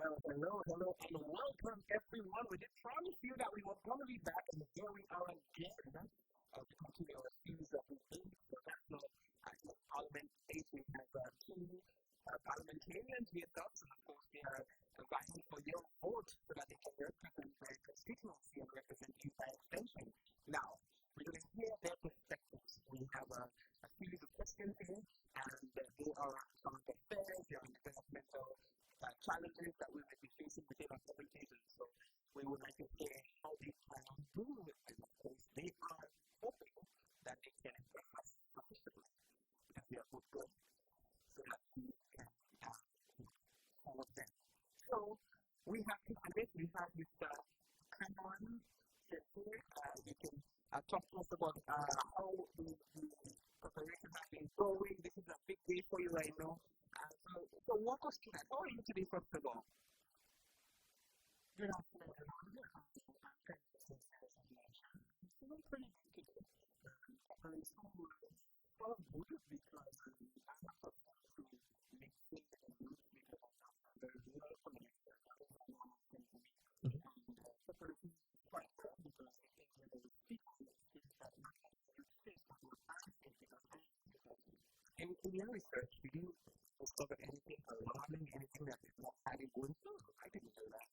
Hello, and welcome everyone. We did promise you that we were going to be back, and here we are again to continue our series of debates for national parliament state. We have two parliamentarians with us, and of course, they are vying for your vote so that they can represent their constituency and represent you by extension. Now, we're going to hear their perspectives. We have a series of questions here, and they are some of the affairs, they are developmental challenges that we might be facing within our communities. So we would like to hear how they plan on dealing with this. Because they are hoping that they can pass participants if they are good good, so that we can hold them. So we have to commit. We have Mr. Cameron here. You can talk to us about how the preparation has been going. This is a big day for you right now. So walk us through that. How are you today, first of all? Good afternoon, everyone. I'm pretty good today. I'm so good because I have to make things and do things about very little for me. And preparation is quite good because I think when I speak on this, things that I can face on my time because in your research, did you discover anything alarming, anything that is not having going through? I didn't know that.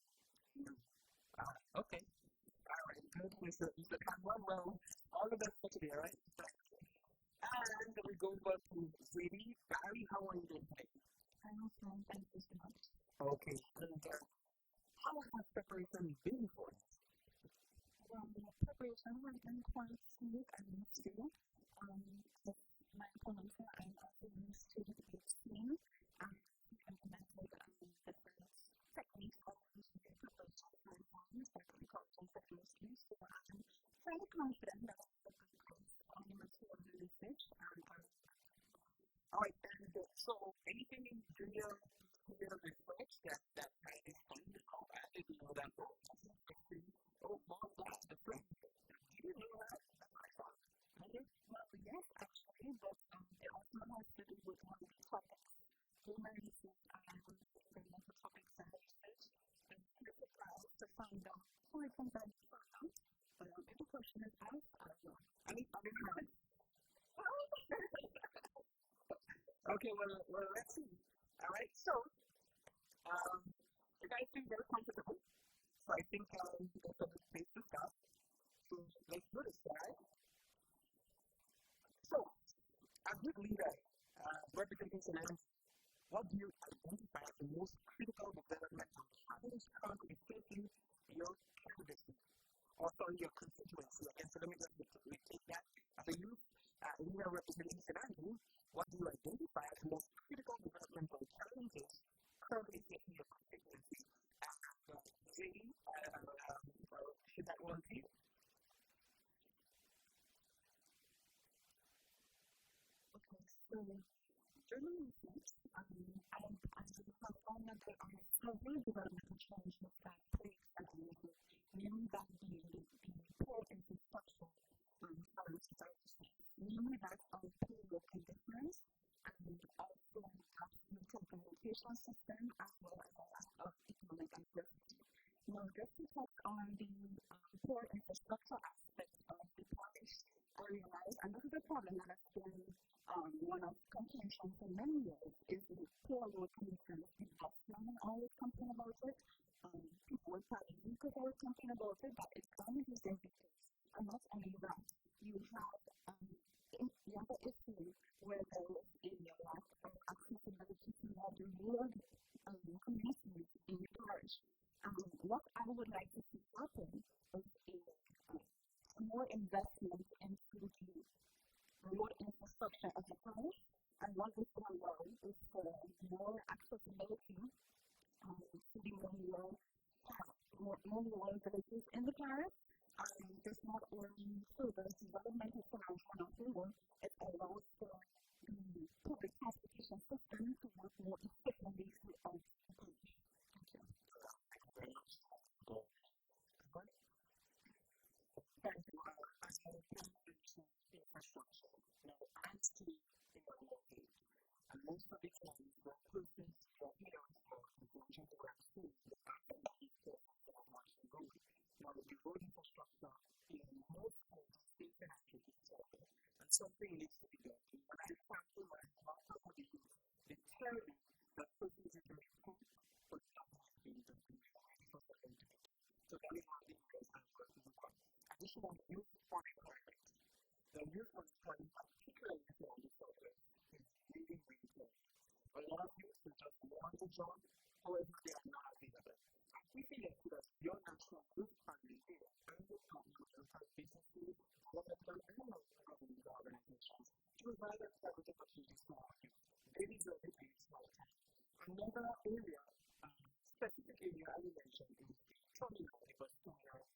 Okay. All right, good. Mr. Cameron, well, all the best for today, all right? And we go over to Zedi. Barry, how are you doing today? I'm awesome. Thank you so much. Okay, and how has preparation been for you? Well, preparation has been quite smooth and stable. My opponent, I'm also used to the team and implemented different techniques of using preparation platforms like encouraging technology. So I'm fairly confident that the results on the material research all right, and so anything in your research that might be fun to know? I didn't know that. That's the thing. You didn't know that? That's my thought. Well, yes, actually, but it also has to do with one of the topics. So my research, I was looking at the topics and research, and pretty proud to find out who I can find out. But if the question is asked, I don't know. I mean, okay, well, let's see. All right, so you guys seem very comfortable. So I think that's a good place to start. So let's do this, right? So, as good leader, representing Sinai, what do you identify as the most critical developmental challenge currently facing your candidacy? Or sorry, your constituency? Again, so let me just take that. As a youth leader representing Sinai, what do you identify as the most critical developmental challenges currently facing your constituency? Maybe, should that one be? Okay, so during research, I have found that there are several developmental challenges that plague Sinai, mainly that being the poor infrastructure for society, mainly that of poor local difference and also absent implementation system as well as a lack of economic diversity. Now, just to talk on the poor infrastructure aspect of the parish, I realize, and this is a problem that has been one of contention for many years, is the poor road connections in Boston. I always complain about it. People were telling me because I was complaining about it, but it's only these days because and not only that, you have the issue where there is a lack of accessibility to the rural communities in the parish. What I would like to see happen is more investment into the road infrastructure as a whole, and what this will allow is for more accessibility to the more rural villages in the parish. This not only furthers developmental financial and approval, it allows for the public transportation system to work more efficiently throughout the parish. Thank you. Thank you very much. Thank you. I have two questions. Now, I'm still in my old age, and most of the time, when persons or parents are going to grad school, something needs to be done. When I come to my master for the youth, they tell me that something is very important, but something is being done to me. So that is one thing that I'm going to look at. Additional youth for environment. The youth for environment, particularly for the subject, is really, really good. A lot of youth will just want to join, however, they are not available. And quickly let's put us beyond national group family here, and the companies and businesses, governmental and non-governmental organizations to provide us service opportunities for our youth. They deserve it in small time. Another area, specific area I will mention is terminal, because terminal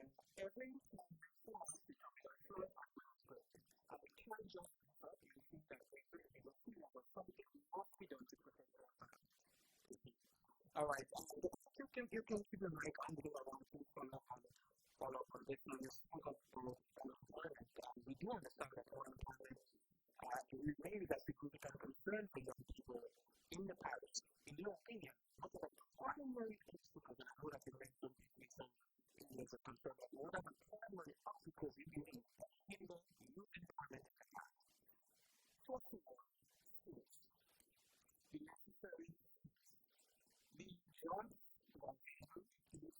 and every form becomes a third atmosphere. And we can't just think that every single thing about something must be done to protect our family. Alright, you can keep the mic on the around to follow up on this on this environment. We do understand that our environment remains a significant concern for young people in the parish. In your opinion, what are the primary obstacles, and I know that you mentioned this as a concern, but what are the primary obstacles you believe that hinder youth empowerment in the parish? First of all, schools. The necessary beyond what this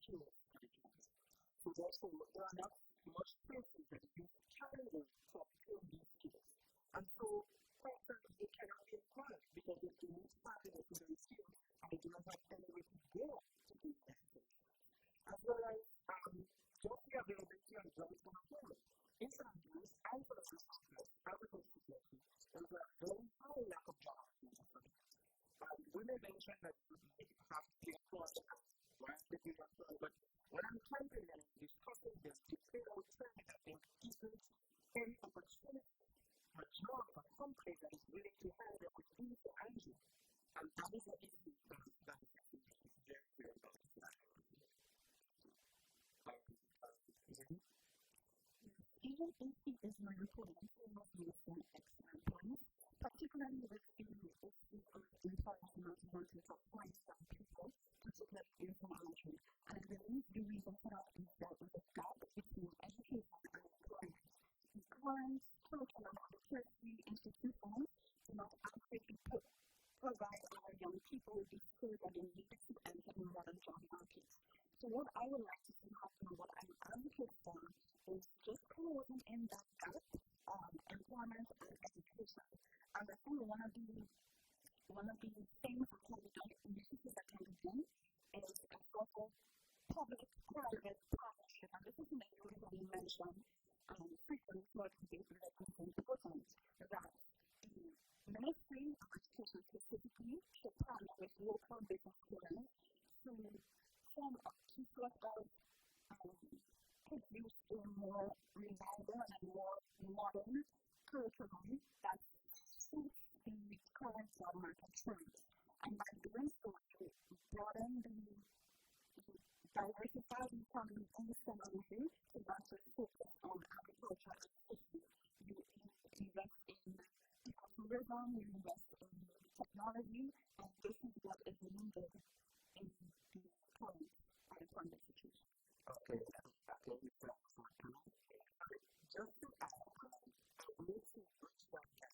skill education. So therefore, there are not much places that you can learn to obtain these skills. And so, sometimes they cannot be acquired because they do not have the necessary skills and they do not have any way to go to do necessary. As well as just the availability of jobs for employment. In some years, as well as agricultural there's a very high lack of jobs. We may mention that you have to be employed but when I'm helping them, discussing this, they say I would say that I think isn't any opportunity, a job or some place that is willing to hire them with you for action. And that is an issue that is very clear about that. Even if it is not reported, it must be an excellent point, particularly with employment versus applying some people, particularly in elementary. And I believe the reason for that is that there is a gap between education and employment. The current curriculum of the tertiary institutions do not adequately provide our young people with the skills that they need to enter the modern job market. So what I would like to see happen, and what I'm advocating for, is just closing in that gap on employment and education. And I think one of the things that can be done, initiatives that can be done, is a sort of public-private partnership. And this is an area that we mentioned frequently for the important that the Ministry of Education specifically should partner with local business owners to form a sort of produce a more reliable and more modern curriculum that suits the current job market trends. And by doing so, to broaden the diversify the economy in the community to not just focus on agriculture and fishing. You invest in tourism, you invest in technology, and this is what is needed in the current employment situation. Okay, just to add, I will see which one can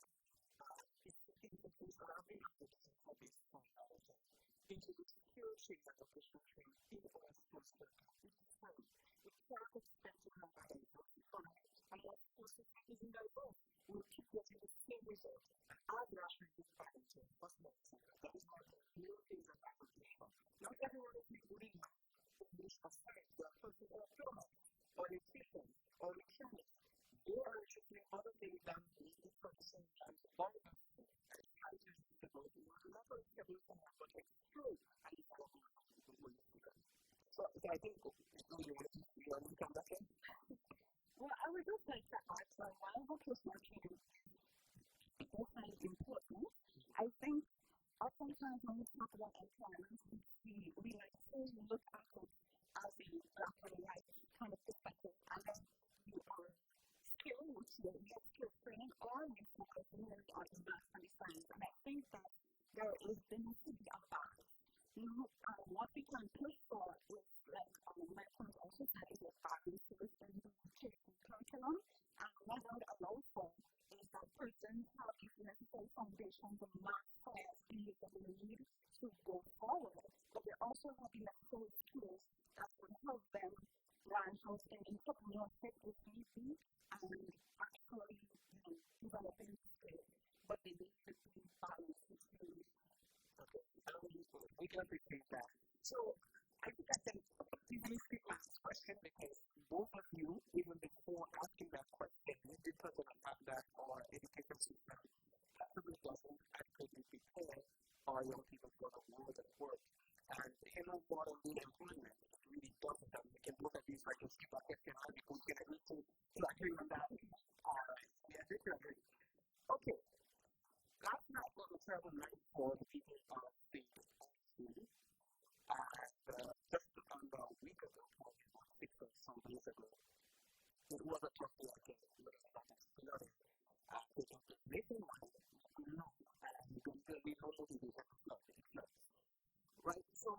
into the security and official training in the sports program. It's part of expensive and of course, the package in that book will keep getting the same results. And as national youth financial investment, that is one of the real things that I would do. Not everyone is including English or science, they are focusing on film, or nutrition, or mechanics. They are interested in other things than the person and the body and trying to use the body. Not only everything, but explode and evolve the way you go. So I think you want to come back in? Well, I would just like to add that while vocational training is definitely important, I think oftentimes when we talk about employment, we like to look at it as a black and white kind of perspective. And then you are skilled, which you get skill training, or you focus more on the math and the science. And I think that there needs to be a balance. What we can push for is, like my friend also said, is a balance within the curriculum. And what organizations map out the need to go forward, but they also have electoral tools that would help them learn how to input more effective easy and actually developing skills. But they need to be balanced between. Okay, we can appreciate that. So I think I can easily skip last question because both of you, even before asking that question, you did touch on the fact that our education system actually doesn't adequately prepare our young people for the world of work. And modern day employment really doesn't. And we can look at these like a skip a question because we can agree to agree on that. Alright, yeah, this is agree. Okay, last night was a terrible night for the people of the city. Just under a week ago, probably about 6 or so days ago, it was a tough day again. It was flooding. It was nationwide, and we know what it is at the flood. Right? So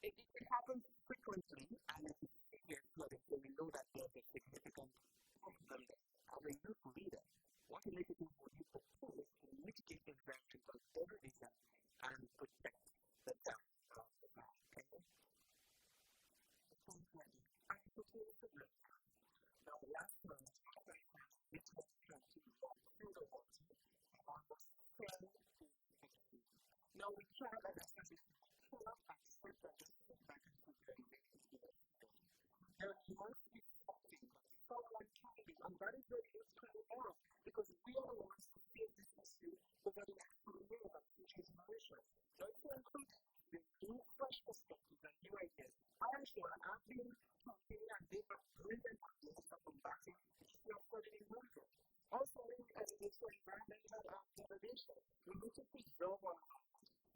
it happens frequently, and it's severe flooding, so we know that there's a significant problem there. As a youth leader, what initiatives would you propose to mitigate the interactions of terrorism and protect the dam? Now, last month, it was trying to through the water almost 10 to 15. Now, we tried, as I said, this pull up at first and just put back and put the relations to the people. There are more people talking, but it's all like talking, and that is very useful now because we are the ones who face this issue over the next 2 years of future generations. So, if we include the new fresh perspectives and new ideas, I am sure I've been talking and they have brilliant ideas of combating the issue of flooding in Grenville. Also, we need ideas for environmental conservation. We need to preserve our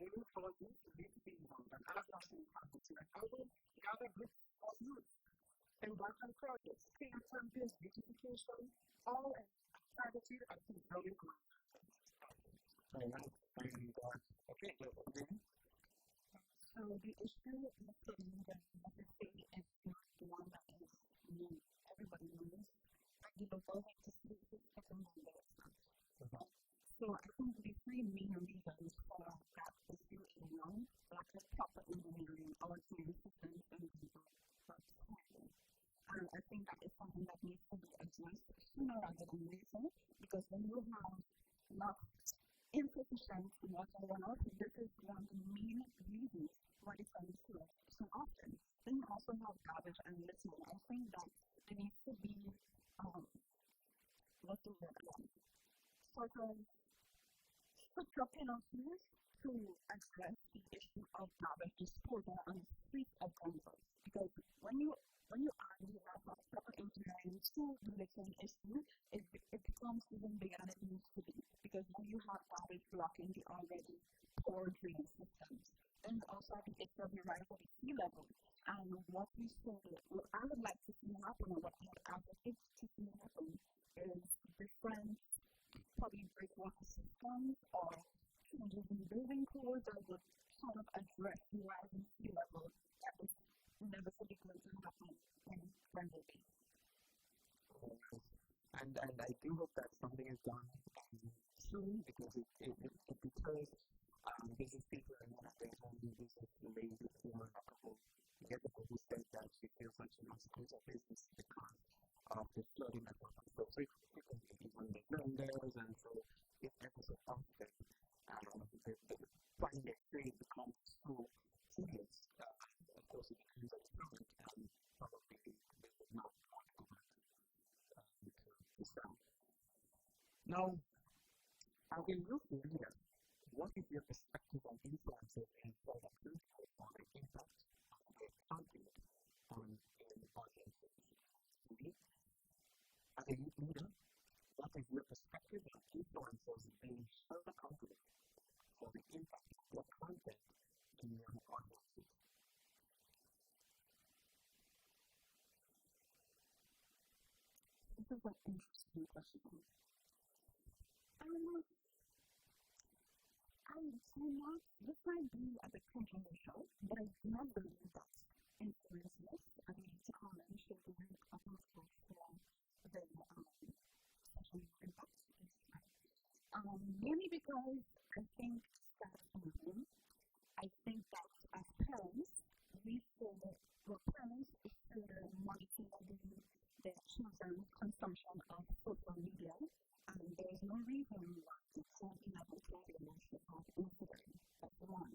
we need for youth to be involved and advocacy and I will gather groups of youth, environmental projects, care campaigns, beautification, all targeted at preserving Grenville. Alright, okay, so the issue of flooding in Grenville is not one that is new. Everybody knows that the local electricity is getting more expensive. So I think the three main reasons for that issue is lack of proper engineering or drainage systems and and I think that is something that needs to be addressed sooner rather than later because when you have not insufficient water runoff, this is one of the main reasons why it comes to us so often. Then you also have garbage and litter. I think that there needs to be sort of stricter penalties to address the issue of garbage disposal on the streets of Grenville. Because when you argue about proper engineering to the littering issue, it becomes even bigger than it used to be. Because when you have garbage blocking the already poor drainage systems, then also the issue of the rise of the sea level. And what we saw, what I would like to see happen, or what I would advocate to see happen, is different probably breakwater systems or changes in building codes that would sort of address the rising sea level that is inevitably going to happen in Grenville Bay. And I do hope that something is done soon because it deters business people and what their own business lazy for alcohol to get the who said that she feels like she must close her business because of the flooding that was so frequently when they vendors and so it was so often the finding their trade becomes so serious. Of course it becomes a problem and probably they would not want to go back to sound. Now, as a youth leader, what is your perspective on influences in production or the impact of their content on the audiences? As a youth leader, what is your perspective on influencers being held accountable for the impact of their content in your audiences? This is an interesting question. This might be a bit controversial, but I do not believe that influencers and media should be accountable for their social impact. Mainly because I think that I think that as parents, we should, well, parents should monitor their children's consumption of social media, and there is no reason why the child in a behavior should have influence. That's one.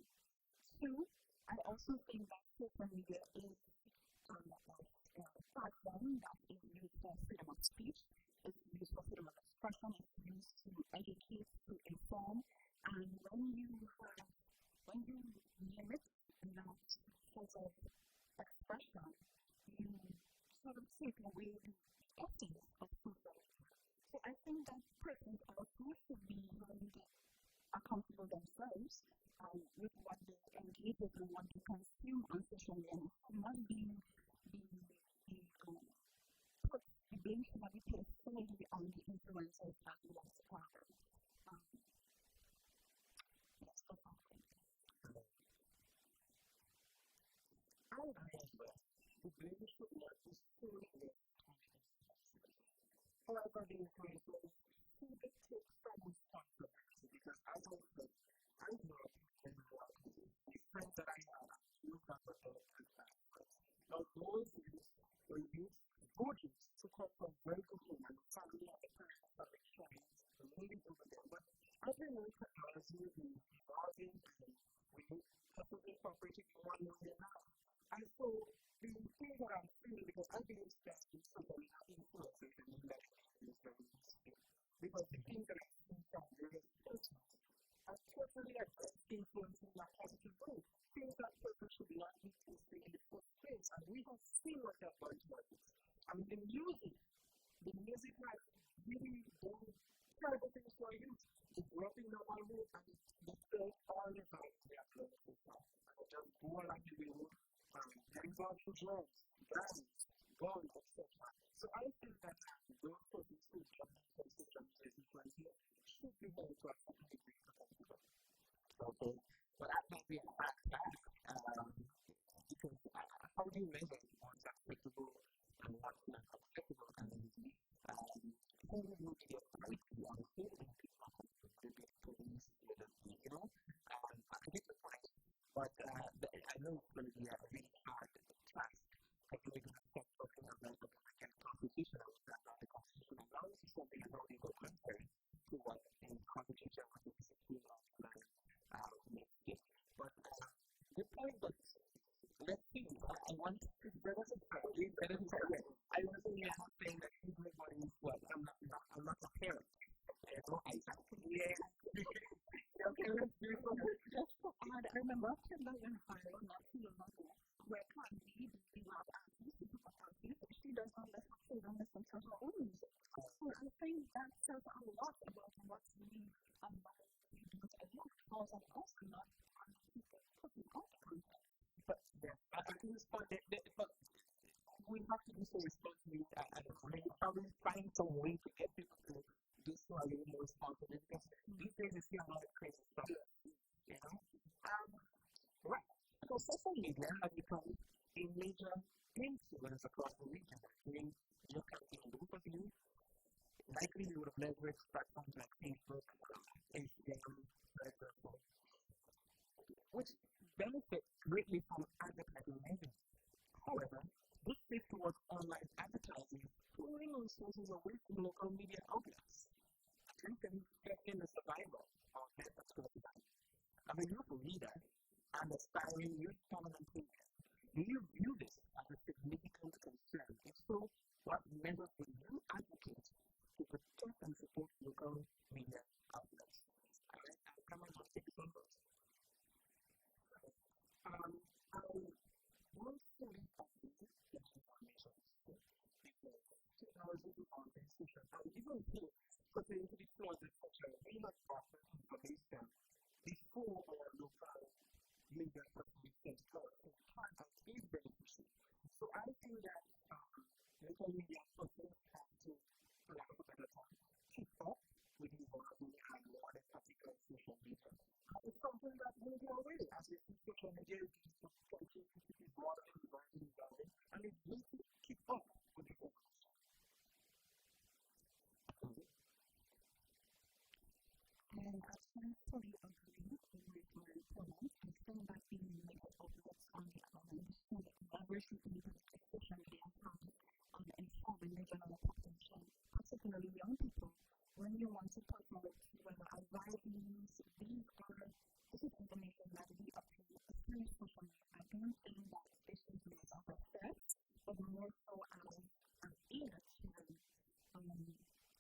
Two, I also think that social media is a platform that is used for freedom of speech, it's used for freedom of expression, it's used to educate, to inform, and when you limit that sort of expression, you sort of take away the essence of social. So I think that persons also should be held accountable themselves with what they engage with and what they consume on social media. Not being put the blame should not be placed solely on the influencers that was yes, that's all. However, the blame should not be solely however, the influencers who they take some responsibility because as I said, I know in the friends that I have, look at the those and that. Now, those were used good use to come from very good home and family and the parents are showing the moving over there. But as we know, technology is evolving and we have to incorporate it more and more now. And so, the thing that I'm feeling, because I believe that somebody influences and that is very useful. Because the things that I see from various persons are totally against influencing that positive way. Things that person should not be posting in the first place. And we have seen what that was like. I mean, the music has really done terrible things for you. It's dropping the one way and it's still all about their political stuff. And just go along the way. Getting back to drugs, gangs, guns, etc. So I think that those persons who jump into social media influencing should be held to a certain degree accountable. Okay, but that may be a fact because how do you measure what's acceptable and what's not acceptable? And who will be the authority on holding people accountable? The police, I get the point. But I know it's going to be a really hard task. I think we're going to start talking about the Constitution. The Constitution allows you something that's already go contrary to what the Constitution was basically making. But the point that let's see, I want to better say I wasn't saying that everybody is what I'm not a parent. I okay, let's do it. Just to add, I remember after that when I not too long ago, where Candy the lab she does not listen to children listen to her own music. So I think that says a lot about what we about I look for and also not on people putting out content. But I think it's fun. But we have to be so responsible and probably find some way to get people to do so a little more responsible because these days you see a lot of crazy stuff. Right. So social media has become a major influence across the region. I mean, look at the group of you, likely you would have leveraged platforms like Facebook, Instagram, for example, which benefit greatly from advertising revenue. However, this shift towards online advertising is pulling resources away from local media outlets. You can get in the survival of that. I'm a youth leader and aspiring youth parliament leader. Do you view this as a significant concern? If so, what measures will you advocate to protect and support local media outlets? Alright, I'll come and take examples. I want to leave this information because technology on institutions and even here, putting into the closet such as we must offer information before our local media companies can start and is beneficial. So I think that local media companies have to, for lack of a better term, keep up with evolving and modern particular social media. It's something that will go away as we see social media is continuing to be broader and evolving, and it will keep up with the focus. fully agree with my point. I think that the negative effects on the school diversity, especially informing the general population, particularly young people, when you want to promote whether our values, this is information that we approve through social media. I don't think that this is not of a threat, but more so as an aid to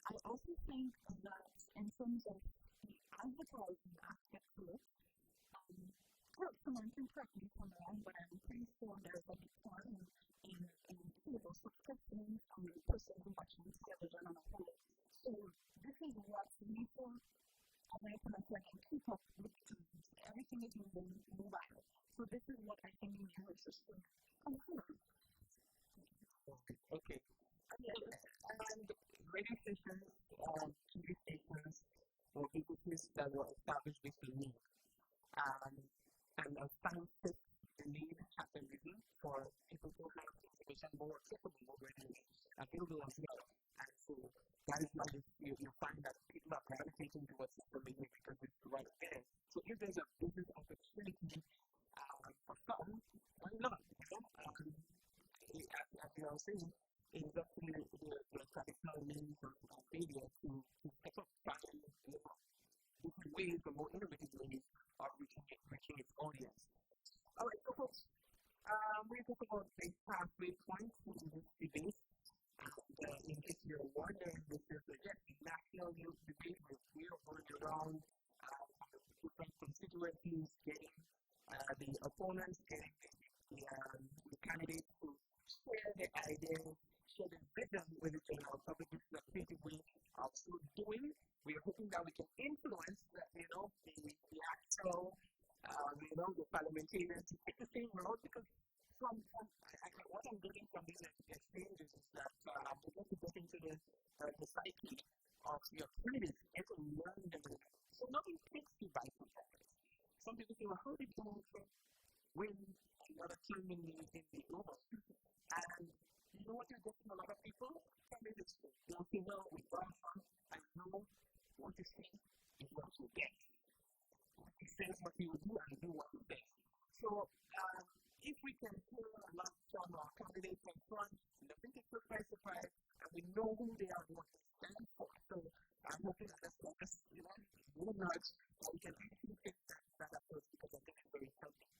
I also think that in terms of the advertising aspect to it, someone can correct me if I'm wrong, but I'm pretty sure there's a decline in people subscription person who watching television on a whole. So this is what we for American and keep up with everything is moving mobile. So this is what I think we have to consider. Okay. And radio stations, TV stations, or entities that were established with the need. And a scientific need has been written for people to have information more accessible, more readily available as well. And so that is why you find that people are gravitating towards information because it's right there. So if there's a business opportunity for some, why not? As you are saying, is actually the traditional means of media to pick up fashion different ways, the more innovative ways of reaching its audience. All right, so folks, we talk about the pathway points in this debate. And in case you're wondering, this is the national youth debate. We are going around different constituencies, getting the opponents, getting the candidates to share their ideas, share their vision with the general public. This is a creative way of so doing. We are hoping that we can influence the actual, the parliamentarians to take the same road because what I'm getting from these exchanges is that we want to get into the psyche of your candidates and to learn them. So nothing takes you by surprise. Some people say, well, how did Donald Trump win another term in the Oval? And you know what you're getting a lot of people? Candidates want to know with Donald Trump, I know what you say is what you get. He says what he will do and do what he says. So, if we can hear a lot from our candidates in front, nothing is surprise, and we know who they are, what they stand for. So, I'm hoping that this will nudge, and we can actually take that approach because I think it's very helpful.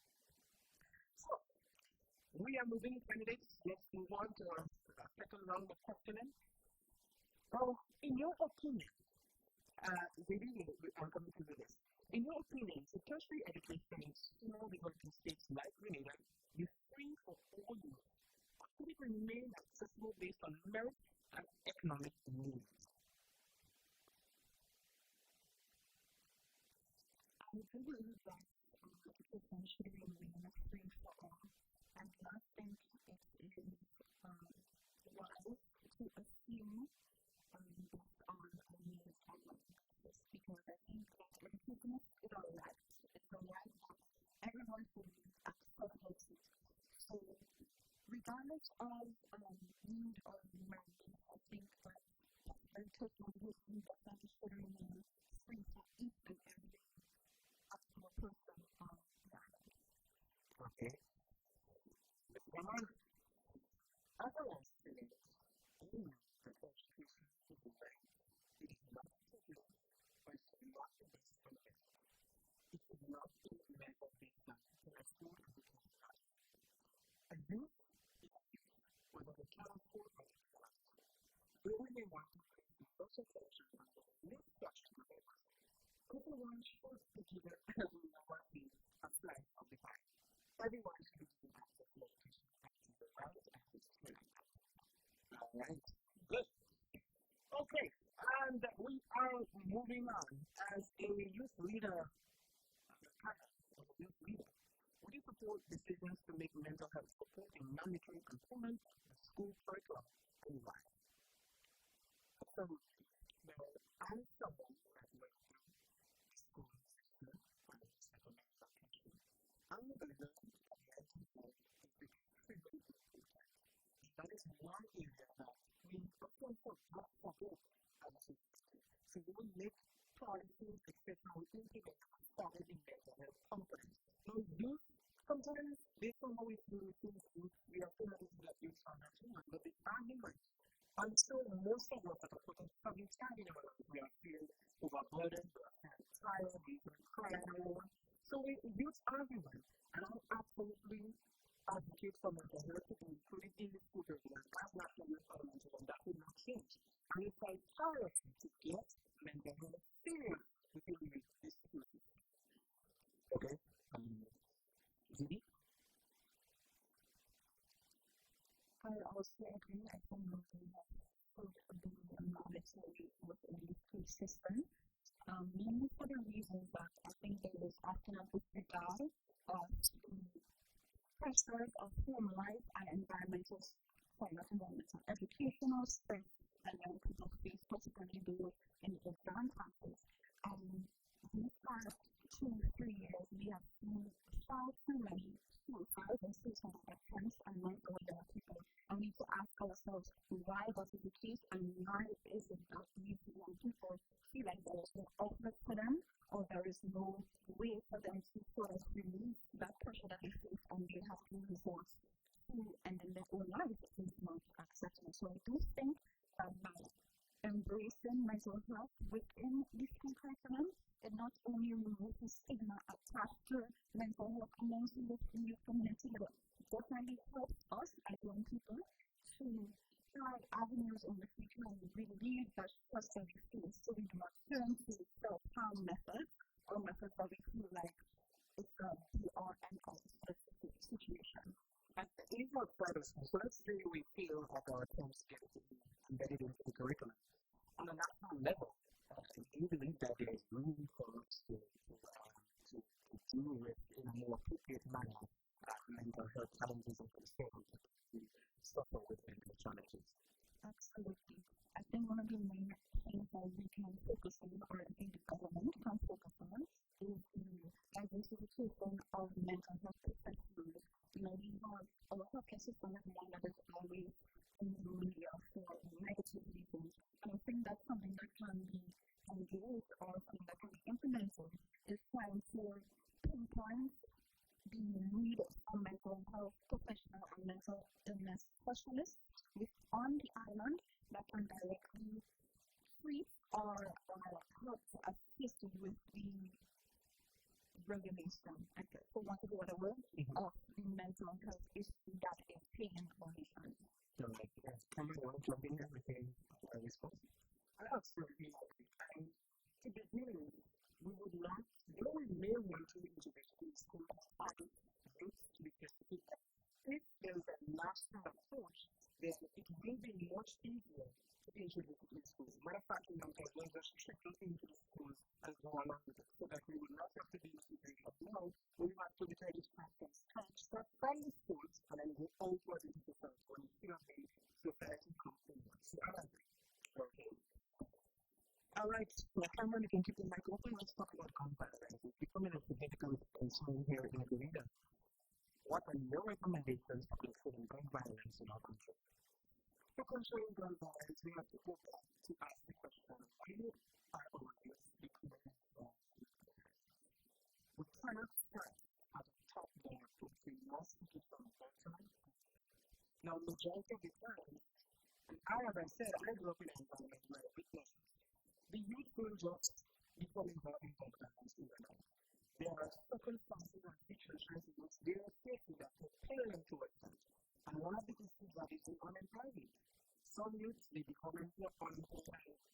So, we are moving candidates. Let's move on to our second round of questioning. So, in your opinion, I'm coming to this. In your opinion, the tertiary education in small developing states like Grenville is free for all youth, or should it remain accessible based on merit and economic needs? I believe that education should remain free for all. I do not think it is wise to assume based on needs and because I think that education is a right. It's a right that everyone should be accessible to. So, regardless of need or merit, I think that education should remain free for each and every person on the island. Okay. As I was saying, the education is the way. It is not to do, but it's not to be something. It is not to be measured based on intellectual and business knowledge. A youth is whether they can afford or they cannot afford. Really, they want to create the social culture and the new structure of their life. Everyone should be given what the upside of the pie. Everyone should be given access to education, access to right, access to learning. All right. Good. Okay. And we are moving on. As a youth leader, would you support decisions to make mental health support a mandatory component of the school curriculum in life? Absolutely. Now, as someone who has went through school system and settlements of country, I'm a believer that mental health is extremely important. That is one area that we often forget about as a so we will make policies, etc., we implement targeting mental health components. Now, youth, sometimes, based on how we see things, we are feeling that youth are not human, but they are human. And so, most of us at a certain point in time in our life, we are feeling overburdened, we are feeling tired, we are crying alone. So, youth are human, and I absolutely advocate for mental health to be included in the school curriculum. That's not the mental and that would not change. And it's our priority to get mental health serious within this school system. Okay? Judy? I also agree. I think mental health should be mandatory within the school system. Mainly for the reasons that I think there is often a disregard of pressures of home life and environmental environmental educational stress and young people face, particularly those in the exam classes. These past 2-3 years, we have seen far too many suicides and suicide attempts among our young people. And we need to ask ourselves why that is the case and why is it that these young people feel like there is no outlet for them or there is no way for them to sort of relieve that pressure that they face and they have to resort to and then their own life is not acceptable. So I do think that by embracing mental health within the school curriculum, it not only removes the stigma attached to mental health amongst the youth community, but definitely helps us as young people to find avenues in the future and relieve that stress that we face so we do not turn to self-harm methods or methods that we feel like it's the be-all and all of the situation. And in our private school, so let's say we feel like our attempts get embedded into the curriculum. On a national level, do you believe that there is room for us to deal with in a more appropriate manner mental health challenges and concerns that we suffer with mental challenges? Absolutely. I think one of the main things that we can focus on, or I think the government can focus on, is the diversification of mental health professionals. We have our healthcare system is one that is always in the media for negative reasons. And I think that's something that can be engaged or something that can be implemented is trying to pinpoint the need for mental health professional and mental illness specialists on the island that can directly treat or help to assist with the regulation, for want of a better word, of the mental health issue that is taking our nation. So, can you jump in there with a response? I absolutely agree. And to begin with, we would not, though we may want to integrate in school target youth to be specific, if there is a national approach, then it will be much easier to integrate in schools. Matter of fact, we can just trickle into the schools and go along with it, so that we will not have to be integrated. Now, we have to take this practice, start from the schools and then go outward into the world when you feel the society comes forward. So I agree. Okay. Alright, like I'm going to keep the mic open. Let's talk about gun violence. It's becoming a significant concern here in Grenville. What are your recommendations for controlling gun violence in our country? For controlling gun violence, we have to go back to ask the question, why are our youth becoming involved? We cannot start at the top-down approach. We must get from the bottom. Now, majority of the time, and as I said, I grew up in an environment where I witnessed the youth will just become involved in gun violence overnight. There are circumstances and situations in which they are taking that prepare them towards that. And one of the issues that is unemployment. Some youths, they become unemployed.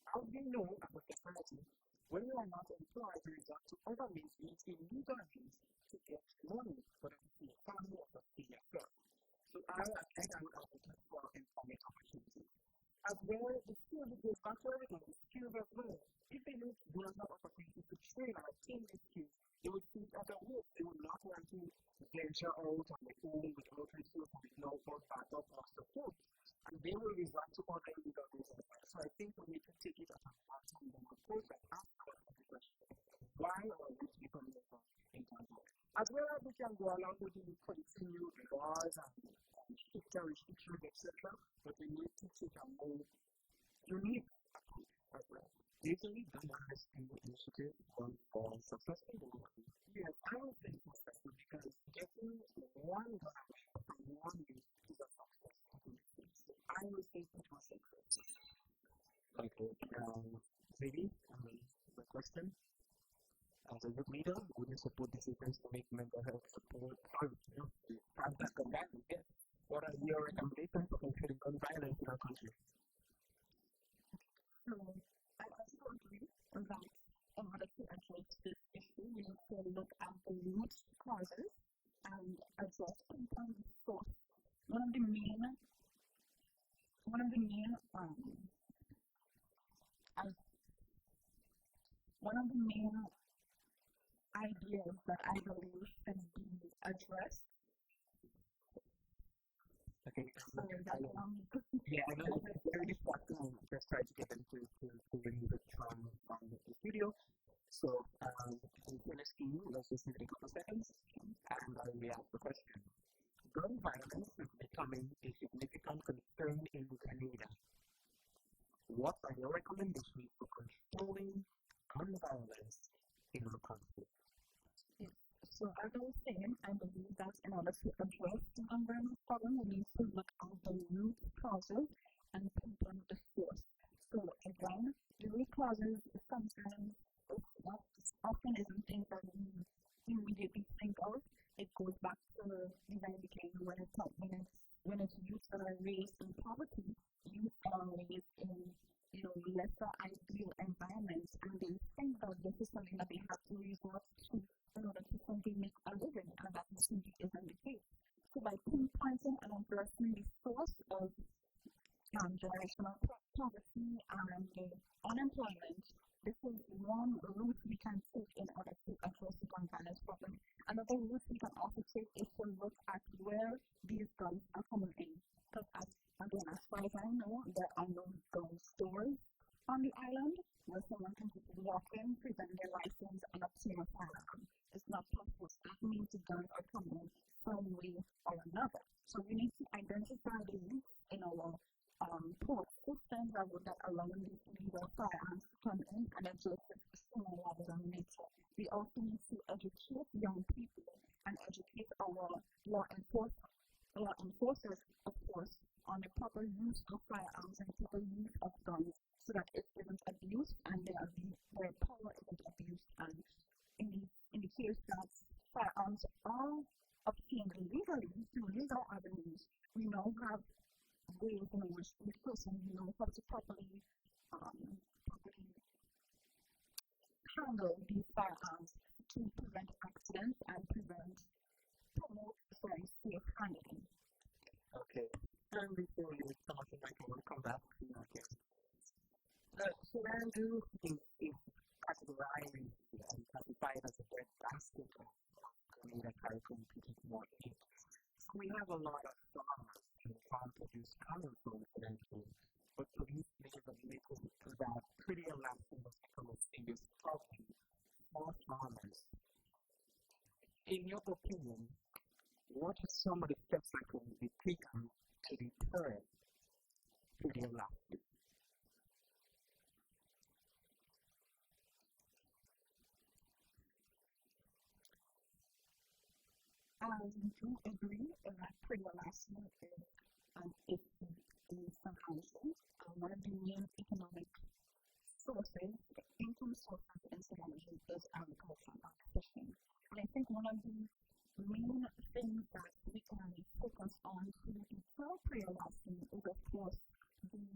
How do you know as a society, when you are not employed, you resort to other means, illegal means, to get money for them to see a family or to see yourself. So I would advocate for employment opportunities. As well, the skills that goes back to everything, the skills as well. If they don't have opportunities to train or attain these skills, they would see it as a work. They would not want to venture out on their own without resources, with no backup or support. And they will resort to other illegal reasons. So I think we need to take it as a long-term approach and ask ourselves the question, why are we becoming involved in gun violence? As well as we can go along with the continued laws and stricter restrictions, etc., but we need to take a more unique approach as well. Usually, gun violence in for successful development? Yes, I would think successful because getting one branch from one youth to the success I would think it was success. Okay, maybe the question as a youth leader, would you support decisions to make mental health support have that come back? Yeah. What are your recommendations for controlling gun violence in our country? So, I also agree that in order to address this issue, we need to look at the root causes and address sometimes the source. One of the main ideas that I believe should be addressed. Okay. Sorry, that's yeah, I know. It's very difficult to just try to get them to remove it from the video. So, in this scheme, let's just take a couple seconds and I'll ask the question. Gun violence is becoming a significant concern in Grenville. What are your recommendations for controlling gun violence in our country? So, as I was saying, I believe that in order to address the gun violence problem, we need to look at the root causes and pinpoint the source. So, again, the root causes sometimes often isn't things that we immediately think of. It goes back to the very beginning when it's youth that are raised in poverty, youth are raised in lesser ideal environments, and they think that this is something that they have to resort to in order to simply make a living, and that simply isn't the case. So by pinpointing and addressing the source of generational poverty and unemployment, this is one route we can take in order to address the gun violence problem. Another route we can also take is to look at where these guns are coming in. Because as far as I know, there are no gun stores on the island where someone can just walk in, present their license, and obtain a firearm. It's not possible. So that means the guns are coming some way or another. So we need to identify these in our port systems that allow these illegal firearms to come in and address it sooner rather than later. We also need to educate young people and educate our law enforcers, of course, on the proper use of firearms and proper use of guns so that it isn't abused and their power isn't abused. And in the case that firearms are obtained legally through legal avenues, we now have ways in which the person knows how to properly handle these firearms to prevent accidents and promote safe handling. Okay. And before you come up with I want to come back to that again. So then do categorize and classify it as a bread basket of that carry competing more in. We have a lot of farmers and farm produce coming from residential, but police made a little to that pretty elastic has become a serious problem for farmers. In your opinion, what are some of the steps that can be taken to deter pretty elastic? I do agree that pretty elastic is financial. One of the main economic sources, income sources in Sudan is agriculture and fishing. And I think one of the main things that we can focus on to deter pretty elastic is, of course, the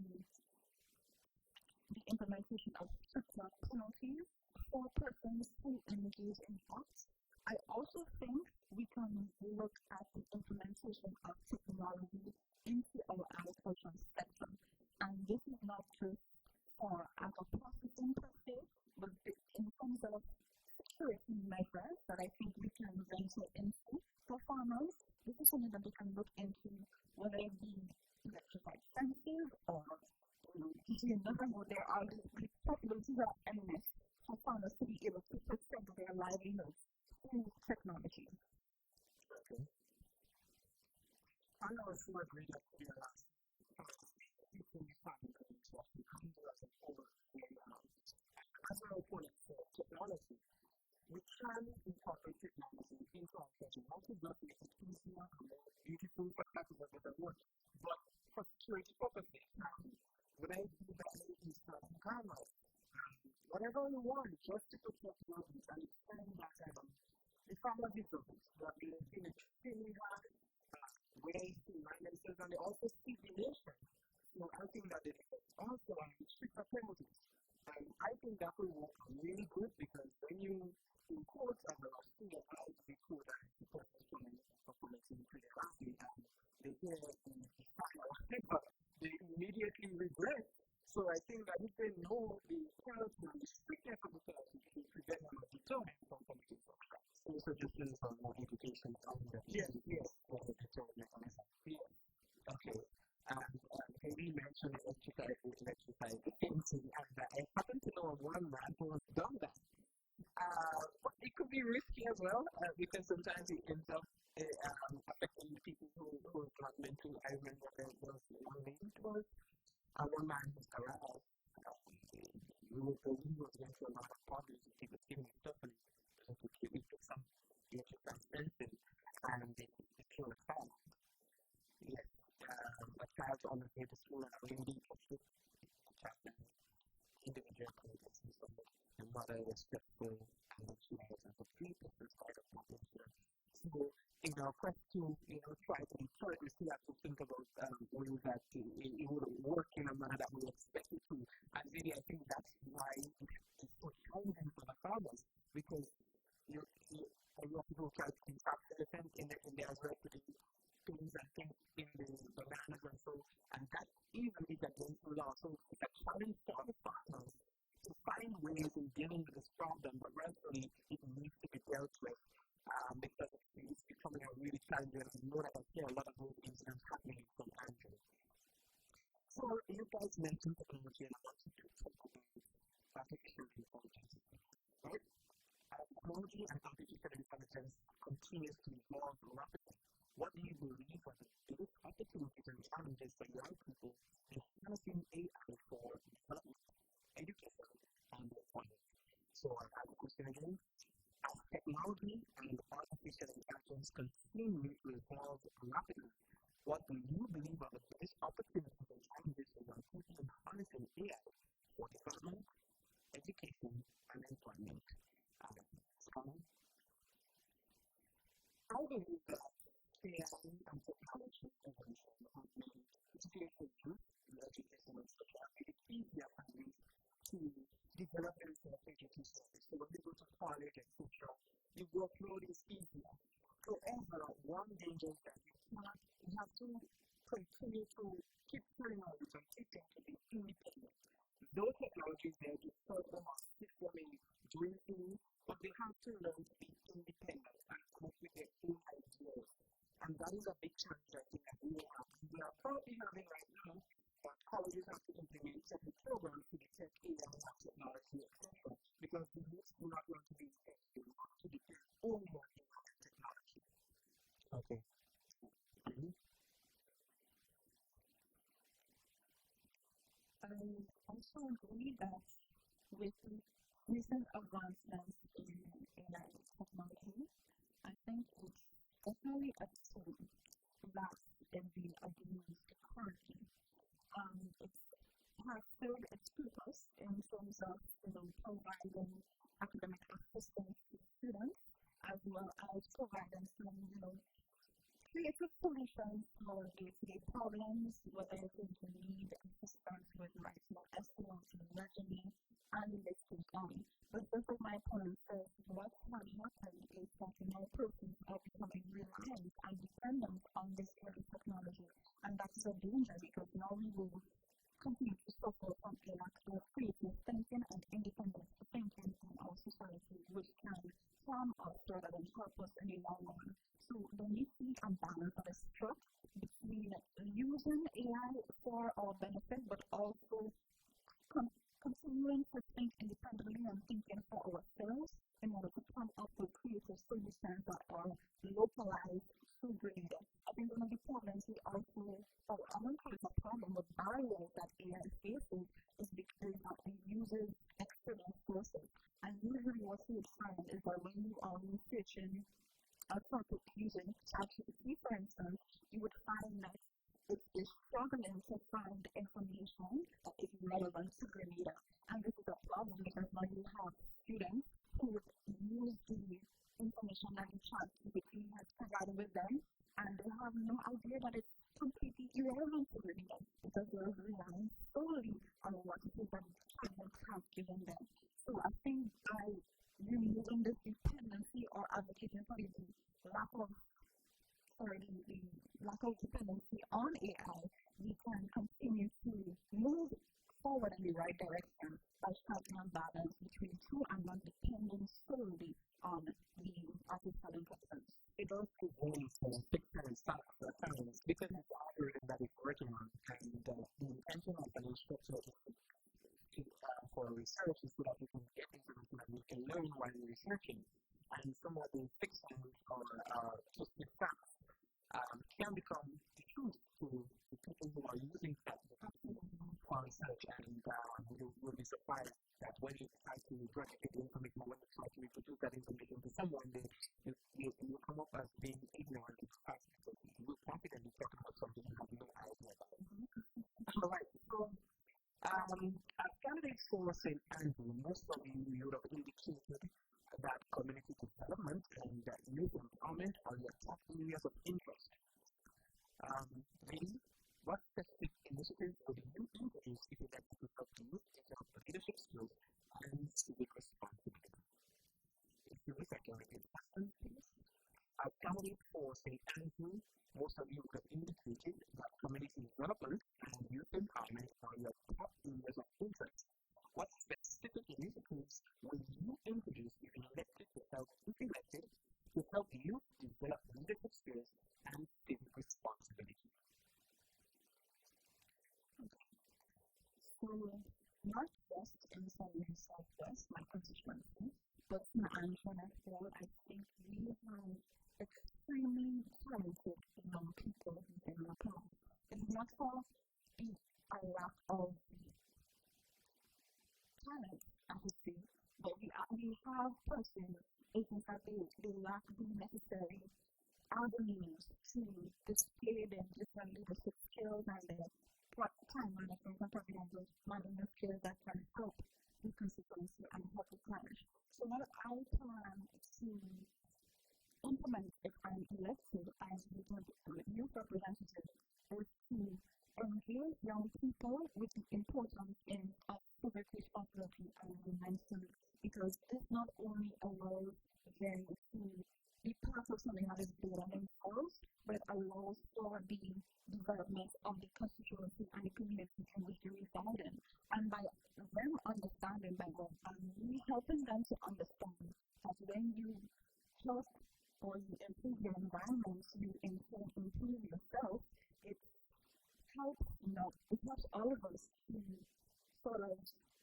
implementation of stricter penalties for persons who engage in acts. I also think we can look at the implementation of technology into our agricultural sector. And this is not just for agro-processing per se, but in terms of security measures that I think we can venture into for farmers. This is something that we can look into, whether it be electrified fences or you never know, there are these possibilities are endless for farmers to be able to protect their livelihoods through technology. Okay. I also agree that we are people farming as a whole as an opponent for technology. one just to put technology and extend that the farmer businesses who have been extremely hard ways to run themselves, and they also speak the nation. So I think that it also stricter penalties. And I think that will work really good because when you quote as a student, how to be quote and support performance in pretty rapidly, and they hear the fire or whatever, they immediately regret. So I think that if they know the penalty and the strictness of the penalty, it will prevent them or deter them from committing such crimes. So just use some more education on the Yes. for the deterrent mechanism. Yes. Okay. Maybe mention electrified fencing, and I happen to know of one man who has done that. But it could be risky as well because sometimes it ends up affecting people who are not meant to. I remember there was one lady, one man who's arrived. We were going to a lot of problems with people giving it stuff, and we took some electrified fencing, and they killed a child. Yes. A child on the way to school, and we need to shoot the child and individual communities. So the mother was stressful, and she was a complete different side of problems here. So, in our quest to, try to deter it, we still have to think about ways that it would work in a manner that we expect it to. And really, I think that's why it's so challenging for the farmers, because a lot of people try to impact everything in their residue things and things in the land and so, and that even is against the law. So it's a challenge for the farmers to find ways in dealing with this problem, but really it needs to be dealt with because it's becoming a really challenging. And you know that I hear a lot of those incidents happening from Andrew. So you guys mentioned technology, and I want to talk about artificial intelligence. Right? Technology and artificial intelligence continues to evolve rapidly. What do you believe are the biggest opportunities and challenges for young people in harnessing AI for development, education, and employment? So I have a question again. As technology and artificial intelligence continue to evolve rapidly, what do you believe are the biggest opportunities and challenges for young people in harnessing AI for development, education, and employment? I believe that AI and technology evolution have made education youth and education and social it easier for youth to develop themselves educationally. So when they go to college, etc., the workload is easier. However, one danger is that you have to continue to keep pulling on it and keep them to be independent. Those technologies there to serve them or assist them in doing things, but they have to learn to be independent and come up with their own ideas. And that is a big challenge I think that we have. We are currently having right now that colleges have to implement certain programs to detect AI and technology, etc. Because the youth do not want to be effective to depend only on AI and technology. Okay. I also agree that with recent advancements in AI technology, I think it's definitely a tool that is being abused currently. It has served its purpose in terms of providing academic assistance to students, as well as providing some creative solutions for day-to-day problems, whether it is the need assistance with writing estimates and resume, and the list goes on. But just as my point says, what can happen is that persons are becoming reliant and dependent on this kind of technology, and that's a danger because now we will continue to suffer from a lack of creative thinking and independent thinking in our society, which can harm us rather than help us in the long run. So there needs to be a balance that is struck between using AI for our benefit, but also continuing to think independently and thinking for ourselves in order to come up with creative solutions that are localized to grade. I think one of the problems we also, or I won't call it a problem, but barriers that AI faces is because it uses external sources. And usually what you would find is that when you are researching a topic using ChatGPT, for instance, you would find that is struggling to find information that is relevant to Grenada. And this is a problem because now you have students who would use the information that the ChatGPT has provided with them, and they have no idea that it's completely irrelevant to Grenada because they're relying solely on what it is that ChatGPT has given them. So I think by removing this dependency or advocating for the lack of dependency on AI, we can continue to move forward in the right direction by striking a balance between two and not depending solely on the artificial intelligence. It does give way for fixed and staff families because it's the algorithm that it's working on, and the intention of an instructor for research is so that you can get information and you can learn while you're researching. And some of the fiction or just the facts can become the truth to the people who are using that for research, and you'll be surprised that when you try to replicate the information, when you try to reproduce that information to someone, you come up as being ignorant of the fact that you will confidently talk about something you have no idea about. Alright, so as candidates for St. Andrew, most of you would have indicated that community development and youth empowerment are your top areas of interest. Maybe what specific initiatives would you introduce if you'd like to help youth develop leadership skills and civic responsibility? If you wish, I can repeat the question, please. As candidates for St. Andrew, most of you would have indicated that community development and youth empowerment are your top areas of interest. What specific initiatives will you introduce if elected to help you develop leadership skills and civic responsibility? Okay. So, not just in Southern Southwest, my constituency, but in Andrew as well, I think we have extremely talented young people in the past. It's not for a lack of talent, I would say, but we have persons, it's just that they lack the necessary avenues to display their different leadership skills and their time management and providing management skills that can help the constituency and help it flourish. So what I plan to implement if I'm elected as youth representative is to engage young people with the importance of civic responsibility and mental, because this not only allows them to be part of something that is bigger than themselves, but it allows for the development of the constituency and the community in which they reside in. And by them understanding, by me helping them to understand that when you help or you improve your environment, you improve yourself, it helps all of us to sort of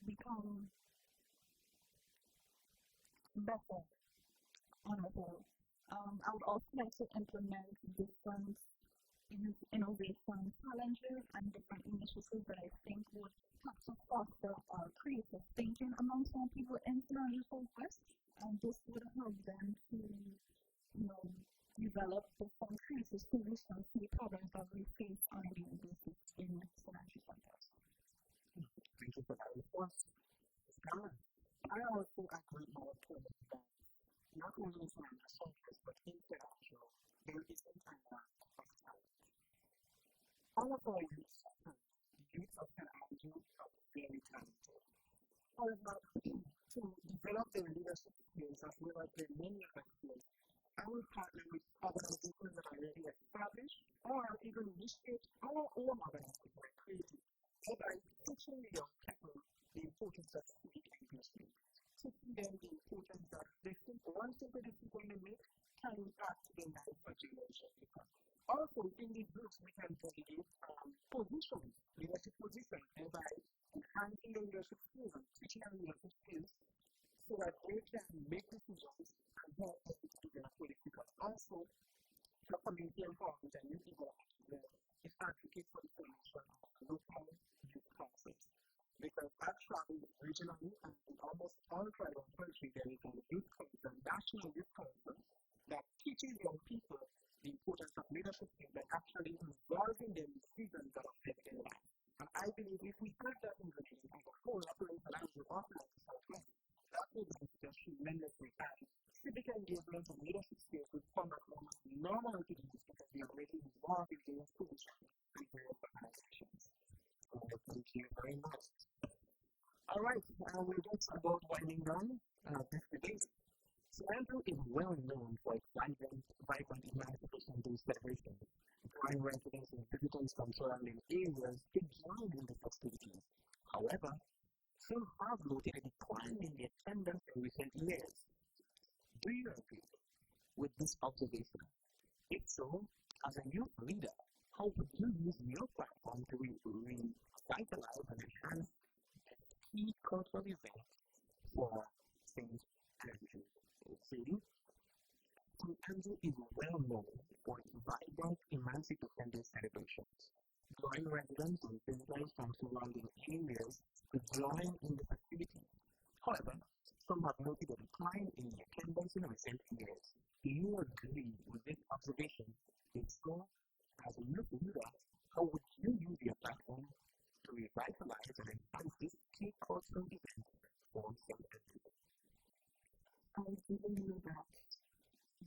become better on our own. I would also like to implement different innovation challenges and different initiatives that I think would help to foster creative thinking among some people in the Southwest, and this would help them to develop some creative solutions to the problems that we face on a daily basis in financial sectors. Thank you for that response. I also agree with that not only in financial sectors but international, there isn't a lack of talent. All of our youth of St. Andrew are very talented. However, to develop their leadership skills as well as their many other skills, I will partner with organizations that are already established or even initiate our own organizations like creative, whereby teaching the young people the importance of civic engagement, teaching them the importance of one simple decision they make can impact their life for generations to come. Also, in these groups, we can delegate positions, leadership positions, whereby enhancing the leadership skills and teaching them leadership skills so that they can make decisions and help them to develop political. Also, for community empowerment and youth development, is advocate for the formation of local youth councils. Because I've traveled regionally and in almost all tribal countries, there is a youth council, national youth council, that teaches young people the importance of leadership skills by actually involving them in advocacy and civic engagement and leadership skills will come at almost normal to these because they are already involved in those positions in their organizations. So thank you very much. All right, we're just about winding down this debate. So Andrew is well known for its vibrant emancipation day celebrations, drawing residents and visitors from surrounding areas to join in the festivities. However, some have noted a decline in the attendance in recent years. Do you agree with this observation? If so, as a youth leader, how would you use your platform to revitalize and enhance key cultural events for St. Andrew's City? St. Andrew is well known for its vibrant Emancipation Day celebrations, drawing residents and visitors from surrounding areas to join in the festivities. However, some have noted a decline in the attendance in recent years. Do you agree with this observation? If so, as a youth leader, how would you use your platform to revitalize and enhance this key cultural event for St. Andrews? I do believe that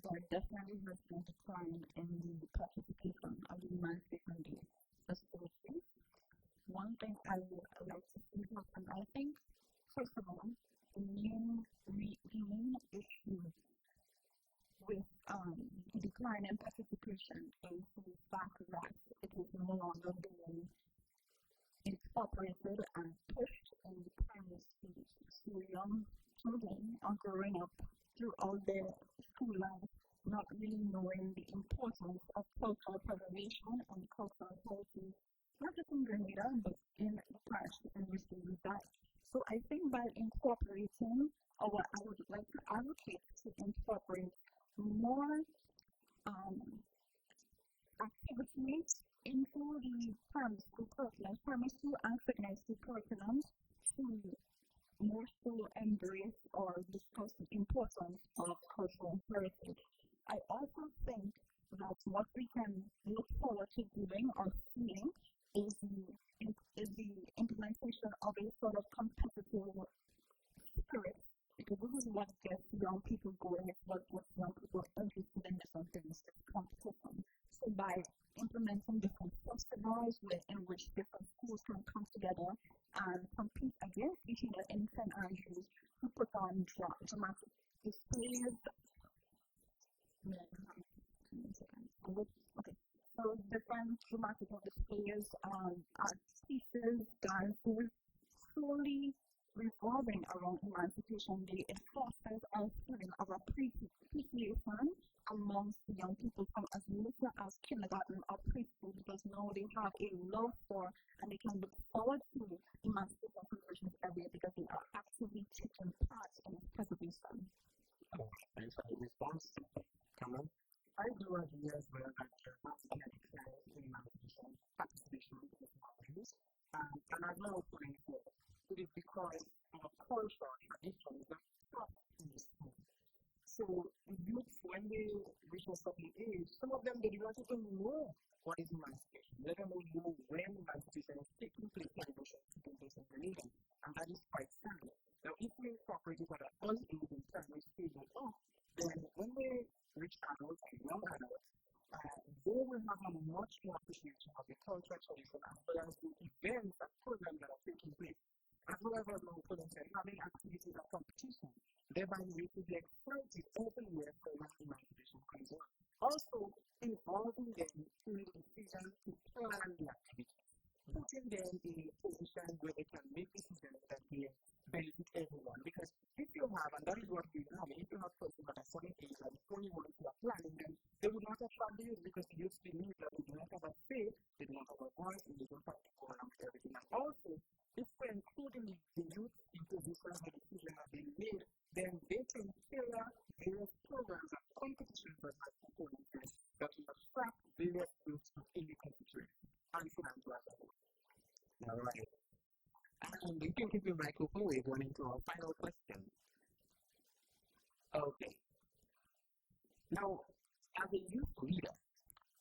there definitely has been a decline in the participation of the Emancipation Day festivities. One thing I would like to see happen, I think, first of all, the main issue with the decline in participation is the fact that it is no longer being incorporated and pushed in the primary stage. So young children are growing up throughout their school life not really knowing the importance of cultural preservation and cultural heritage, not just in Grenville, but in the parish in which they reside. So I think by incorporating, or what I would like to advocate to incorporate more activities into the primary school curriculum, primary school and secondary school curriculums to more so embrace or discuss the importance of cultural heritage. I also think that what we can look forward to doing or seeing is the implementation of a sort of competitive spirit, because this is what gets young people going, it's what gets young people interested in different things, competition. So by implementing different festivals in which different schools can come together and compete against each other in St. Andrews to put on dramatic displays. Okay. So different dramatic displays, art pieces, dances, slowly revolving around Emancipation Day. It fosters a feeling of appreciation amongst the young people from as little as kindergarten or preschool, because now they have a love for and they can look forward to emancipation celebrations every year because they are actively taking part in its preservation. Thanks for the response. Come on. I do agree as well that there must be a decline in emancipation participation in technologies, and as well point for it is because our culture tradition is not taught in the school. So the youth, when they reach a certain age, some of them they do not even know what is emancipation. They don't even know when emancipation is taking place, celebration is taking place in the nation, and that is quite sad. Now, if we incorporate it at an early age in primary stage and up, then when they reach adults and young adults, they will have a much more appreciation of the cultural tradition as well as the events and programs that are taking place, as well as having activities of competition, thereby making the excited open year for emancipation comes on. Also, involving them in the decision to plan the activities, putting them in a position where they can make decisions that will benefit everyone. Because if you have, and that is what we have, if you have persons at a certain age, like 21 who are planning, then they would not attract the youth because the youth believe that they do not have a faith, they do not have a voice, and they don't have to go around with everything. And also, if we're including the youth in positions where decisions are being made, then they can tailor various programs and competitions that might be taking place that will attract various groups to any competition. And so I'm glad that. All right. And you can keep your microphone. We're going into our final question. Okay. Now, as a youth leader,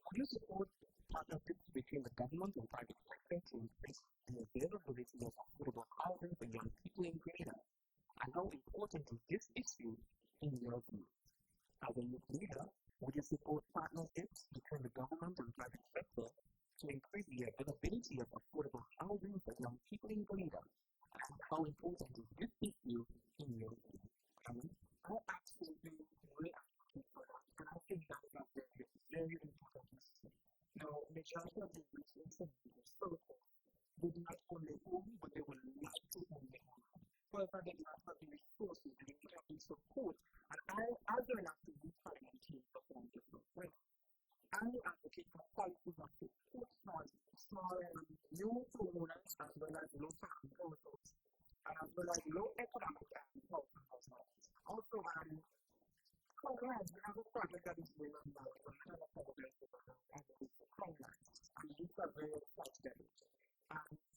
would you support partnerships between the government and private sector to increase the availability of affordable housing for young people in Grenville? And how important is this issue in your view? As a youth leader, would you support partnerships between the government and private sector to increase the availability of affordable housing for young people in Grenville? And how important is this issue in your view? I absolutely really advocate for that, and I think that is a very, very important issue. Now, majority of the youth in Minnesota they do not own their home, but they would like to own their home. However, they do not have the resources, they do not have the support, and as an active youth parliament team perform different ways. I advocate for policies of support for youth homeowners as well as low family households, as well as low economic households. Also, Congress, we have a project that is going on now, so we have a project and it's Congress, and these are very exciting.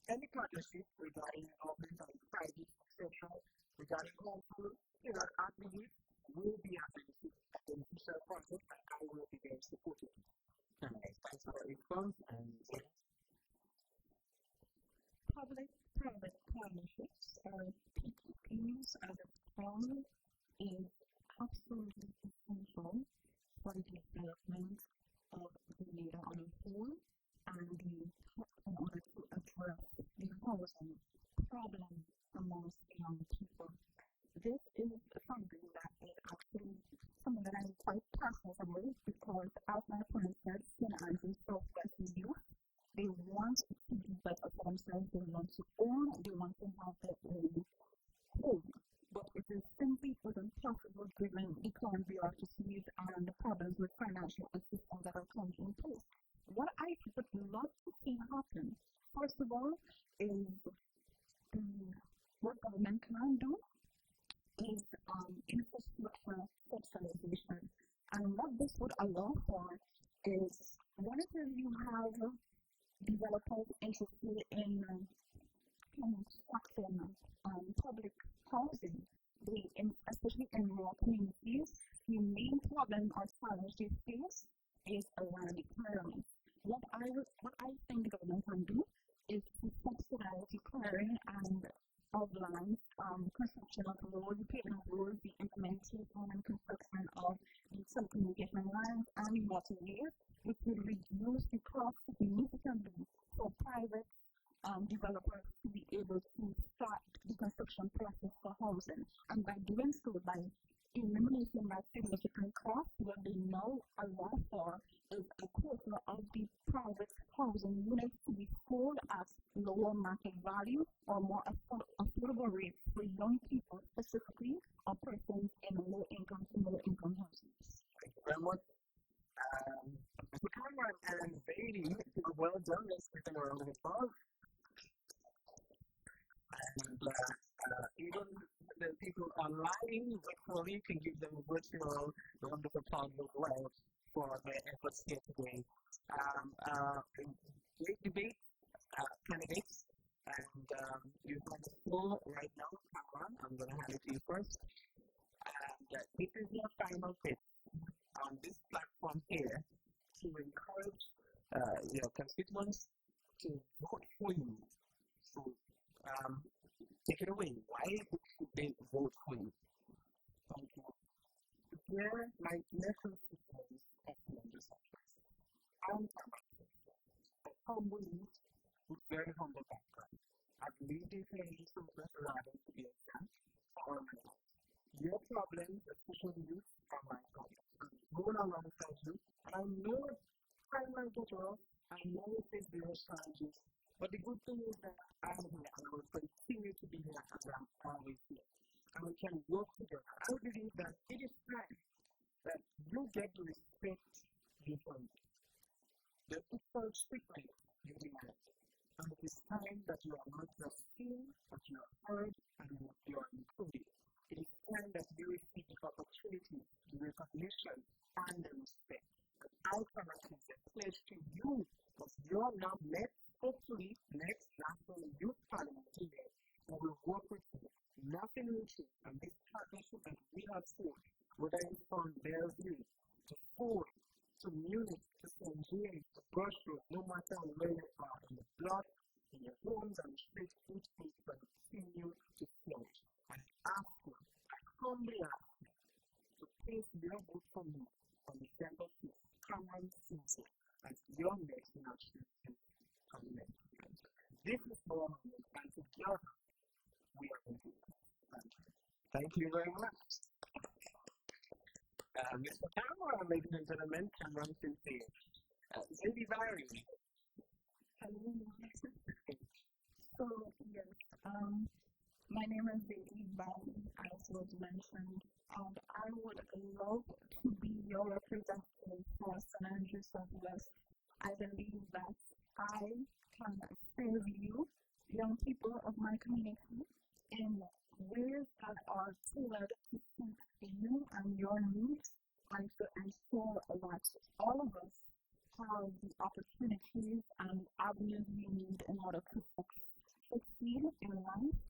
Any partnership regarding government and private sector regarding household, I believe will be a beneficial process and I will be very supportive. Alright, thanks for the response and Public-private partnerships or PPPs as a term is absolutely essential for the development of the data on a whole and in order to address the housing problem amongst young people. This is something that is actually something that I'm quite passionate about because, as my friend said, St. Andrew's Southwest Youth, they want to do better for themselves, they want to own, they want to have their own home. But it is simply wasn't possible given the current bureaucracies and the problems with financial assistance that are coming in place. What I would love to see happen, first of all, is what government can do is infrastructure subsidization. And what this would allow for is whenever you have developers interested in constructing public housing, especially in rural communities, the main problem or challenge they face is around the clearing. What I think the government can do is to subsidize the clearing and of land, construction of roads, paving of roads, the implementation and construction of the telecommunication lines and waterways, which will reduce the cost significantly for private developers to be able to start the construction process for housing. And by doing so, by eliminating that significant cost, what they now allow for is a quarter of the private housing units to be sold at lower market value or more affordable rates for young people specifically or persons in low income to middle income households. thank you very much. Cameron and Beatty, well done, let's give them a round of applause. And even the people online, virtually, can give them a virtual round of applause as well for their efforts here today. Great debate, candidates, and you're on the floor right now, Cameron. I'm going to hand it to you first. And this is your final pitch on this platform here to encourage your constituents to vote for you. So, take it away. Why should they vote for you? Thank you. Here, my message is excellent research. I'm a humble youth with very humble background. I've lived in community service rather to be a son or my life. Your problems, especially youth, are my problems. I'm going alongside you, and I know time might get rough, I know it is there challenges, but the good thing is that I'm here and I will continue to be here as I'm always here. And we can work together. I believe that it is time that you get the respect you earn. The equal treatment you demand. And it is time that you are not just seen, but you are heard and you are included. It is time that you receive the opportunity, the recognition, and the respect. And I cannot give a pledge to you because you are now hopefully next National Youth Parliament today. We will work with you. Nothing will change. And this partnership that we have formed, whether it's from Bellevue to Ford, to Munich, to St. James, to Brushwood, no matter where you are, in the block, in your homes and streets, each will continue to flourish. And ask you, I humbly ask you, place your vote for me on December 5th. Come on, Tuesday, as your next national candidate. This is our moment, and together we are going to do it. Thank you very much. Mr. Cameron, ladies and gentlemen, Cameron Sincere. Lady Barry. Hello. So, yes, my name is Lady Barry, as was mentioned, and I would love to be your representative for St. Andrews Southwest. I believe that I can serve you, young people of my community, in ways that are tailored to suit you and your needs, and to ensure that all of us have the opportunities and avenues we need in order to succeed in life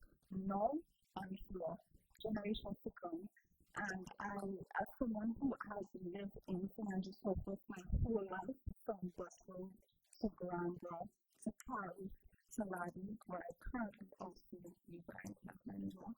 now and for generations to come. And I, as someone who has lived in St. Andrews Southwest my whole life, from Brussels to Grenville to Paris to Laddie, where I currently also live right now,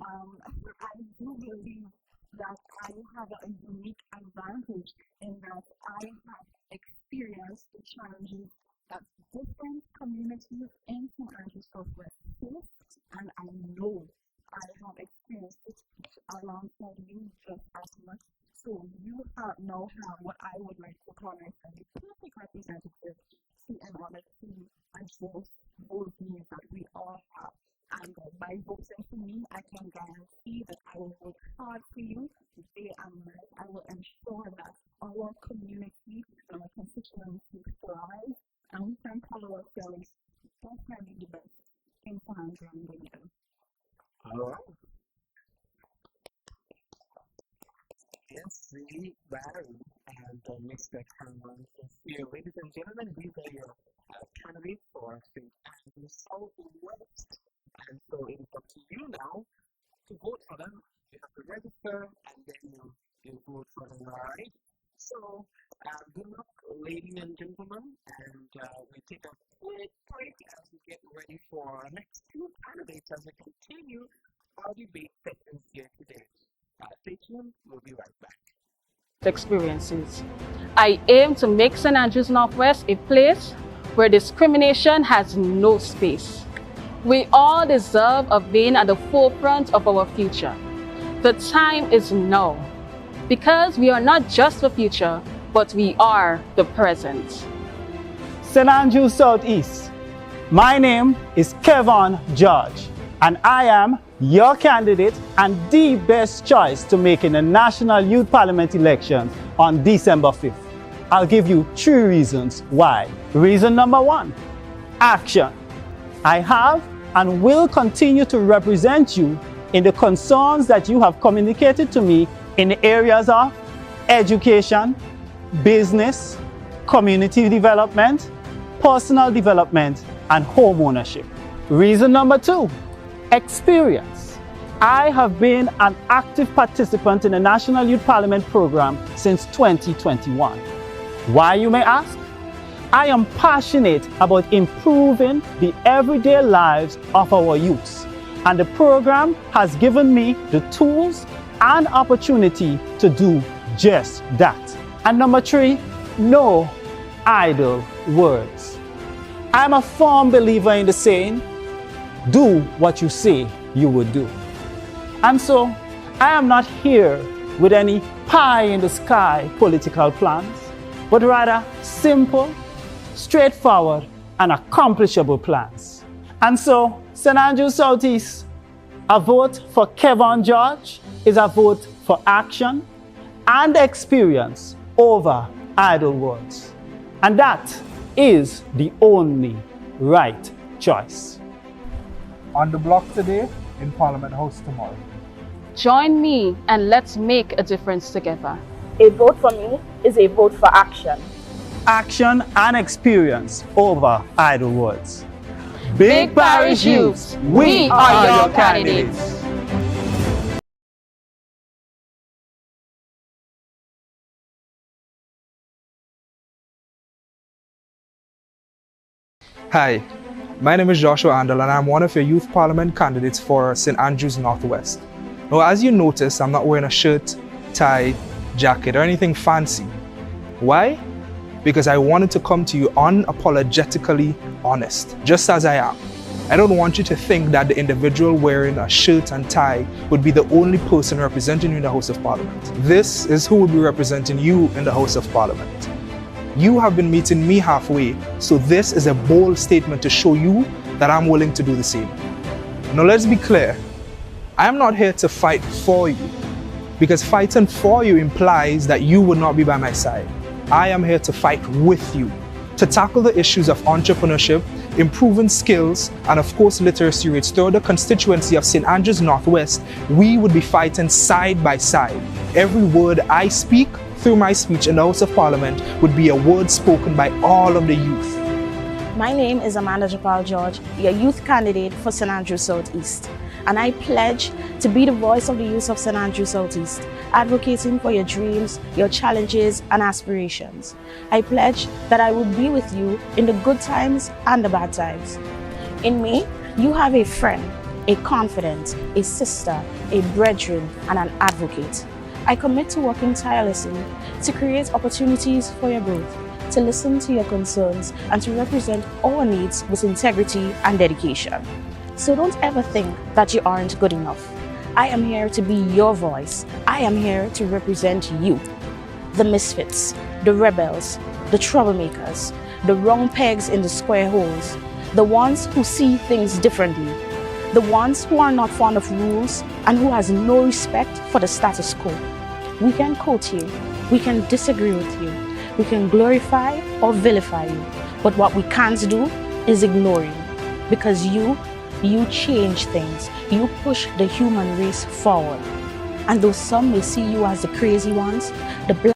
I do believe that I have a unique advantage in that I have experienced the challenges that different communities in St. Andrews Southwest face, and I know I have experienced it alongside you just as much. So you now have what I would like to call myself the perfect representative in order to address those needs that we all have. And by voting for me, I can guarantee that I will work hard for you day and night. I will ensure that our community and our constituency thrive, and we can call ourselves definitely the best in San Grenville. All right. Yes, Lady Barry and Mr. Cameron Sincere. Ladies and gentlemen, these are your candidates for St. Andrews Southwest. And so it is up to you now to vote for them. You have to register and then you vote for them, all right? So, good luck, ladies and gentlemen, and we take a quick break as we get ready for our next two candidates as we continue our debate sessions here today. Stay tuned, we'll be right back. Experiences. I aim to make St. Andrews Northwest a place where discrimination has no space. We all deserve of being at the forefront of our future. The time is now, because we are not just the future, but we are the present. St. Andrews Southeast. My name is Kevon George, and I am your candidate and the best choice to make in the National Youth Parliament elections on December 5th. I'll give you 3 reasons why. Reason number 1, action. I have and will continue to represent you in the concerns that you have communicated to me in the areas of education, business, community development, personal development, and home ownership. Reason number 2, experience. I have been an active participant in the National Youth Parliament program since 2021. Why, you may ask? I am passionate about improving the everyday lives of our youths, and the program has given me the tools and opportunity to do just that. And number 3, no idle words. I'm a firm believer in the saying, do what you say you would do. And so, I am not here with any pie in the sky political plans, but rather simple, straightforward, and accomplishable plans. And so, St. Andrews Southeast, a vote for Kevon George is a vote for action and experience over idle words. And that is the only right choice. On the block today, in Parliament House tomorrow. Join me and let's make a difference together. A vote for me is a vote for action. Action and experience over idle words. Big Parish Youths, we are your candidates. Hi, my name is Joshua Andal and I'm one of your Youth Parliament candidates for St. Andrews Northwest. Now, as you notice, I'm not wearing a shirt, tie, jacket, or anything fancy. Why? Because I wanted to come to you unapologetically honest, just as I am. I don't want you to think that the individual wearing a shirt and tie would be the only person representing you in the House of Parliament. This is who will be representing you in the House of Parliament. You have been meeting me halfway, so this is a bold statement to show you that I'm willing to do the same. Now let's be clear, I'm not here to fight for you, because fighting for you implies that you would not be by my side. I am here to fight with you, to tackle the issues of entrepreneurship, improving skills, and of course literacy rates throughout the constituency of St. Andrews Northwest. We would be fighting side by side. Every word I speak through my speech in the House of Parliament would be a word spoken by all of the youth. My name is Amanda Japal George, your youth candidate for St. Andrews Southeast, and I pledge to be the voice of the youth of St. Andrews Southeast, advocating for your dreams, your challenges, and aspirations. I pledge that I will be with you in the good times and the bad times. In me, you have a friend, a confidant, a sister, a brethren, and an advocate. I commit to working tirelessly to create opportunities for your growth, to listen to your concerns, and to represent our needs with integrity and dedication. So don't ever think that you aren't good enough. I am here to be your voice. I am here to represent you. The misfits, the rebels, the troublemakers, the wrong pegs in the square holes, the ones who see things differently, the ones who are not fond of rules and who has no respect for the status quo. We can quote you, we can disagree with you, we can glorify or vilify you, but what we can't do is ignore you, because you change things, you push the human race forward. And though some may see you as the crazy ones, the black...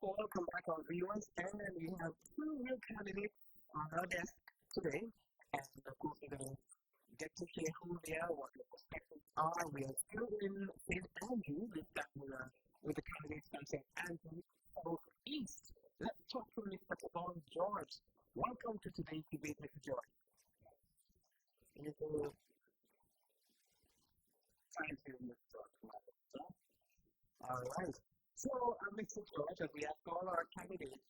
Welcome back, our viewers, and we have two new candidates on our desk today, and of course we're going to get to hear who they are, what their perspectives are. We are still in St. Andrews, this time with the candidates from St. Andrews Southeast. Let's talk to Mr. Paul George. Welcome to today's debate, Mr. George. Thank you, Mr. George. All right. So, Mr. George, as we have all our candidates,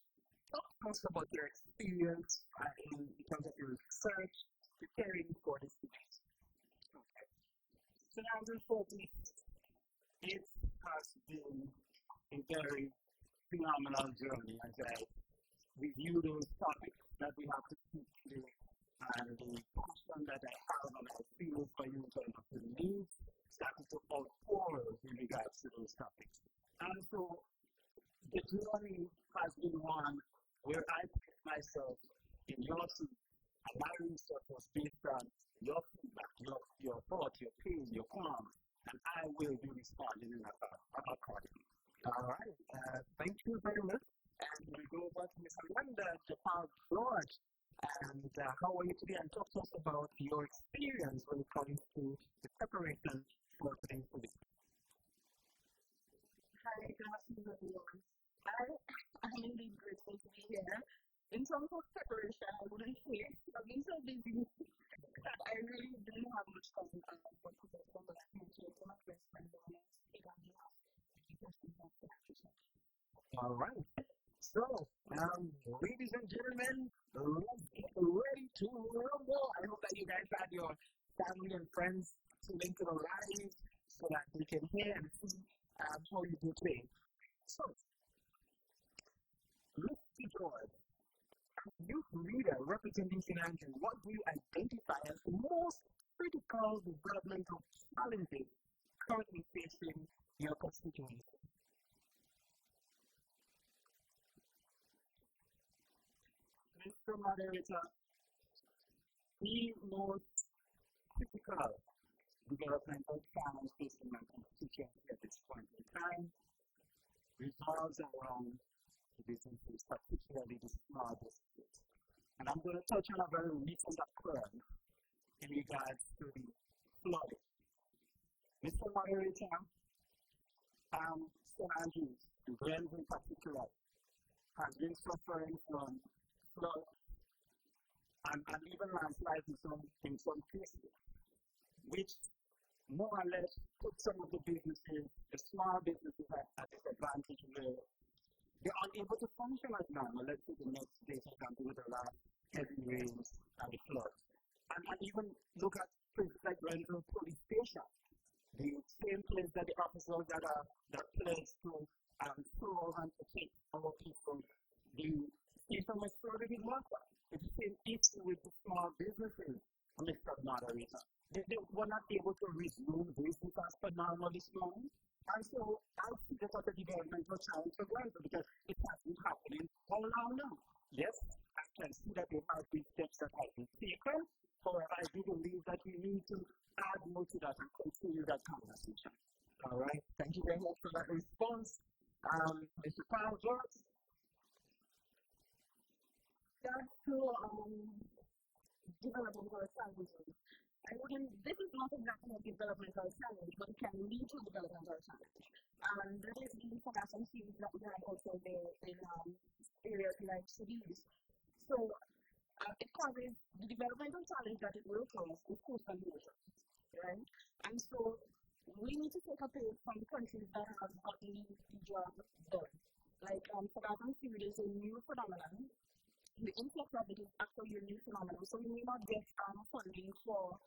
talk to us about your experience in terms of your research preparing for this debate. Okay. So now, it has been a very phenomenal journey as I review those topics that we have to speak today and the passion that I have and I feel for you in terms of the needs that to outpour in regards to those topics. And so the journey has been one where I put myself in your seat, and my research was based on your feedback, your thoughts, your pain, your qualms, and I will be responding in accordingly. All right. Thank you very much. And we go over to Ms. Amanda Japal George. And how are you today? And talk to us about your experience when it comes to the preparation for today's debate. Hi, good afternoon, everyone. I'm indeed grateful to be here. In terms of preparation, I wouldn't say I've been so busy that I really didn't have much time for today, but I can share some of my friends and speak on behalf of the person who has the. All right. So, ladies and gentlemen, let's get ready to rumble. I hope that you guys had your family and friends tuned into the live so that we can hear and see how you do today. So, Mr. George, as youth leader representing St. Andrews, what do you identify as the most critical developmental challenges currently facing your constituency? Mr. Moderator, the most critical developmental challenge facing my constituency at this point in time revolves around the businesses, particularly the small businesses. And I'm going to touch on a very recent occurrence in regards to the flooding. Mr. Moderator, St. Andrews, Grenville in particular, has been suffering from flood and even landslides in some cases, which more or less put some of the businesses, the small businesses at disadvantage where they're unable to function as normal. Let's say the next day, for example, with the last heavy rains and the floods. And even look at places like Grenville police station, the same place that the officers that are pledged to serve and protect our people, the station was flooded with water. It's the same issue with the small businesses, Mr. Moderator. They were not able to resume business as per normal this morning. And so I see that as a developmental challenge for Grenville because it has been happening all around now. Yes, I can see that there have been steps that have been taken. However, I do believe that we need to add more to that and continue that conversation. All right. Thank you very much for that response. Mr. Carl George. Yeah, so developmental challenges. This is not exactly a developmental challenge, but it can lead to a developmental challenge. And that is the forgotten fields that we have also there in areas like cities. So it causes the developmental challenge that it will cause is social erosion, right? And so we need to take a page from countries that have gotten the job done. Like forgotten field is a new phenomenon. The influx of it is actually a new phenomenon. So we may not get funding for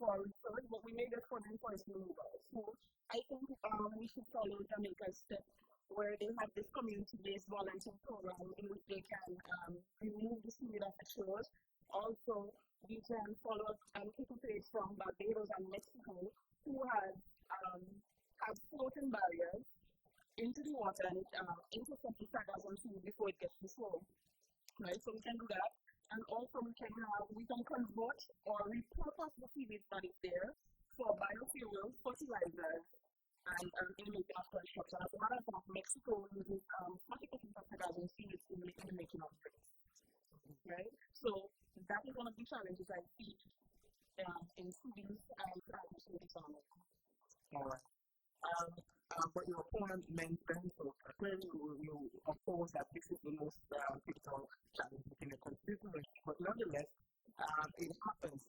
research, but we may get funding for its removal. So I think we should follow Jamaica's step where they have this community-based volunteer program in which they can remove the seed of the shores. Also, we can follow up and take a page from Barbados and Mexico who have floating barriers into the water and intercept the fragile seed before it gets to shore. Right, so we can do that, and also we can convert or repurpose the seaweed that is there for biofuels, fertilizers, and in the making of construction. As a matter of fact, Mexico uses 40% of fragile seeds in the making of bricks. Right, so that is one of the challenges I see in cities and cities on it. All right. But your opponent mentioned, so clearly you oppose that this is the most critical challenge within the Constituency, but nonetheless, it happens.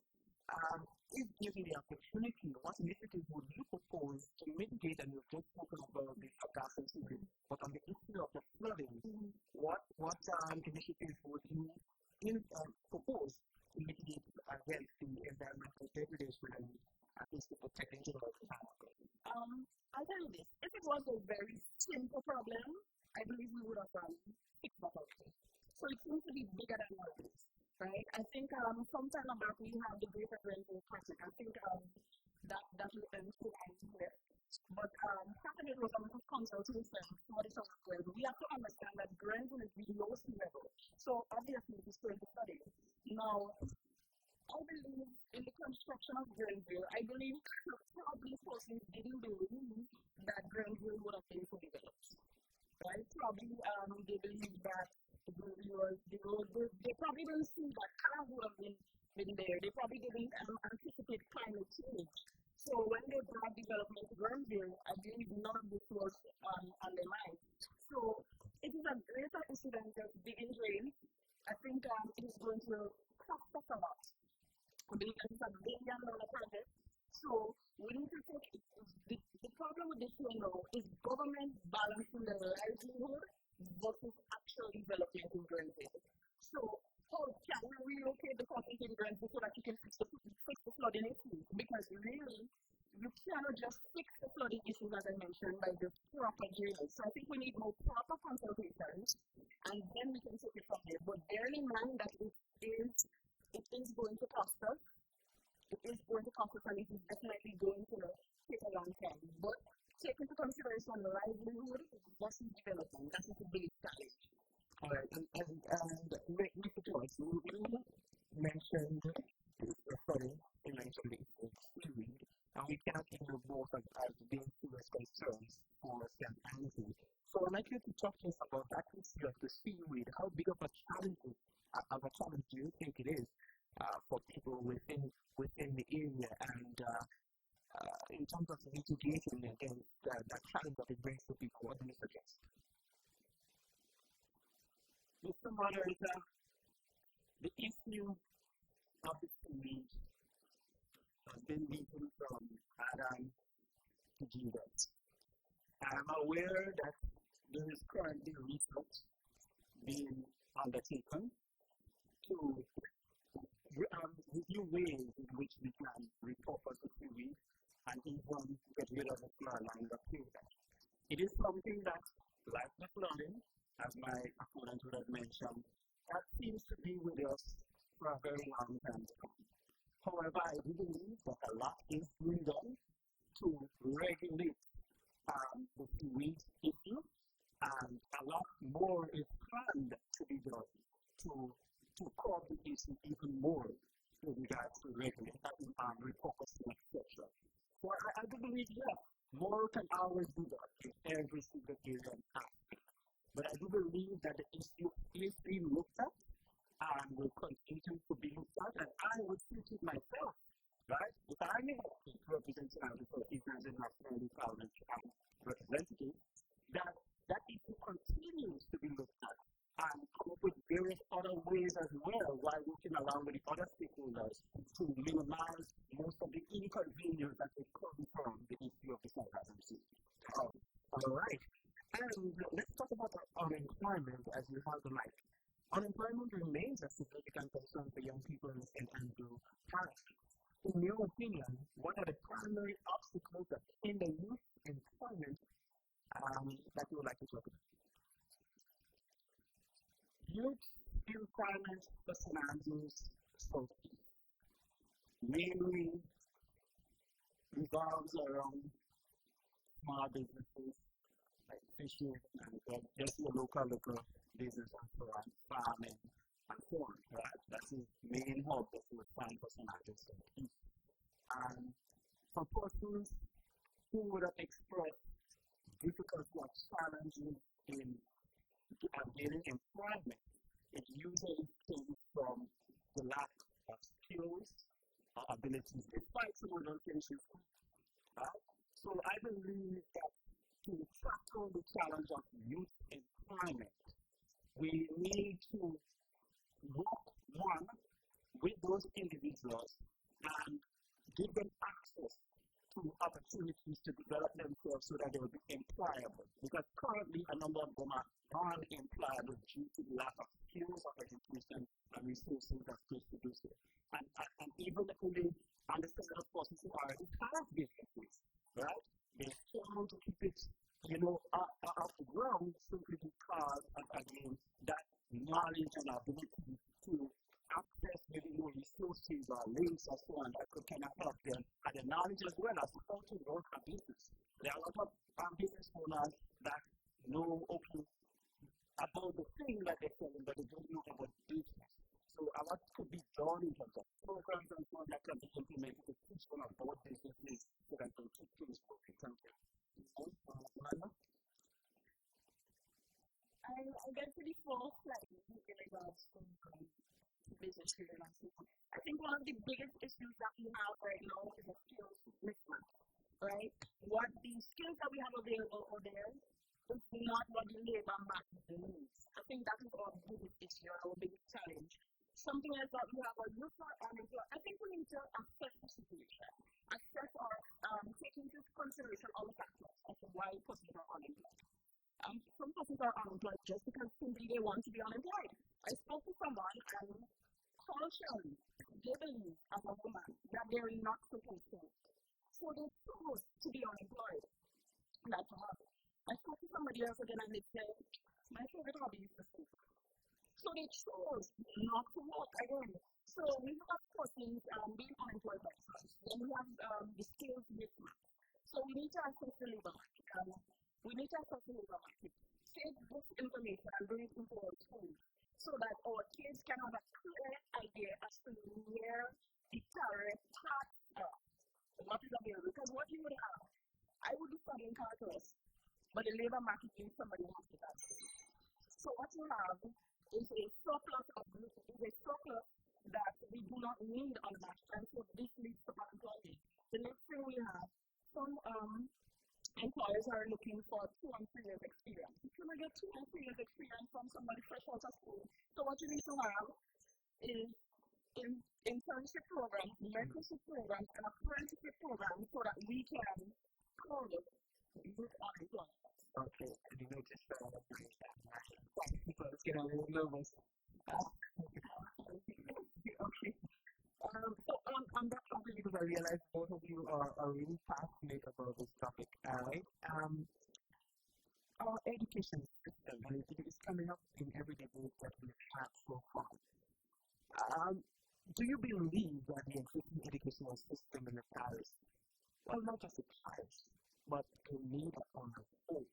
If given the opportunity, what initiatives would you propose to mitigate, and you've just spoken about the advocacy, but on the issue of the flooding, what initiatives would you propose to mitigate against the environmental degradation and at least to protect the general economy? I'll tell you this, if it was a very simple problem, I believe we would have fixed that already. So it seems to be bigger than what it is, right? I think some time back we had the Greater Grenville project. I think that will end here. But part of it was a consultation for the summer Grenville. We have to understand that Grenville is below sea level. So obviously it is going to study. Now, I believe in the construction of Grenville, I believe probably forces didn't believe that Grenville would have been fully developed. Right? Probably they believe that the road, they probably didn't see that cars would have been there. They probably didn't anticipate climate change. So when they brought development to Grenville, I believe none of this was on their mind. So it is a greater issue than just digging drains. I think it is going to cost us a lot. I believe it's a $1 billion project. So we need to take the problem with this thing now is government balancing the livelihood versus actual development in Grenville. So how can we relocate the cottage in Grenville so that you can fix the flooding issue? Because really, you cannot just fix the flooding issues as I mentioned by the proper drainage. So I think we need more proper consultations and then we can take it from there. But bearing in mind that it is going to cost us. It is going to cost us and it is definitely going to take a long time. But take into consideration the livelihood versus development. That is a big challenge. All right, and Mr. Joyce, you mentioned the study, you mentioned the seaweed, and we cannot ignore both as being serious concerns for St. Andrew. So I'd like you to talk to us about that issue of the seaweed. How big of a challenge do you think it is for people within the area, and in terms of mitigating against that challenge that it brings to people? What do you suggest? Mr. Moderator, the issue of the seaweed has been beaten from to give us. I'm aware that there is currently research being undertaken to review ways in which we can repurpose the seaweed and even get rid of the floodline bacteria. It is something that, like the flooding, as my opponent would have mentioned, that seems to be with us for a very long time to come. However, I do believe that a lot is being done to regulate the seaweed issue, and a lot more is planned to be done to curb the issue even more with regards to regulate and repurposing, etc. So I do believe, yes, more can always be done in every single area and aspect. But I do believe that the issue is being looked at and will continue to be looked at, and I would see it myself, right? If I may represent for international parliament representative, that issue continues to be looked at and come up with various other ways as well while working along with the other stakeholders to minimize most of the inconvenience that will come from the issue of the conservancy. All right. And let's talk about unemployment as we have the mic. Unemployment remains a significant concern for young people in Andrew Parish. In your opinion, what are the primary obstacles in the youth employment that you would like to talk about? Youth employment for St. Andrews Southeast mainly revolves around small businesses like fishing and just your local business and so on, farming and so on, right? That's the main hub that you would find for St. Andrews Southeast. And for persons who would have expressed difficulty or challenges in gaining employment, it usually comes from the lack of skills or abilities, despite some of those things. So I believe that to tackle the challenge of youth employment, we need to work, one, with those individuals and give them access to opportunities to develop themselves so that they will be employable. Because currently a number of them are unemployable due to the lack of skills of education and resources that's supposed to do so. And even if they understand of persons who already have businesses, right? They struggle to keep it, off the ground simply because of, again, that knowledge and ability to access maybe more resources or links or so on that could kind of help them, and the knowledge as well as how to run a business. There are a lot of business owners that know about the thing that they're selling, but they don't know about business. So a lot could be done in terms of programs and so on that can be implemented to teach them about businesses so that they can keep things working. Thank you. I get pretty full slightly in regards to business freelancing. I think one of the biggest issues that we have right now is a skills mismatch, right? What the skills that we have available over there is not what the labor market needs. I think that is our biggest issue, our biggest challenge. Something else that we have a youth or unemployed. I think we need to assess the situation, assess or take into consideration all the factors as to why persons are unemployed. Some persons are unemployed just because simply they want to be unemployed. I spoke to someone and culturally, they believe as a woman that they're not supposed to. So they chose to be unemployed. That's what I spoke to somebody else again and they said, my favorite hobby is to sleep. So they chose not to work again. So we have persons being unemployed by themselves. Then we have the skills mismatch. So we need to access the labor market. Take this information and bring it into our schools so that our kids can have a clear idea as to where the career paths are. What is available? Because what you would have, I would be studying calculus, but the labor market needs somebody else to that. So what you have is a surplus that we do not need on that, and so this leads to unemployment. The next thing we have, some employers are looking for 2 and 3 years experience. You can get 2 and 3 years experience from somebody fresh out of school. So what you need to have is internship programs, mentorship programs, and apprenticeship programs so that we can curb youth unemployment. Okay, and you notice that people are getting a little nervous. Okay. So on that topic, because I realize both of you are really passionate about this topic, right? Our education system, and it is coming up in every debate that we've had so far. Do you believe that the existing educational system in the parish, well, not just the parish, but the need on the whole,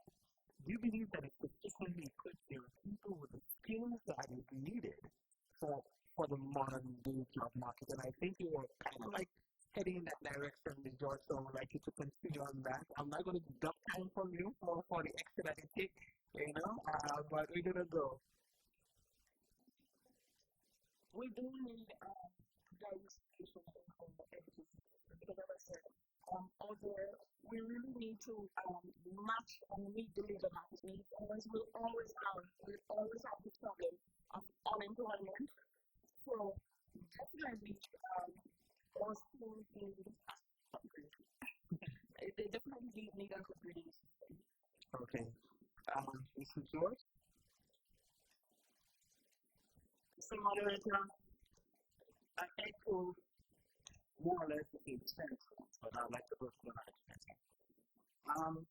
do you believe that it's sufficiently equipped there are people with the skills that is needed for the modern day job market? And I think you were kind of like heading in that direction, Ms. George, so I would like you to continue on that. I'm not going to duck time from you for the extra that it takes, but we're going to go. We do need diversification in the education system because, as I said, although we really need to match and meet the labor market needs, otherwise we'll always have the problem of unemployment. So definitely, our schools need they definitely need upgrades. Okay. Mr. George? So, moderator, I echo more or less the intent, but I'd like to go to the argument.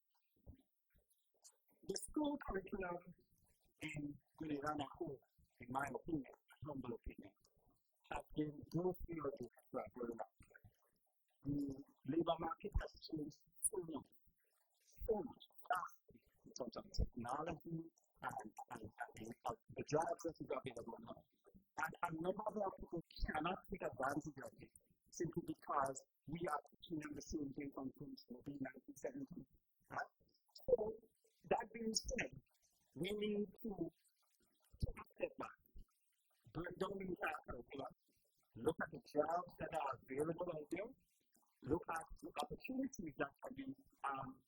The school curriculum in Grenville, in my opinion, humble opinion, has been grossly overlooked for a very long time. The labor market has changed so much in terms of technology and the jobs that is available now. And a number of our people cannot take advantage of it simply because we are teaching them the same thing from maybe 1970. Right? So, that being said, we need to take a step back, break down the entire curriculum, look at the jobs that are available out there, look at the opportunities that can be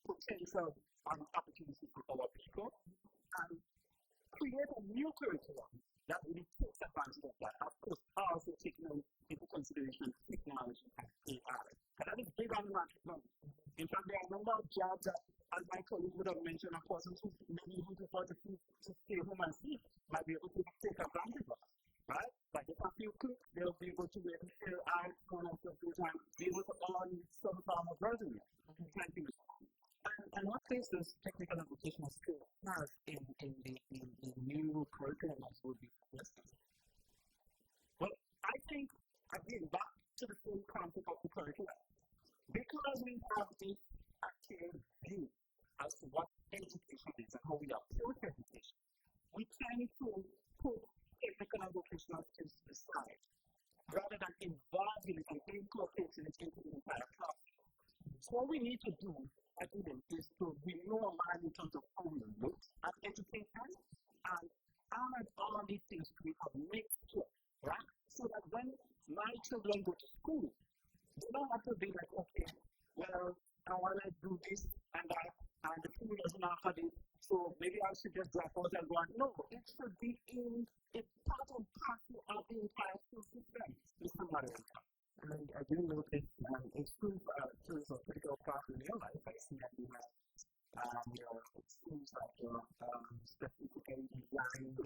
potential opportunities for our people, and create a new curriculum that really takes advantage of that. Of course, also taking into consideration technology and AI. And that is big on the market now. In fact, there are a number of jobs that, as my colleague would have mentioned, a person who maybe even prefer to stay home and sleep might be able to take advantage of it. Right? Like if a few cooks, they'll be able to maybe fill out one of the time, be able to earn some form of revenue. And what place does technical and vocational skill have in the new curriculum would be listed? Well, I think, again, back to the same concept of the curriculum. Because we have this active view as to what education is and how we approach education, we tend to put technical and vocational skills to the side rather than involving it and incorporating it into the entire classroom. So what we need to do, again, is to renew our mind in terms of how we look at education and add all these things to it and make sure, right? So that when my children go to school, they don't have to be like, okay, well, I want to do this and that, and the school doesn't have this, so maybe I should just drop out and go on. No, it should be in a part and parcel of the entire school system. Mr. Moderator. And I do notice in school tools are critical part in your life. I see that you have your schools like your specifically designed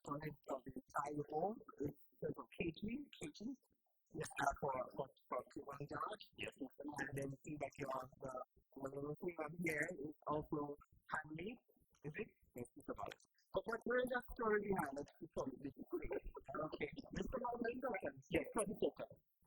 project of the entire home in terms of catering, for one judge. Yes. And then see that your the thing up here is also handmade. Is it? Yes, it's about it. But where is that story behind it? Okay. Mr. Moderator, yes,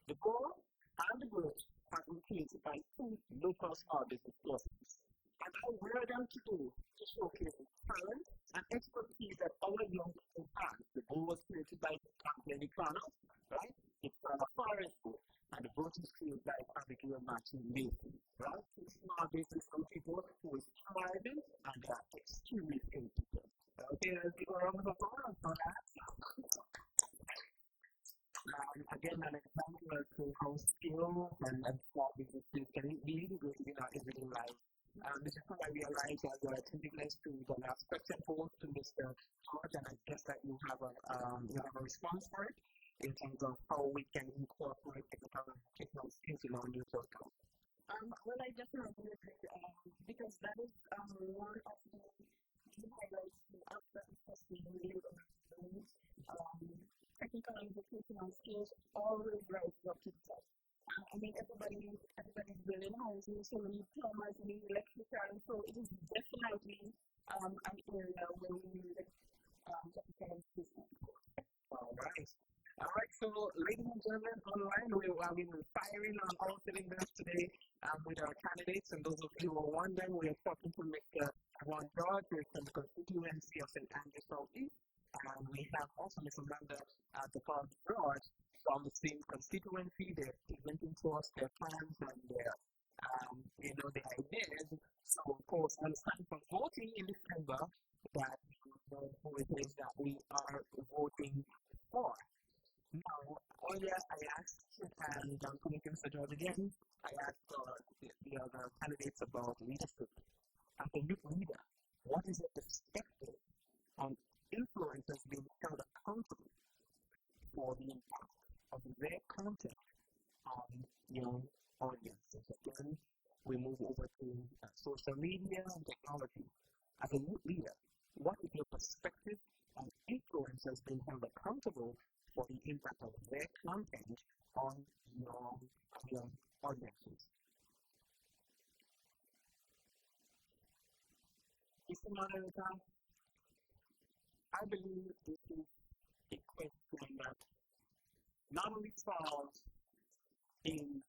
the goal and the growth are created by two local small business clusters. And I wear them to do to showcase the talent and expertise that our young people have. The goal was created by Glenny Connor, right? It's a forest group, and the vote is created by Abigail Martin Mason, right? Two small business people who is thriving and they are extremely capable. Okay, let's give a round of applause for that. Again, an example to how skill and small businesses can really go in our everyday life. This is what I realized as you're attending this to the last question forward to Mr. George, and I guess that you have a response for it. in terms of how we can incorporate technical skills in our new program? Well, I definitely agree, because that is one of the key highlights of the assessment review of those technical and vocational skills always rises up to the top. I mean, everybody's building houses, so many plumbers, many electricians, so it is definitely an area where we need technical skills. All right, so ladies and gentlemen, online, we've been firing on all cylinders today with our candidates, and those of you who are wondering, we are talking to Mr. Ron George, who is from the Constituency of St. Andrews Southeast, and we have also Ms. Amanda George from the same constituency. They're presenting to us their plans and their, their ideas. So, of course, when it's time for voting in December, that who it is that we are voting for. Now, earlier I asked, and I'm coming to Mr. George again, I asked the other candidates about leadership. As a youth leader, what is your perspective on influencers being held accountable for the impact of their content on young audiences? Again, we move over to social media and technology. As a youth leader, what is your perspective on influencers being held accountable for the impact of their content on young audiences? Mr. Moderator, I believe this is a question that not only falls in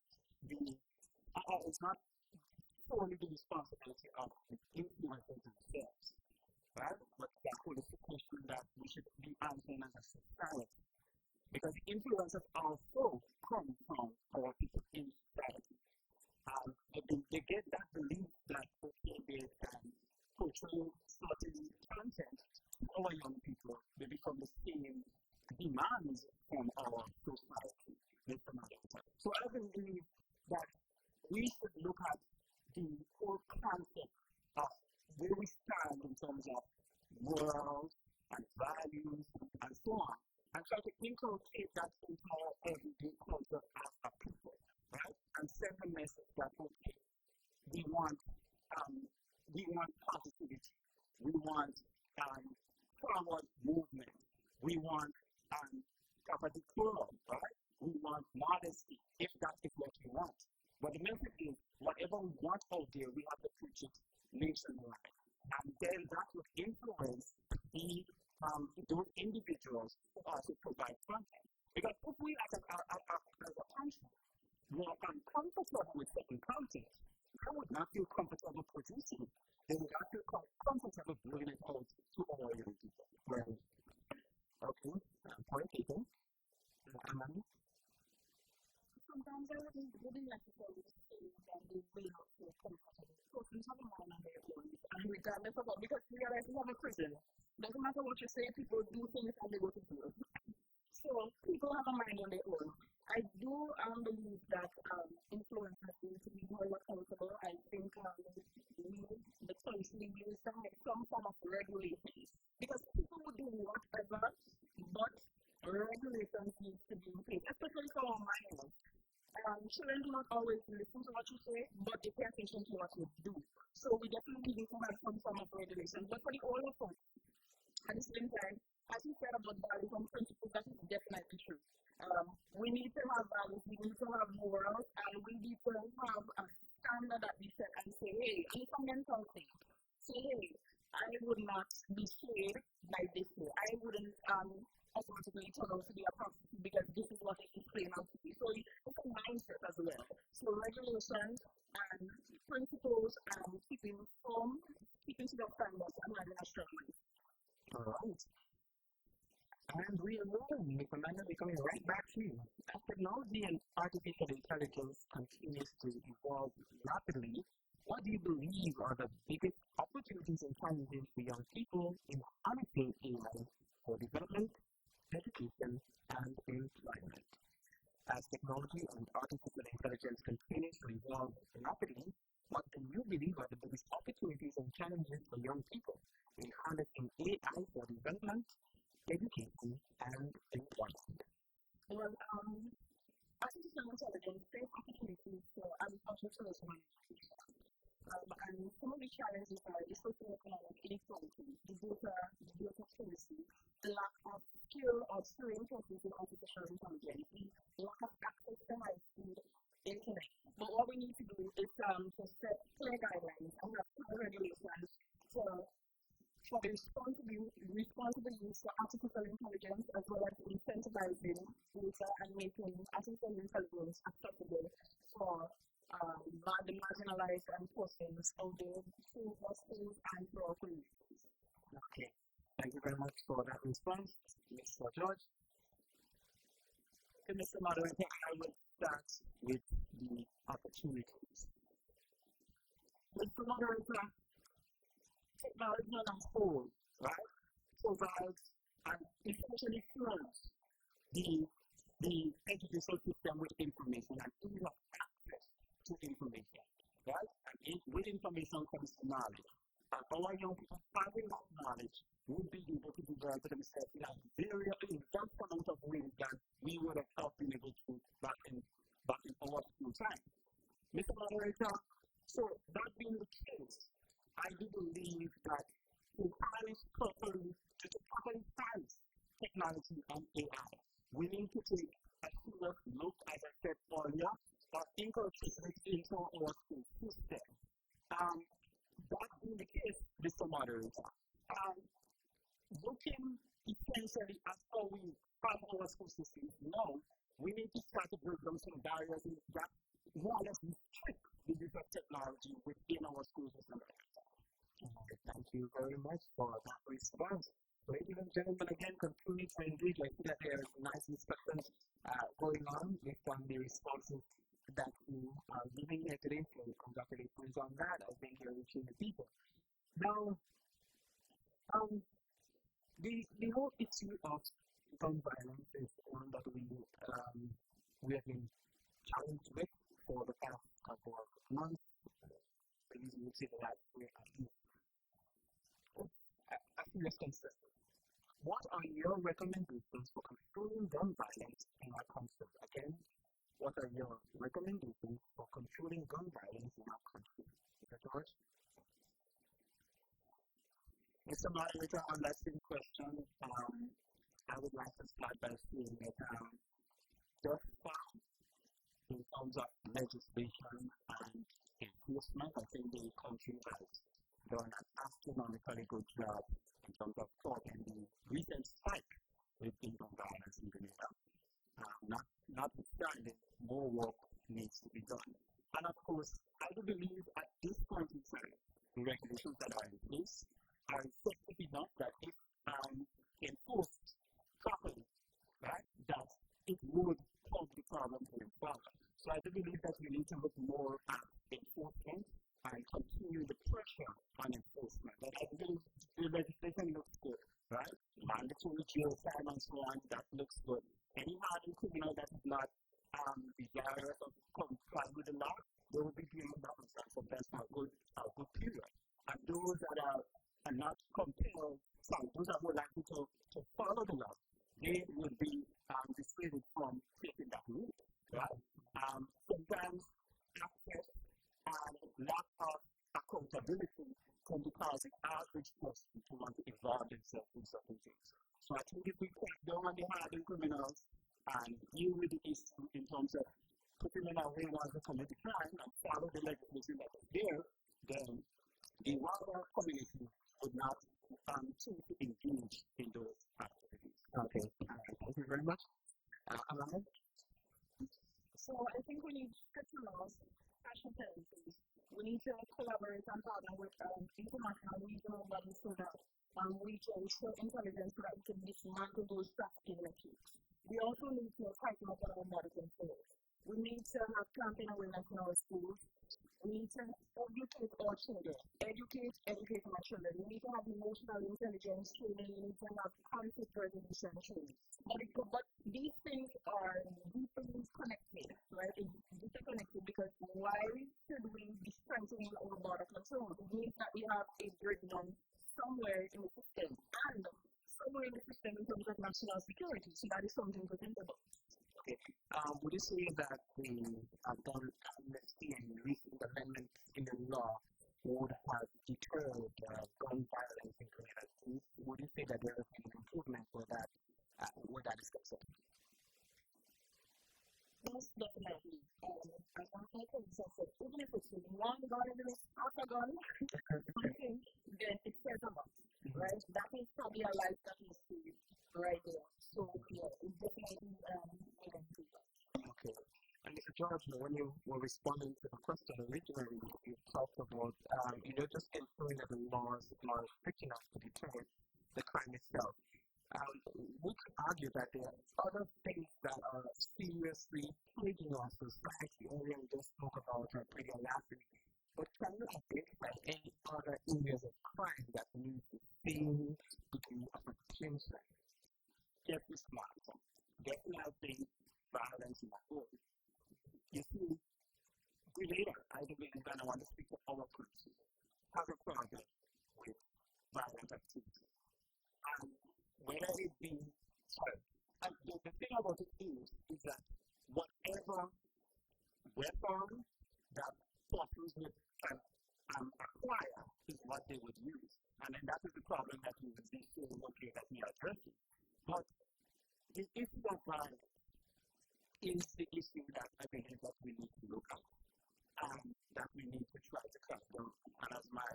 it's not solely the responsibility of the influencers themselves, right? But that is the question that we should be answering as a society. Because influencers also come from our people in society. They get that belief that they can portray certain content to our young people. They become the same demands from our society. So I believe that we should look at the whole concept of where we stand in terms of morals and values and so on, and try to inculcate that into our everyday culture as a people, right? And send the message that, okay, we want positivity, we want forward movement, we want proper decorum, right? We want modesty, if that is what we want. But the message is, whatever we want out there, we have to preach it nationwide. And then that would influence those individuals who also provide content. Because if we as a country were uncomfortable with certain content, they would not feel comfortable producing it. They would not feel comfortable bringing it out to all young people. Right? Okay, point taken. Amanda? Sometimes I wouldn't necessarily say that they will not feel comfortable. Because we have a mind on their own. And regardless of what, because we realize we have a prison. Doesn't matter what you say, people do things and they go to jail. So people have a mind on their own. I do believe that influencers need to be more accountable. I think the country needs to have some form of regulations. Because people would do whatever, but regulations need to be in place, especially for our minors. Children do not always listen to what you say, but they pay attention to what you do. So we definitely need to have some form of regulation. But for the older folks, at the same time, as you said about values and principles, that is definitely true. We need to have values, we need to have morals, and we need to have a standard that we set and say, hey, it's a mental thing. Say, hey, I would not be swayed by this way. I wouldn't automatically turn out to be a prostitute because this is what it is playing out to be. So it's a mindset as well. So regulations and principles and keeping to the standards and having a strong mind. All right. And we are moving, Ms. Amanda, we're coming right back to you. As technology and artificial intelligence continues to evolve rapidly, what do you believe are the biggest opportunities and challenges for young people in harnessing AI for development, education, and employment? As technology and artificial intelligence continues to evolve rapidly, what do you believe are the biggest opportunities and challenges for young people in harnessing AI for development, education, and employment? Well, artificial intelligence creates opportunities for agricultural tourism and education. And some of the challenges are the socioeconomic inequality, the data privacy, the lack of skill or skilling process in artificial intelligence, the lack of access to high-speed internet. But what we need to do is to set clear guidelines and have clear regulations for the responsible use of artificial intelligence, as well as incentivizing data and making artificial intelligence accessible for the marginalized and persons of the schools and for our communities. Okay, thank you very much for that response, Mr. George. Okay, Mr. Moderator, I will start with the opportunities. Mr. Moderator, technology on a whole, right, provides and essentially fuels the educational system with information and ease of access to information, right? And with information comes knowledge. And our young people having that knowledge would be able to develop themselves in a very vast amount of ways that we would have not been able to back in our school time. Mr. Moderator, so that being the case, I do believe that to properly harness technology and AI, we need to take a serious look, as I said earlier, at incorporating it into our school system. That being the case, Mr. Moderator, looking essentially at how we have our school systems now, we need to start to break down some barriers that more or less restrict the use of technology within our school system. Thank you very much for that response. Ladies and gentlemen, again, continue to engage. I see that there are nice discussions going on based on the responses that you are giving here today. So congratulations on that. I think you're reaching the people. Now, the whole issue of gun violence is one that we have been challenged with for the past couple of months. Please would say that we are a serious concern. What are your recommendations for controlling gun violence in our country? Again, what are your recommendations for controlling gun violence in our country? Mr. George? Mr. Moderator, on that same question, I would like to start by saying that just in terms of legislation and enforcement, I think the country has done an astronomically good job in terms of stopping the recent spike in gun violence in Grenville. Notwithstanding, more work needs to be done. And of course, I do believe at this point in time, the regulations that are in place are effective enough that if enforced properly, right, that it would solve the problem going forward. So I do believe that we need to look more at enforcement and continue the pressure on enforcement. But I believe the legislation looks good, right? Mandatory jail time and so on, that looks good. Any hardened criminal that is not desirous of complying with the law, they will be given bounds for that's a good period. And those that are not compelled, those that would likely to follow the law, they would be dissuaded from taking that route, right? Sometimes access and lack of accountability can cause the average person to want to involve themselves in certain things. So I think if we crack down on the hardened criminals and deal with the issue in terms of putting them away once they commit a crime and follow the legislation that is there, then the wider community would not choose to engage in those activities. Okay, thank you very much. Amanda? So I think we need stricter laws, special penalties. We need to collaborate and partner with international regional bodies so that we can show intelligence so that we can dismantle those trafficking networks. We also need to tighten up on our monitoring controls. We need to have campaign awareness in our schools. We need to educate our children, educate our children. We need to have emotional intelligence training. We need to have conflict resolution training. But these things are deeply connected, right? It's deeply connected because why should we be strengthening our border control? It means that we have a breakdown somewhere in the system and somewhere in the system in terms of national security. So that is something to think about. Would you say that the gun amnesty and recent amendments in the law would have deterred gun violence in communities? Would you say that there has been an improvement for that, where that is concerned? Most definitely. As one person said, even if it's one gun, even if it's half a gun, something, then it says a lot, right? That is probably a life that is saved right there. So, yeah, it's definitely made an improvement. Okay. And George, when you were responding to the question originally, you talked about, just ensuring that the laws are strict enough to deter the crime itself. We could argue that there are other things that are seriously plaguing us, like the area we just spoke about pretty last week. But can you identify any other areas of crime that need the same degree of attention? Get this smartphone, get helping violence in the home. You see, we later, I believe, and I want to speak to our country, have a problem with violent activity. Whether it be, and the thing about it is that whatever weapon that forces with can acquire is what they would use. And then that is the problem that we would be saying, okay, that we are addressing. But the issue of violence is the issue that I believe that we need to look at, that we need to try to cut down. And as my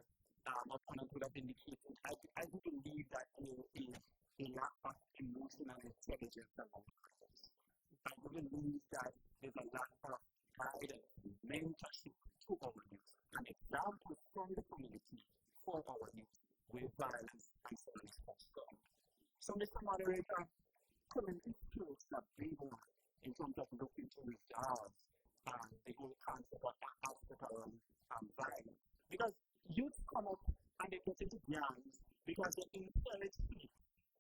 opponent would have indicated, I do believe that there is a lack of emotional intelligence among us. I do believe that there's a lack of guidance, mentorship to our youth, and examples from the community for our youth with violence and violence concerned. So, Mr. Moderator, community skills are big one in terms of looking to resolve the whole concept of violence. Because youth come up and they get into gangs because they inherit hate,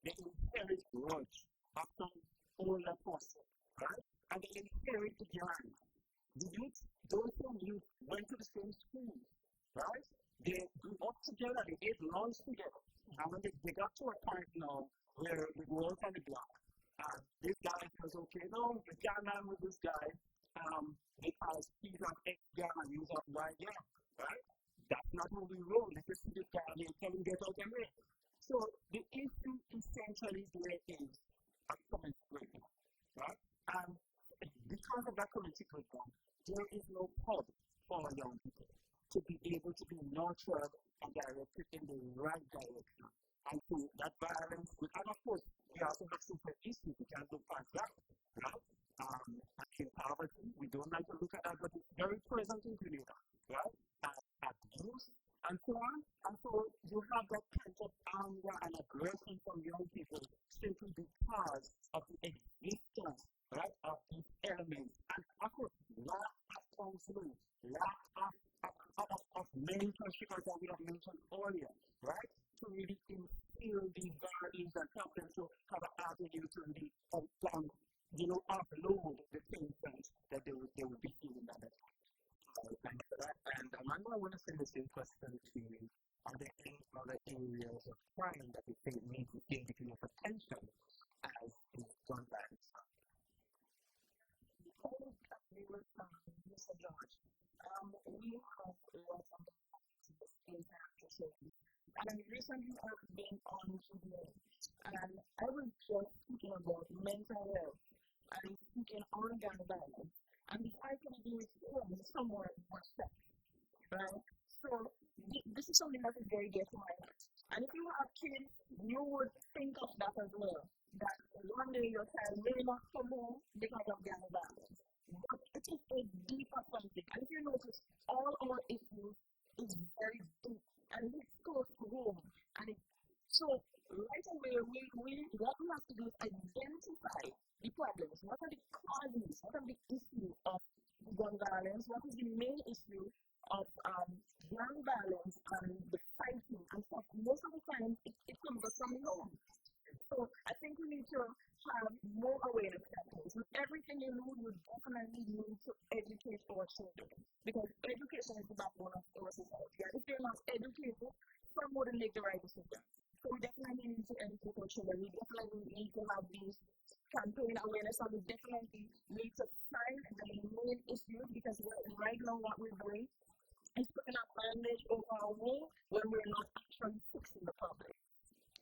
they inherit grudge of some older person, right? And they inherit the gang. The youth, those from youth went to the same school, right? They grew up together, they ate lunch together. And when they got to a point now where they go out on the block, this guy says, okay, no, you can't man with this guy because he's an ex-gang and he's a white gang, right? That's not how we roll. If you see this guy, they tell him get out and win. So the issue essentially there is a community breakdown, right? And because of that community breakdown, there is no pub for young people to be able to be nurtured and directed in the right direction. And so that violence, and of course, we also have super issues. We can't look past that, right? In poverty, we don't like to look at that, but it's very present in Grenville, right? Abuse and so on. And so you have that kind of anger and aggression from young people simply because of the existence, right, of these elements. And of course, lack of counseling, lack of mentorship, as we have mentioned earlier, right? To really instill these values and help them to have an avenue to really offload the things that they would be feeling at that time. Thanks for that. And Amanda, I want to send the same question to you. Are there any other areas of crime that you think need to gain degree of attention as in gun violence? Mr. George, we have lots of impact. And recently I've been on video, and I was just speaking about mental health and speaking on gun violence. And the idea is somewhere more step, right? So this is something that is very dear to my heart. And if you have kids, you would think of that as well. That one day your child may not come home because of gun violence. But it is a deeper something. And if you notice, all our issues is very deep. And it's close to home. And so right away, what we have to do is identify the problems. What are the causes? What are the issues of gun violence? What is the main issue of gun violence and the fighting and stuff? Most of the time, it comes from home. So I think we need to have more awareness campaigns. With everything you know, you definitely need to educate our children. Because education is the backbone of our society. And if they're not educated, some wouldn't make the right decision. So we definitely need to educate our children. We definitely need to have these campaign awareness, and we definitely need to find the main issues because right now what we're doing is putting a bandage over our wound when we're not actually fixing the problem.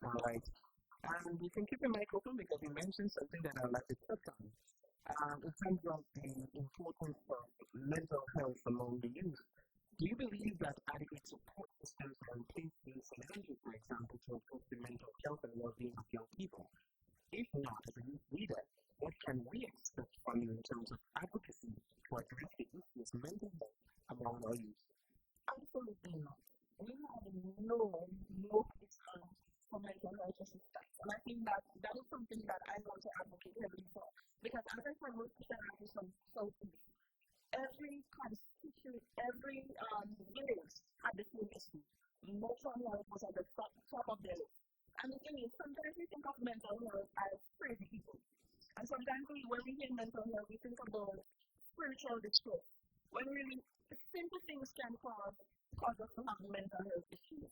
All right. And you can keep your mic open because you mentioned something that I'd like to touch on. In terms of the importance of mental health among the youth, do you believe that adequate support systems are in place in Senegal, for example, to improve the mental health and well-being of young people? If not, as a youth leader, what can we expect from you in terms of advocacy to address the issues of mental health among our youth? Absolutely not. We have no system for mental health assistance. And I think that is something that I want to advocate heavily for. Because as I said, we're pushing so every constitution, every village had the same issue. Mental health was at the top of their list. And the thing is, sometimes we think of mental health as crazy people. And sometimes when we hear mental health, we think about spiritual distress. When really simple things can cause us to have mental health issues.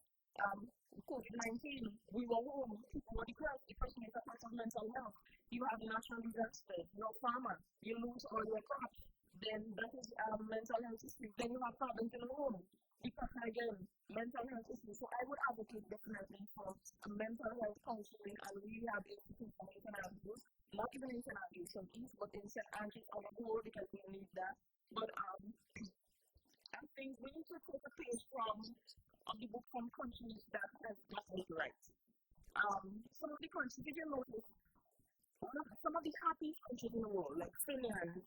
COVID-19, we were home, people were depressed, depression is a part of mental health. You have natural disasters, you're a farmer, you lose all your crops, then that is mental health issues. Then you have problems in the home, depression again, mental health issues. So I would advocate definitely for mental health counseling and rehab institutions in St. Andrews, not even in St. Andrews Southeast, but in St. Andrews on the whole because we need that. But I think we need to take a page from the book from countries that have gotten it right. Some of the countries, did you notice, some of the happy countries in the world, like Finland,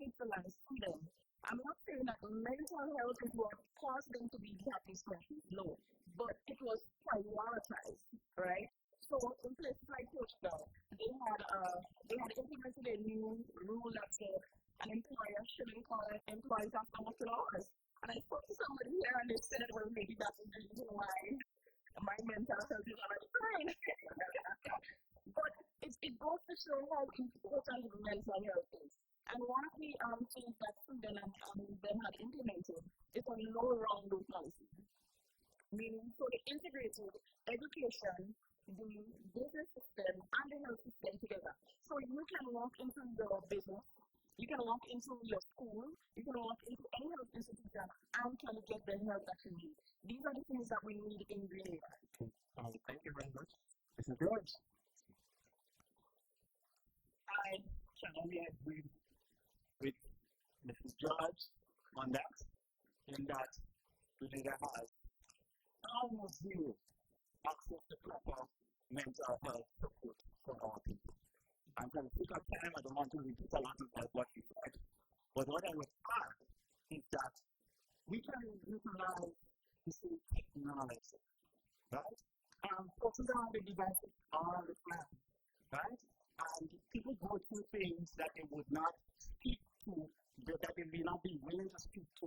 Switzerland, Sweden, I'm not saying that mental health is what caused them to be the happiest countries, no, but it was prioritized, right? So in places like Portugal, they had implemented a new rule that said an employer shouldn't call employees after work hours. And I spoke to somebody here and they said, well, maybe that's the reason why my mental health is on a decline. But it goes to show how important mental health is. And one of the things that Sweden and them had implemented is a no wrongdoing policy. Meaning, so they integrated education, the business system, and the health system together. So you can walk into your business, you can walk into your school, you can walk into any health institution and can get the help that you need. These are the things that we need in Grenville. Thank you very much. Mr. George. I can only agree with Mrs. George on that, in that the leader has almost zero access to proper mental health support for our people. I'm going to take up time, I don't want to repeat a lot of what you said. But what I would add is that we can utilize the same technology, right? Focus on the devices all the time, right? And people go through things that they would not speak to, that they may not be willing to speak to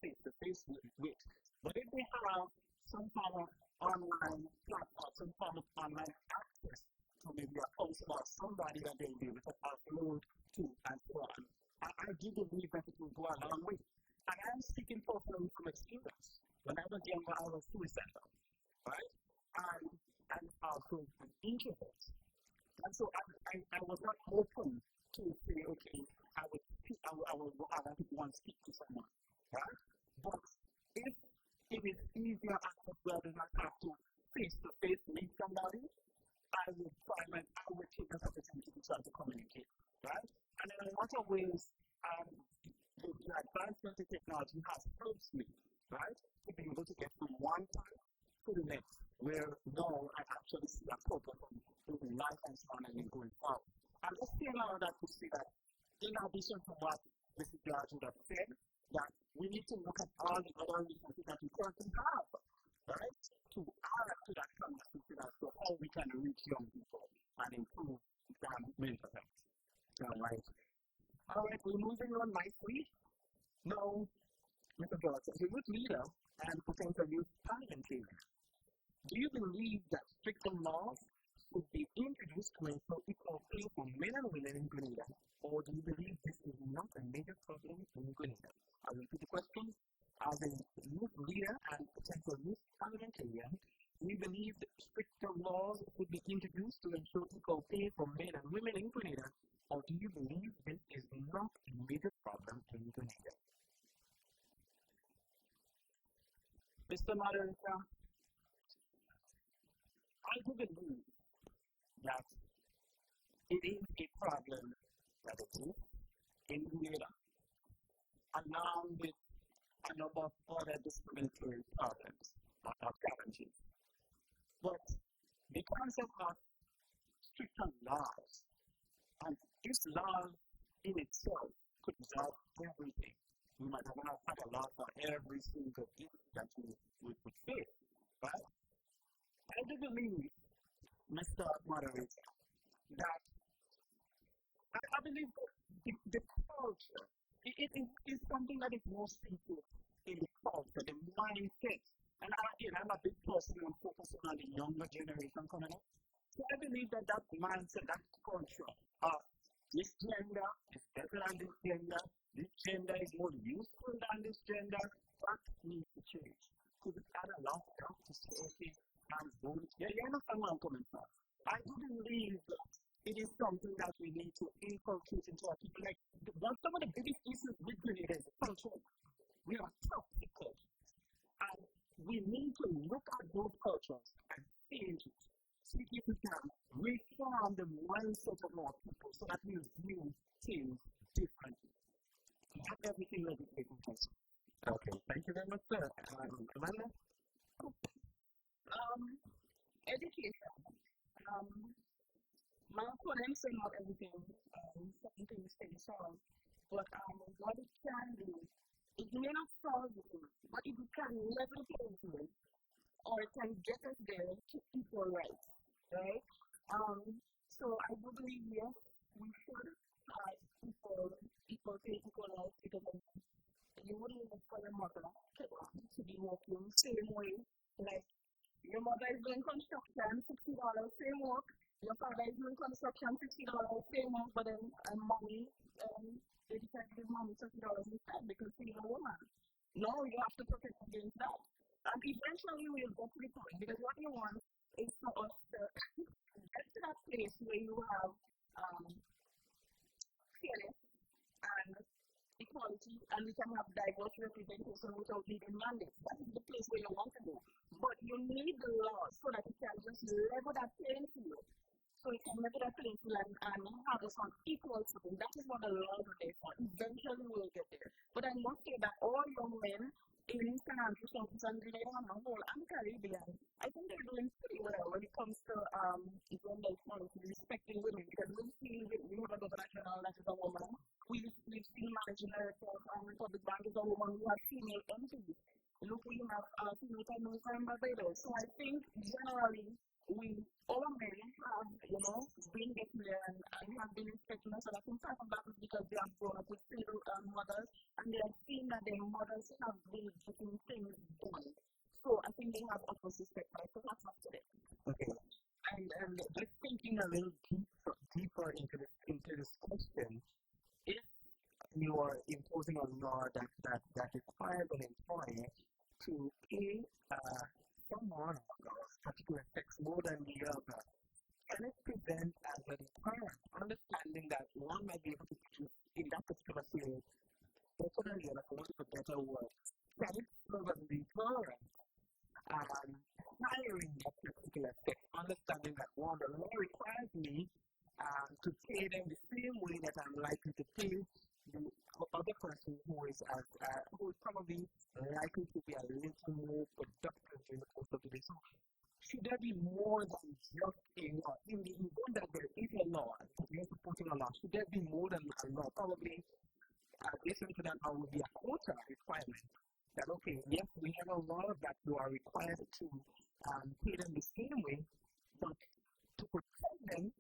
face to face with. But if they have some form of online platform, some form of online access, so maybe a counselor or somebody that they'll be able to upload to and so on. I do believe that it will go a long way. And I'm speaking from experience. When I was younger, I was suicidal, right? And also an introvert. And so I was not open to say, okay, I want to go and speak to someone, right? But if it is easier as well as I have to face-to-face meet somebody, I would take this opportunity to try to communicate, right? And in a lot of ways, the advancement in technology has helped me, right? To be able to get from one time to the next, where now I actually see a purpose of living life and so on and then going forward. I'm just saying all of that to say that in addition to what Mrs. George would have said, that we need to look at all the other resources that we currently have, right? To add to that conversation as to how we can reach young people and improve their mental health. All right, we're moving on nicely. Now, Mr. George, as a youth leader and potential youth parliamentarian, do you believe that stricter laws should be introduced to ensure equal pay for men and women in Grenville, or do you believe this is not a major problem in Grenville? I'll repeat the question. As a youth leader and potential youth parliamentarian, We believe that stricter laws would be introduced to ensure equal pay for men and women in Grenada, or do you believe this is not a major problem in Grenada? Mr. Moderator, I do believe that it is a problem that exists in Grenada, along with a number of other discriminatory problems or challenges. But the concept of stricter laws, and this law in itself could resolve everything. We might not have a law for every single thing that we would face, right? I do believe, Mr. Moderator, that I believe the culture, it is something that is more simple in the culture, the mindset. And again, I'm a big person and focusing on the younger generation coming up. So I believe that mindset, that culture of this gender is better than this gender is more useful than this gender, that needs to change. Because it's not a lot to say, okay, I'm going to, you understand where I'm coming from. I do believe that it is something that we need to inculcate into our people. Like, some of the biggest issues with Grenada is the culture. We are tough people. And we need to look at those cultures and change it. See if we can reform the mindset of our people so that we view things differently. Not everything will be taken place. Okay, thank you very much, sir. Amanda? Education. My opponent said not everything, certain things can solve, but what it can do, it may not solve it, but it can level the playing field, or it can get us there to equal rights, right? So I do believe, yes, we should have equal pay, equal rights, because you wouldn't even for your mother to be working the same way, like your mother is doing construction, $60, same work. Your father is doing construction, $60, same work, but then mommy, they decide to give mommy $30 instead because she's a woman. No, you have to protect against that. And eventually we'll get to the point, because what you want is for us to get to that place where you have fairness and equality, and you can have diverse representation without needing mandates. That is the place where you want to go. But you need the law so that you can just level that playing field. So you can level that playing field and have us on equal footing. That is what the laws are there for. Eventually we'll get there. But I must say that all young men in financial services and Grenada on the whole and Caribbean, I think they're doing pretty well when it comes to gender equality, respecting women, because we've seen we have a governor general that is a woman. We've seen managing director of Republic Bank is a woman. We have female MPs. Look, we have female prime minister in Barbados. So I think generally all men have, been getting there and have been respecting us. And I think part of that is because they have grown up with single mothers and they have seen that their mothers have been getting things done. So I think they have upper respect. So that's up to them. Okay. And just thinking a little deeper into this question, if you are imposing a law that requires an employer to pay someone particular sex more than the other, can it prevent as a deterrent, understanding that one might be able to do in that particular field better than the other for a better work? Can it serve as a deterrent hiring that particular sex, understanding that one, the law requires me to pay them the same way that I'm likely to pay the other person who is probably likely to be a little more productive during the course of the day. So should there be more than just a law? In the event that there is a law, we are supporting a law, should there be more than a law? Probably, addition to that, there would be a quota requirement. That, okay, yes, we have a law that you are required to pay them the same way, but to protect them,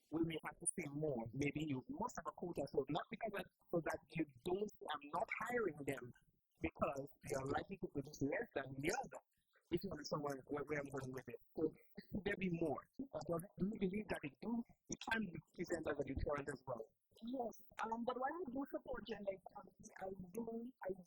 we may have to say more. Maybe you must have a quota, so not because so that you don't, not hiring them because they are likely to produce less than the other. If you understand where I'm going with it. So should there be more do you believe that it can be presented as a deterrent as well? Yes, but while I do support gender equality, I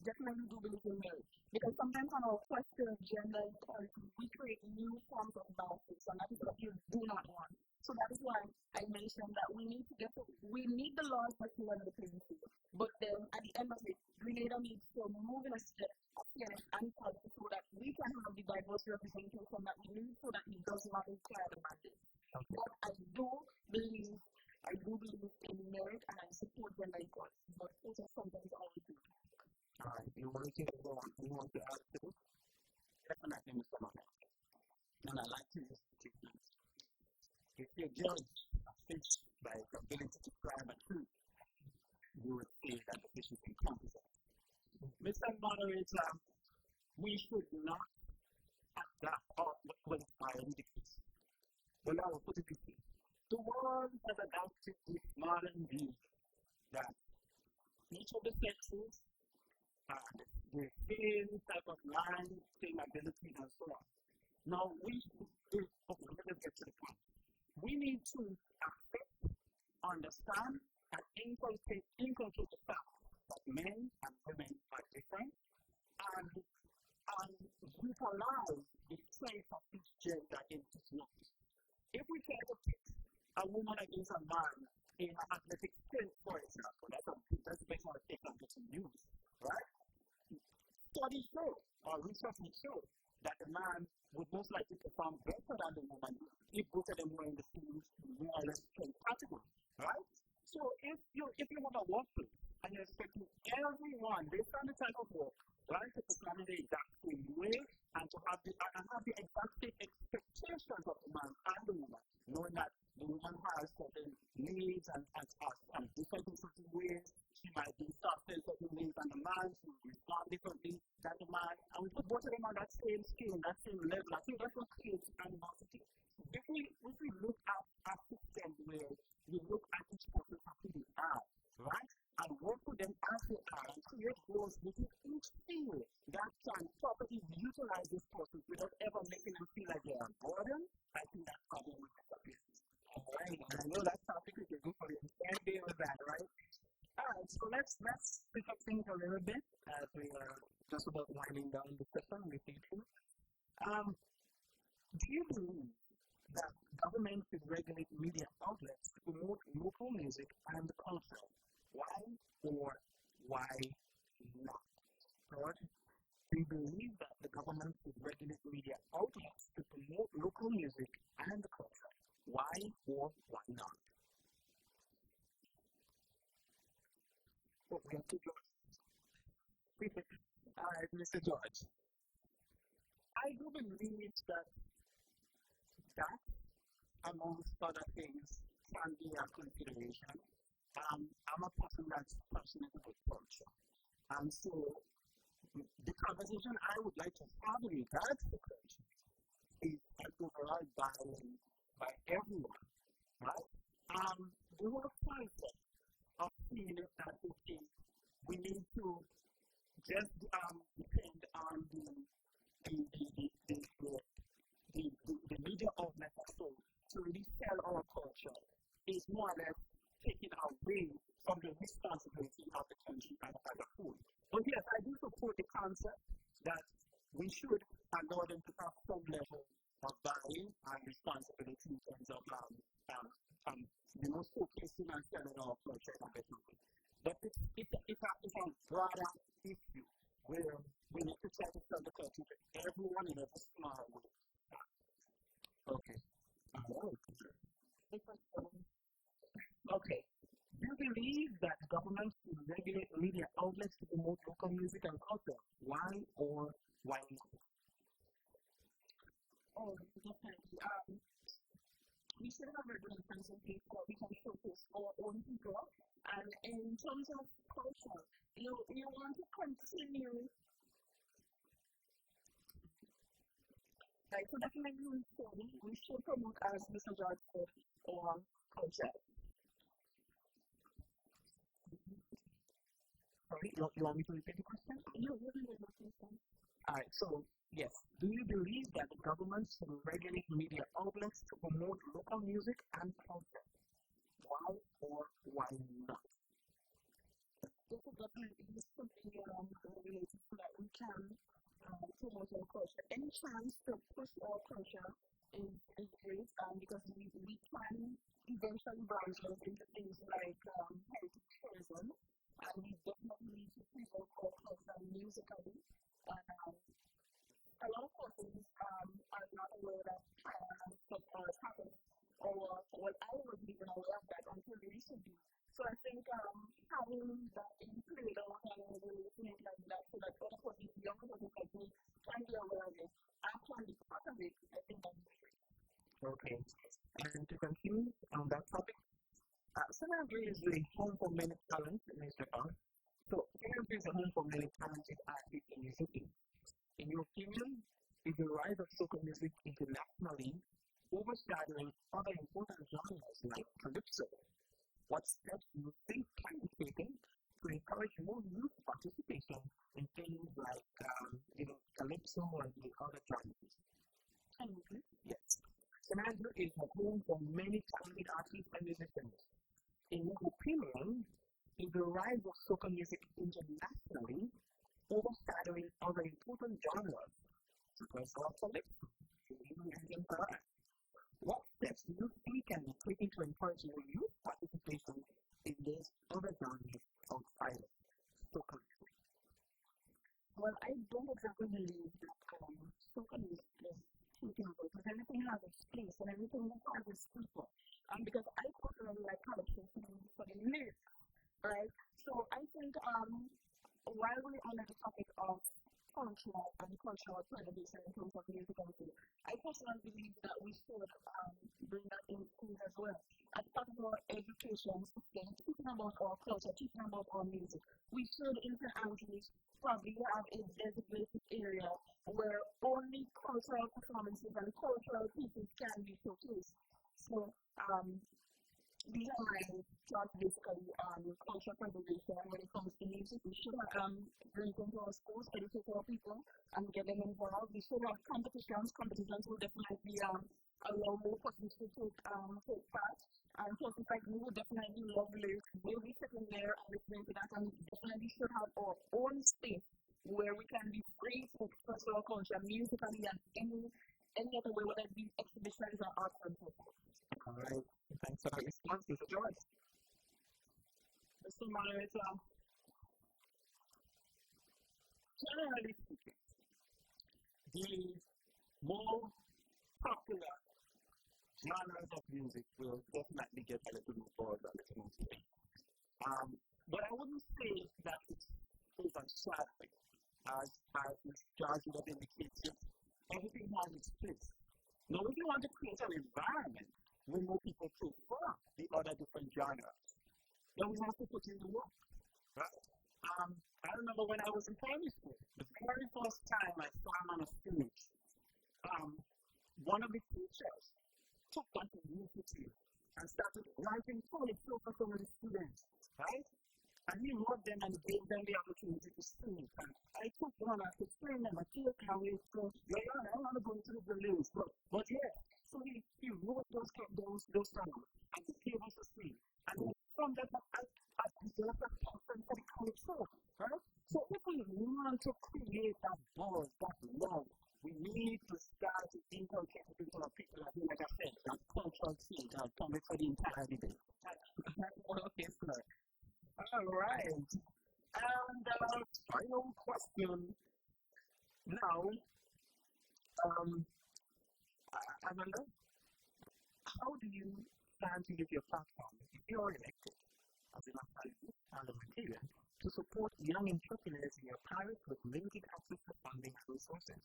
definitely do believe in marriage. Because sometimes on our question of gender equality, we create new forms of biases, and that is what you do not want. So that is why I mentioned that we need the laws that level the playing field. But then at the end of it, we need to move in a step against inequality so that we can have the diverse representation that we need so that it does not require the mandate. Okay. But I do believe in merit and I support gender equality, but it is sometimes always do. All right, you want to add to this? Definitely, Mr. Maka. And I like to use the techniques. If you judge a fish by its ability to climb a tree, you would say that the fish is incompetent. Mr. Moderator, we should not adapt or modify the case. Well, I will put it this way. The world has adopted this modern view that each of the sexes have the same type of mind, same ability, and so on. Now, let us get to the point. We need to accept, understand, and inculcate the fact that men and women are different, and utilize the strength of each gender in its notes. If we try to pit a woman against a man in an athletic sprint, for example, that's the best one to take on to use, right? Studies show, or research will show, that the man would most likely perform better than the woman if both of them were in the same more or less strength category, right? So if you have a workplace and you're expecting everyone based on the type of work, right, to perform in the exact same way and to have the exact same expectations of the man and the woman, knowing that the woman has certain needs and different in certain ways, she might be softer in certain ways than the man, she will respond differently than the man, and we put both of them on that same scale, that same level. I think that's what creates animosity. If we look at a system where you look at each person as who they are, right, and work with them as they are, and create goals within each field that can properly utilize these persons without ever making them feel like they are a burden, I think that's probably what disappears. All right, and I know that topic is good for you. Can't deal with that, right? All right, so let's pick up things a little bit as we are just about winding down the session with you. Do you believe that government should regulate media outlets to promote local music and culture? Why or why not? Third, do you believe that the government should regulate media outlets to promote local music and culture? Why or why not? Oh, we have two Georges. All right, Mr. George. I do believe that amongst other things, can be a consideration. I'm a person that's passionate about culture. And so, the conversation I would like to have in regards to culture is overall by everyone, right? The whole concept of seeing it that we need to just depend on the media outlet to really sell our culture is more or less taking away from the responsibility of the country as a whole. But yes, I do support the concept that we should allow them to have some level of value and responsibility in terms of showcasing and selling our culture and everything. But it's a broader issue where we need to try to sell the culture to everyone in a small way. Okay. Okay. Do you believe that government should regulate media outlets to promote local music and culture? Why or why not? Oh, definitely. We should have regulations in place that we can showcase our own people. And in terms of culture, you want to continue. Like, so definitely we should promote, as Mr. George said, our culture. Sorry, you want me to repeat the question? You really need my question. Alright, so yes, do you believe that the government should regulate media outlets to promote local music and culture? Why or why not? Definitely, it is something related so that we can promote our culture. Any chance to push our culture is great because we can eventually branch out into things like heritage tourism, and we definitely need to preserve our culture musically. Um, a lot of persons are not aware that stuff has happened, or well, I wasn't even aware of that until recently. So I think having that included or having really things like that so that other persons, younger persons like me, can be aware of it and can be part of it, I think that's great. Okay, and to continue on that topic, San Andreas is a home for many talents, Mr. R. So, San Andreas is a home for many talented artists and musicians. In your opinion, is the rise of soca music internationally overshadowing other important genres like calypso? What steps do you think can be taken to encourage more youth participation in things like, calypso and the other genres? Yes. San Andreas is a home for many talented artists and musicians. In your opinion, is the rise of soca music internationally overshadowing other important genres, such as calypso, and perhaps? What steps do you think can be taken to encourage more youth participation in these other genres outside of soca music? Well, I don't exactly believe that soca music is taking over because everything has its place and everything has its people. Because I personally like calypso for the lyrics, right? So I think while we're on the topic of cultural and cultural preservation in terms of music and food, I personally believe that we should bring that in as well. As part of our education system, teaching about our culture, teaching about our music, we should in St. Andrews probably have a designated area where only cultural performances and cultural pieces can be showcased. So, these are my thoughts basically on cultural preservation when it comes to music. We should bring it into our schools, educate our people, and get them involved. We should have competitions. Competitions will definitely allow more persons to take part. And persons like me would definitely love lyrics. We'll be sitting there and listening to that, and we definitely should have our own space where we can be free to express our culture musically and any other way, whether it be exhibitions or art and so forth. All right. Thanks for that response, Mr. Joyce. Mr. Moderator, Generally speaking, the more popular genres of music will definitely get a little more bored, a little more today. But I wouldn't say that it's overshadowing, as Ms. George would have indicated. Everything has its place. Now, if you want to create an environment where more people prefer the other different genres, then we have to put in the work, right? I remember when I was in primary school, the very first time I swam on a stage, one of the teachers took that initiative and started writing poetry for some of the students, right? And he wrote them and gave them the opportunity to sing. And I took one and I could sing them. I can't wait to I don't want to go into the lyrics, but yeah. So he wrote those songs and he gave us to sing. And from that, I developed a passion for the calypso, right? So if we want to create that buzz, that love, we need to start to inculcate into our people, like I said, that cultural seed that comes for the entire day. Okay, sir. All right. And final question now. Amanda, how do you plan to use your platform if you are elected as a national parliamentarian to support young entrepreneurs in your parish with limited access to funding and resources?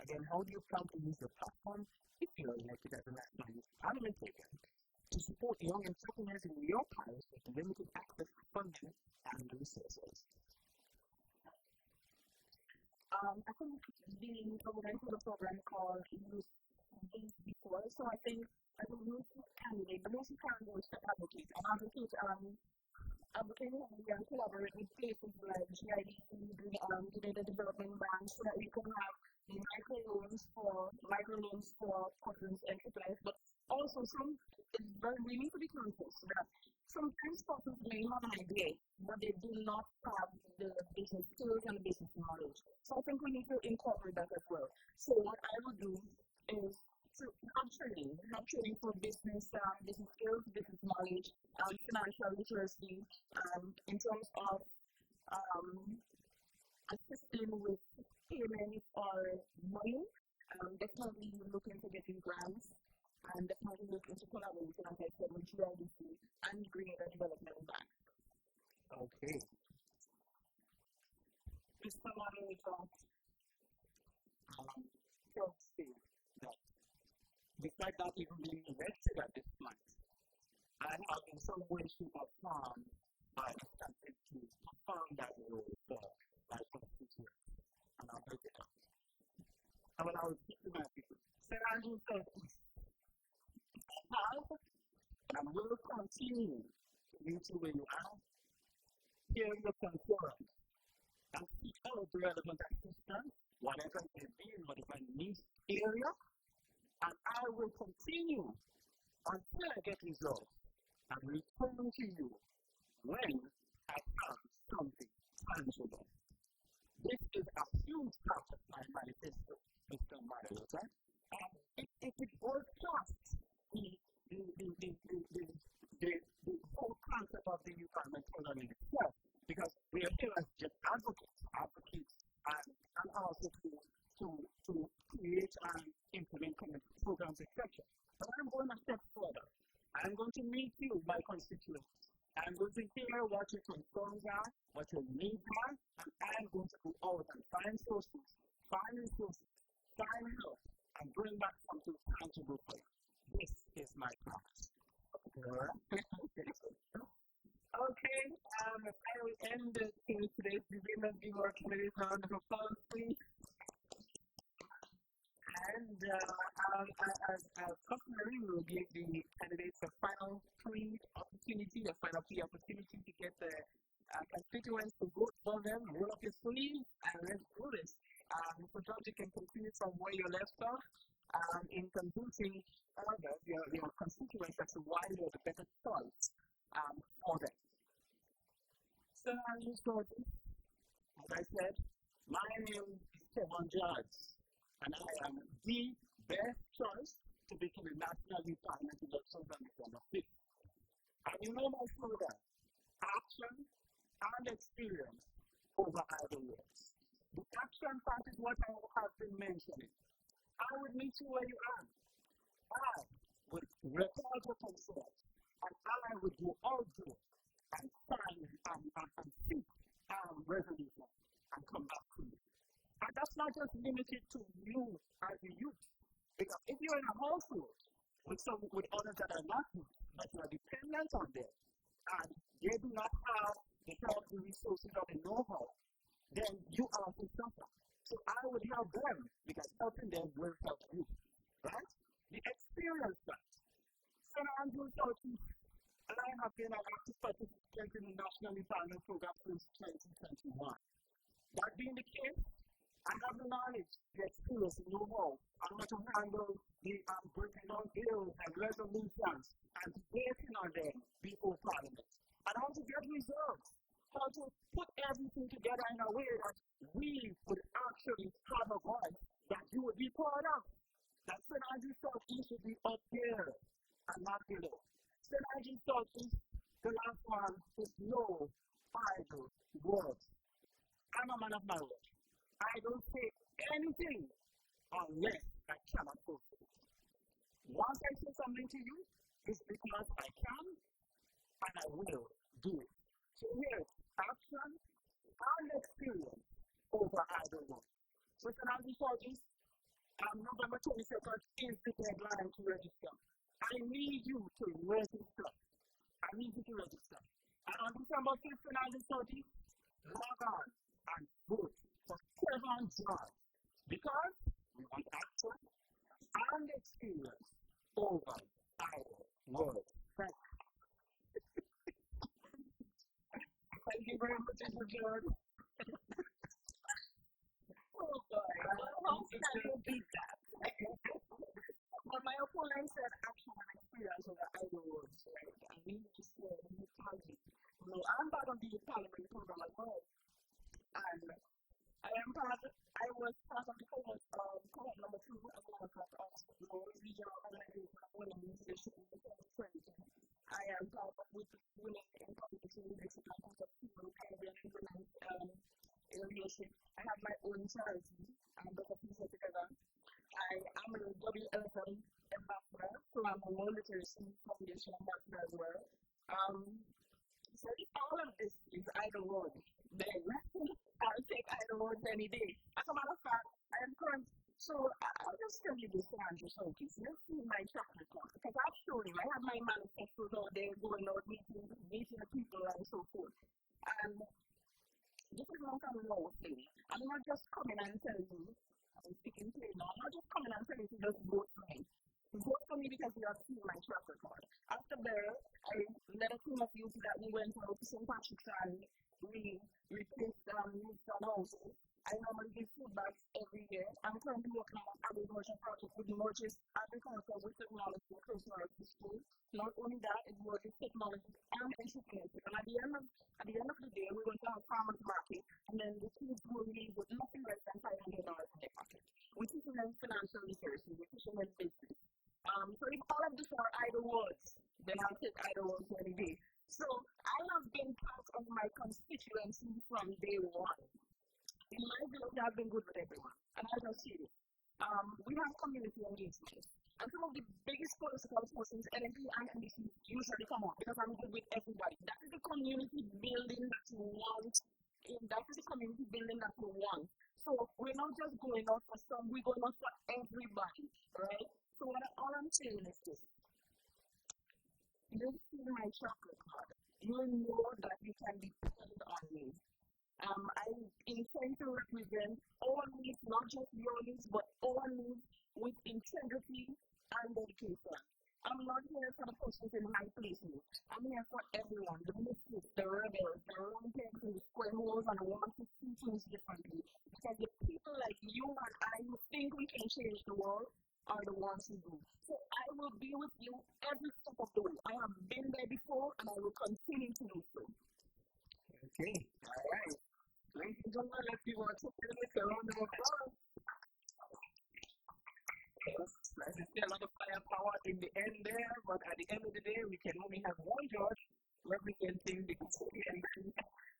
Again, how do you plan to use your platform if you are elected as a national parliamentarian to support young entrepreneurs in your parish with limited access to funding and resources? I think being organized with a program called Youth before, so I think as a youth candidate, the most important is to advocate. And advocate advocating and collaborate with places like GIDC, the Development Bank, so that we can have microloans for corporate enterprise, but also we need to be conscious that sometimes corporates may have an idea, but they do not have the business skills and the business knowledge. So I think we need to incorporate that as well. So what I would do is to have training for business skills, business knowledge, financial literacy, in terms of assisting with payment or money, definitely look into getting grants, and definitely look into collaboration, as I said, with GIDC and Grenville Development Bank. Okay. Mr. Moderator, don't say that despite not even being elected at this point, I have in some way, shape, or form, I attempted to perform that role for my constituents. And I'll break it up. And when I was speaking to my people, St. Andrew said, I have and will continue to meet you where you are, hear your concerns, and seek out the relevant assistance, whatever it may be, whatever niche area, and I will continue until I get results and return to you when I have something tangible. This is a huge part of my manifesto, Mr. Moderator, and it goes past the whole concept of the youth parliament program in itself, because we are here as just advocates, and also to create and implement programs, etc. But I'm going a step further. I'm going to meet you, my constituents. I'm going to hear what your concerns are, what your needs are, and I'm going to go out and find sources, find resources, find help, and bring back something tangible for you. This is my promise. Okay, I will end today's debate and give our candidates a round of applause, please. And as customary, we will give the candidates a final plea opportunity to get the constituents to vote for them. Roll up your sleeve and let's do this. So George, you can continue from where you left off in convincing your constituents as to why you're the better choice for them. So as I said, my name is Kevin George, and I am the best choice to become a national youth parliament elections on December 5th. And you know my slogan, action and experience over either words. The action part is what I have been mentioning. I would meet you where you are. I would record your concerns, and I would do all good and find and seek resolution and come back to you. And that's not just limited to you as a youth. Because if you're in a household with others that are not youth, but you are dependent on them, and they do not have the resources or the know-how, then you are to suffer. So I would help them, because helping them will help you. Right? The experience that St. Andrew Southeast, and I have been an active participant in the National Empowerment Program since 2021. That being the case, I have the knowledge, the experience, the know-how, on how to handle the breaking down bills and resolutions and debating on them before Parliament, and how to get results, how to put everything together in a way that we would actually have a voice that you would be proud of. That St. Andrew Southeast should be up here and not below. St. Andrew Southeast, the last one, is no idle words. I'm a man of my word. I don't say anything unless I cannot fulfill it. Once I say something to you, it's because I can and I will do it. So here's action and experience over either one. So St. Andrew Southeast, November 22nd is the deadline to register. I need you to register. And on December 5th, St. Andrew Southeast, log on and vote for Kevin George, because we want action and experience over either word. Thank you. Lord. Oh boy, how can you beat that? But my opponent said action and experience over idle words, right? And we need to say mentality. No, I'm part of the parliament program as well. And I was part of the cohort number 2 as well as part of the regional organization of women musicians in 2020. I am part of women in competition leadership and part of people Caribbean women in leadership. I have my own charity, Better People Together. I am a WLFM ambassador, so I'm a World Literacy Foundation ambassador as well. So if all of this is idle words, then I'll take idle words any day. As a matter of fact, I am current. So I'll just tell you this Andrew Showcase. Let's see my track record. Because I've shown you, I have my manifestos out there going out, meeting the people and so forth. And this is not a low thing. I'm not just coming and telling you, I'm speaking to you now, I'm not just coming and telling you just vote for me. Vote for me because you have seen my track record. After there, I led a team of youth that we went out to St. Patrick's and we replaced youth and houses. I normally give food bags every year. I'm currently working on an agriculture project with the Northeast Agriculture with Technology and Personality School. Not only that, it was technology and entrepreneurship. And at the end of the day, we're going to have a farmers market, and then the kids will leave with nothing less than $500 in their pocket. We're teaching them financial literacy, we're teaching them business. So if all of these are idle words, then I'll take idle words any day. So I have been part of my constituency from day one. In my village, I've been good with everyone, and I just see it. We have community engagement, and some of the biggest political forces, NMP and NDC, usually come up because I'm good with everybody. That is the community building that you want. That is the community building that we want. So we're not just going out for some, we're going out for everybody, right? So all I'm saying is this. You see my track record. You know that you can depend on me. I intend to represent all needs, not just your needs, but all needs with integrity and dedication. I'm not here for the persons in high places. I'm here for everyone, the misfits, the rebels, the roundheads, the square holes, and the ones who see things differently. Because the people like you and I who think we can change the world are the ones who do. So I will be with you every step of the way. I have been there before, and I will continue to do so. Okay, all right. Ladies and gentlemen, let's give our tickets a round of applause. Let's see a lot of firepower in the end there, but at the end of the day, we can only have one judge representing the Constituency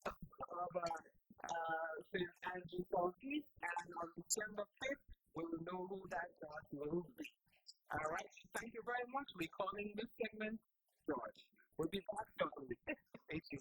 of St. Andrew Southeast, and on December 5th, we will know who that judge will be. All right, thank you very much. We're calling this segment George. We'll be back shortly. Thank you.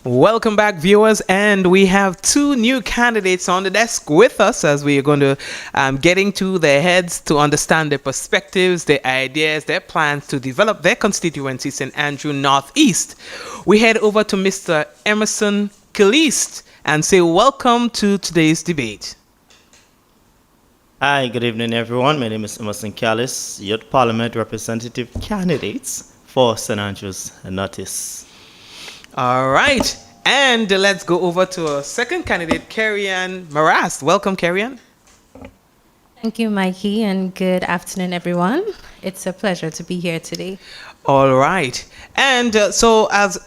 Welcome back, viewers, and we have two new candidates on the desk with us as we are going to get into their heads to understand their perspectives, their ideas, their plans to develop their constituency, St. Andrew Northeast. We head over to Mr. Emerson Caliste and say welcome to today's debate. Hi, good evening, everyone. My name is Emerson Caliste, Youth Parliament Representative Candidates for St. Andrews Northeast. All right, and let's go over to our second candidate, Carrie-Ann Marast. Welcome, Carrie-Ann. Thank you, Mikey, and good afternoon, everyone. It's a pleasure to be here today. All right, and so as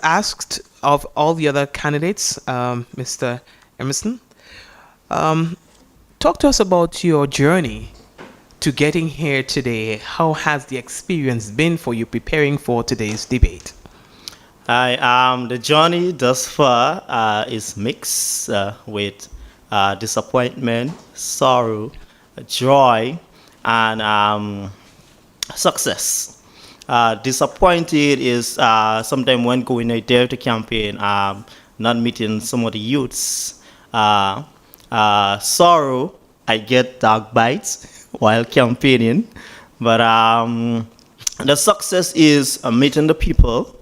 asked of all the other candidates, Mr. Emerson, talk to us about your journey to getting here today. How has the experience been for you preparing for today's debate? The journey thus far is mixed with disappointment, sorrow, joy, and success. Disappointed is sometimes when going out there to campaign, not meeting some of the youths. Sorrow, I get dog bites while campaigning, but the success is meeting the people.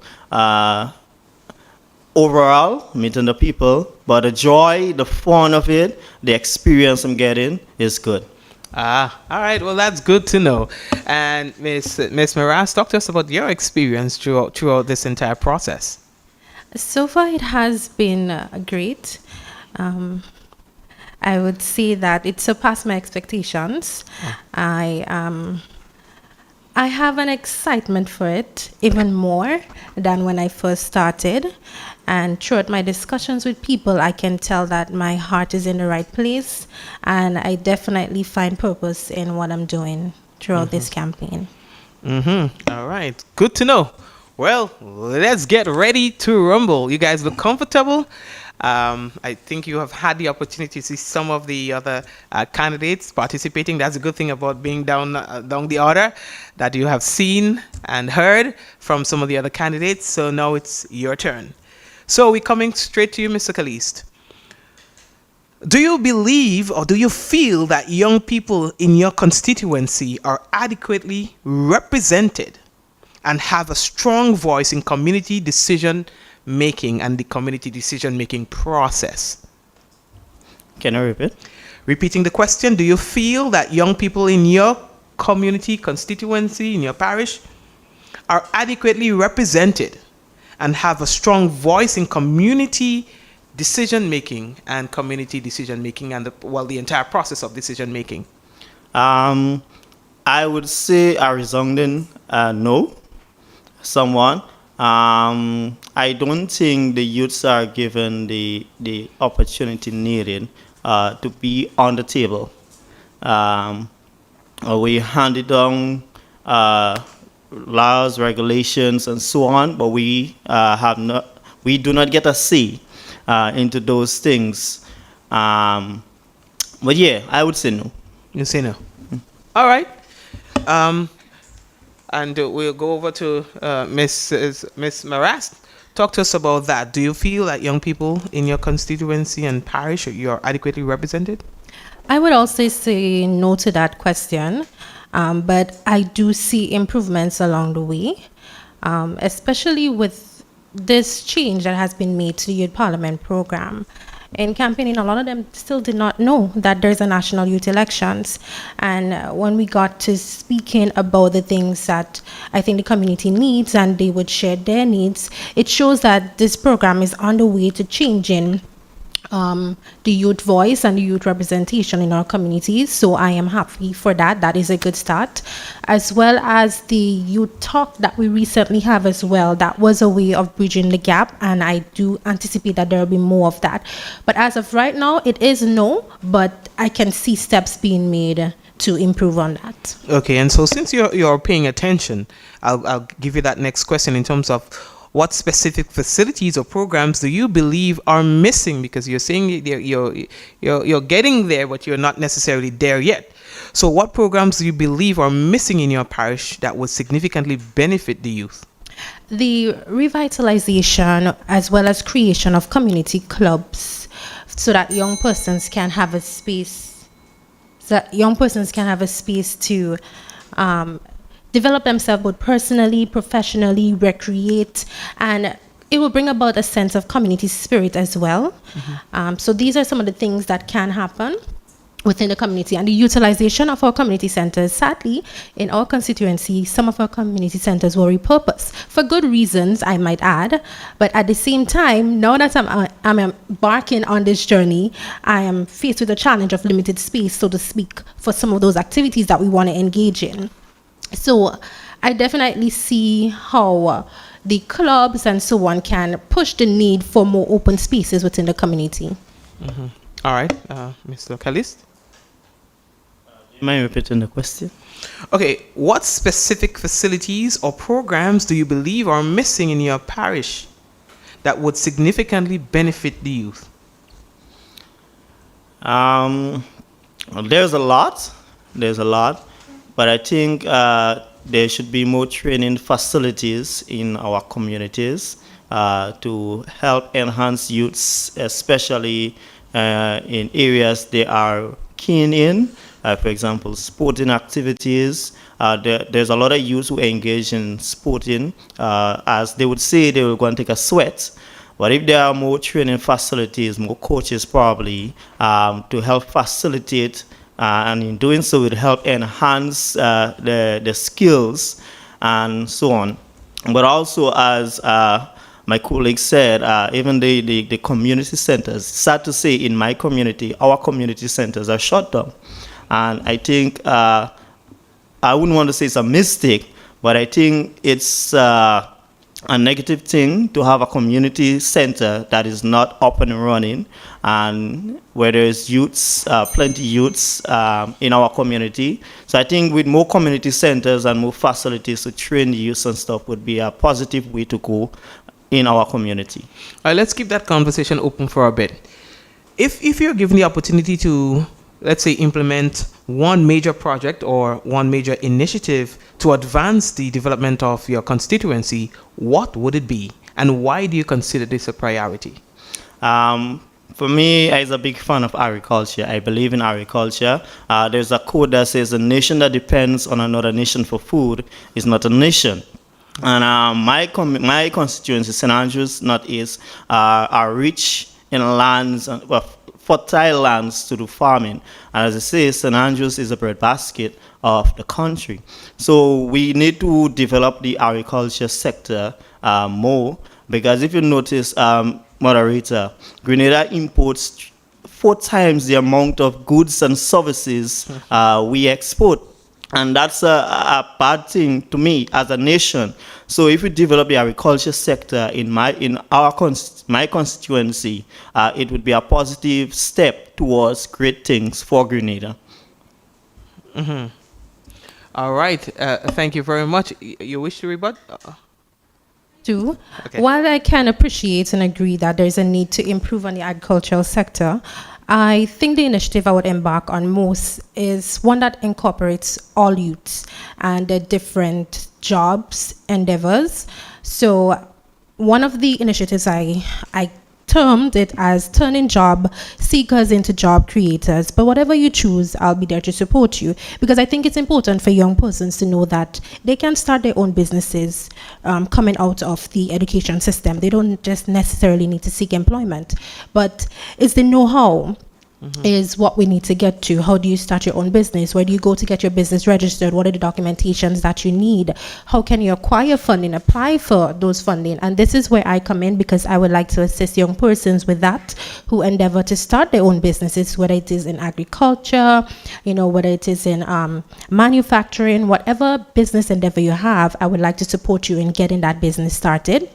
Overall, meeting the people, but the joy, the fun of it, the experience I'm getting is good. All right. Well, that's good to know. And Miss Marast, talk to us about your experience throughout this entire process. So far, it has been great. I would say that it surpassed my expectations. I have an excitement for it, even more than when I first started. And throughout my discussions with people, I can tell that my heart is in the right place. And I definitely find purpose in what I'm doing throughout this campaign. All right. Good to know. Well, let's get ready to rumble. You guys look comfortable? I think you have had the opportunity to see some of the other candidates participating. That's a good thing about being down the order, that you have seen and heard from some of the other candidates. So now it's your turn. So we're coming straight to you, Mr. Caliste. Do you believe or do you feel that young people in your constituency are adequately represented and have a strong voice in community decision making and the community decision making process? Can I repeat? Repeating the question, do you feel that young people in your community, constituency, in your parish are adequately represented and have a strong voice in community decision making and community decision making and the entire process of decision making? I would say a resounding no. Someone. I don't think the youths are given the opportunity needed to be on the table. We handed down laws, regulations, and so on, but we do not get a say into those things. But yeah, I would say no. You say no. All right. And we'll go over to Miss Marast. Talk to us about that. Do you feel that young people in your constituency and parish, you're adequately represented? I would also say no to that question, but I do see improvements along the way, especially with this change that has been made to the Youth Parliament program. In campaigning, a lot of them still did not know that there's a national youth elections. And when we got to speaking about the things that I think the community needs and they would share their needs, it shows that this program is on the way to changing the youth voice and the youth representation in our communities. So I am happy for that. That is a good start. As well as the youth talk that we recently have as well. That was a way of bridging the gap, and I do anticipate that there will be more of that. But as of right now, it is no, but I can see steps being made to improve on that. Okay, and so since you're paying attention, I'll give you that next question in terms of what specific facilities or programs do you believe are missing? Because you're saying you're getting there, but you're not necessarily there yet. So what programs do you believe are missing in your parish that would significantly benefit the youth? The revitalization as well as creation of community clubs so that young persons can have a space to develop themselves both personally, professionally, recreate, and it will bring about a sense of community spirit as well. So these are some of the things that can happen within the community, and the utilization of our community centers. Sadly, in our constituency, some of our community centers were repurposed for good reasons, I might add. But at the same time, now that I'm embarking on this journey, I am faced with the challenge of limited space, so to speak, for some of those activities that we want to engage in. So I definitely see how the clubs and so on can push the need for more open spaces within the community. All right, Mr. Calist? Mind repeating the question? Okay, what specific facilities or programs do you believe are missing in your parish that would significantly benefit the youth? There's a lot, but I think there should be more training facilities in our communities to help enhance youths, especially in areas they are keen in. For example, sporting activities. There's a lot of youth who engage in sporting. As they would say, they will go and take a sweat. But if there are more training facilities, more coaches probably, to help facilitate, and in doing so, it will help enhance the skills and so on. But also, as my colleague said, even the community centers, sad to say, in my community, our community centers are shut down. And I think, I wouldn't want to say it's a mistake, but I think it's a negative thing to have a community center that is not up and running, and where there's youths, plenty youths in our community. So I think with more community centers and more facilities to train the youths and stuff would be a positive way to go in our community. All right, let's keep that conversation open for a bit. If you're given the opportunity to, let's say, implement one major project or one major initiative to advance the development of your constituency, what would it be? And why do you consider this a priority? For me, I'm a big fan of agriculture. I believe in agriculture. There's a quote that says, "A nation that depends on another nation for food is not a nation." And my constituency, St. Andrews Northeast, are rich in lands, fertile lands to do farming. And as I say, St. Andrews is a breadbasket of the country. So we need to develop the agriculture sector more, because if you notice, moderator, Grenada imports 4 times the amount of goods and services we export. And that's a bad thing to me as a nation. So if we develop the agriculture sector in my constituency, it would be a positive step towards great things for Grenada. All right. Thank you very much. You wish to rebut? Okay. While I can appreciate and agree that there's a need to improve on the agricultural sector, I think the initiative I would embark on most is one that incorporates all youths and their different jobs, endeavors. So one of the initiatives I termed it as turning job seekers into job creators. But whatever you choose, I'll be there to support you, because I think it's important for young persons to know that they can start their own businesses coming out of the education system. They don't just necessarily need to seek employment, but it's the know-how is what we need to get to. How do you start your own business? Where do you go to get your business registered? What are the documentations that you need? How can you acquire funding, apply for those funding? And this is where I come in, because I would like to assist young persons with that who endeavor to start their own businesses, whether it is in agriculture, whether it is in manufacturing, whatever business endeavor you have, I would like to support you in getting that business started,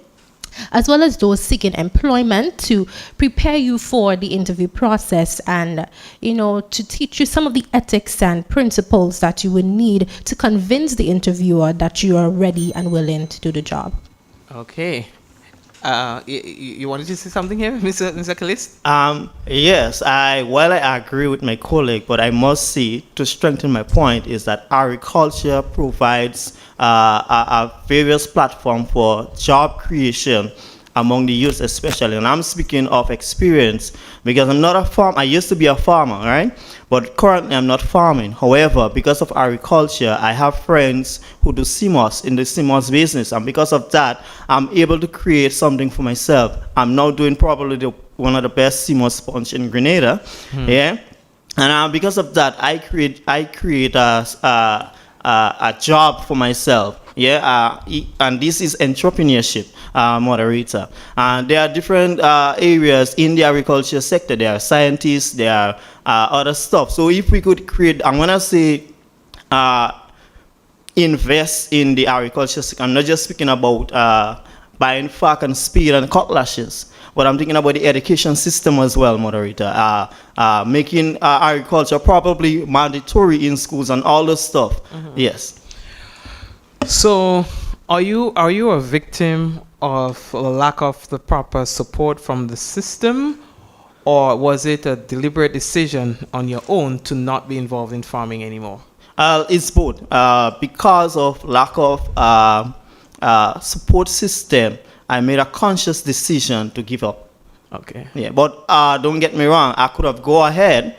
as well as those seeking employment, to prepare you for the interview process and, to teach you some of the ethics and principles that you would need to convince the interviewer that you are ready and willing to do the job. Okay. You wanted to say something here, Mr. Calist? Yes, while I agree with my colleague, but I must say, to strengthen my point, is that agriculture provides a various platform for job creation among the youth especially. And I'm speaking of experience because I'm not a farmer. I used to be a farmer, right? But currently I'm not farming. However, because of agriculture, I have friends who do CMOS in the CMOS business. And because of that, I'm able to create something for myself. I'm now doing probably one of the best CMOS sponge in Grenada. Yeah. And because of that, I create a job for myself. Yeah, and this is entrepreneurship, moderator. And there are different areas in the agriculture sector. There are scientists, there are other stuff. So if we could create, I'm gonna say, invest in the agriculture sector. I'm not just speaking about buying fork and speed and cutlashes, but I'm thinking about the education system as well, moderator. Making agriculture probably mandatory in schools and all this stuff. Yes. So, are you a victim of a lack of the proper support from the system, or was it a deliberate decision on your own to not be involved in farming anymore? It's both. Because of lack of support system, I made a conscious decision to give up. Okay. Yeah, but don't get me wrong. I could have gone ahead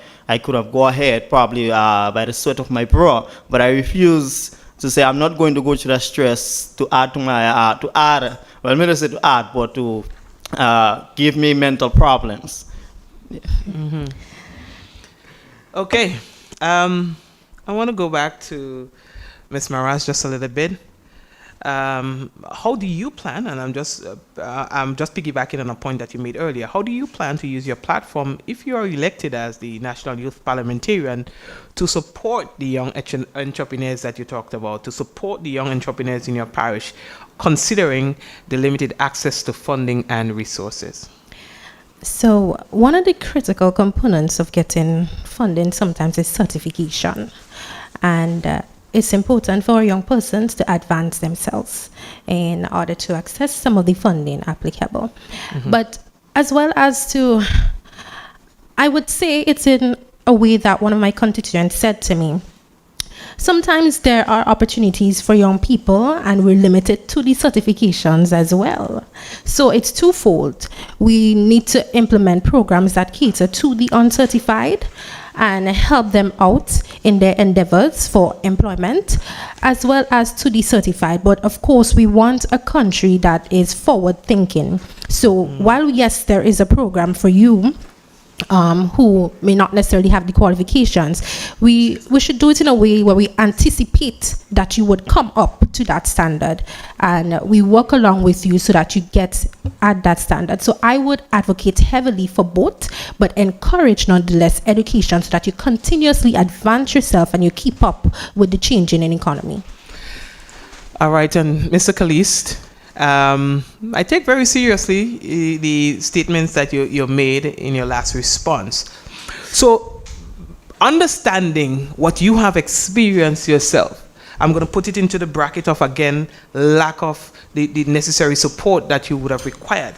probably by the sweat of my brow, but I refuse to say I'm not going to go through that stress to add to my well, not say to add, but to give me mental problems. Yeah. Okay. I want to go back to Ms. Maraz just a little bit. How do you plan, and I'm just piggybacking on a point that you made earlier, how do you plan to use your platform if you are elected as the National Youth Parliamentarian to support the young entrepreneurs that you talked about, to support the young entrepreneurs in your parish, considering the limited access to funding and resources? So one of the critical components of getting funding sometimes is certification. And it's important for young persons to advance themselves in order to access some of the funding applicable. But as well as to, I would say it's in a way that one of my constituents said to me, sometimes there are opportunities for young people and we're limited to the certifications as well. So it's twofold. We need to implement programs that cater to the uncertified and help them out in their endeavors for employment, as well as to the certified. But of course, we want a country that is forward thinking. So while yes, there is a program for you who may not necessarily have the qualifications, we should do it in a way where we anticipate that you would come up to that standard, and we work along with you so that you get at that standard. So I would advocate heavily for both, but encourage nonetheless education so that you continuously advance yourself and you keep up with the change in an economy. All right, and Mr. Calist, I take very seriously the statements that you made in your last response. So, understanding what you have experienced yourself, I'm going to put it into the bracket of, again, lack of the necessary support that you would have required.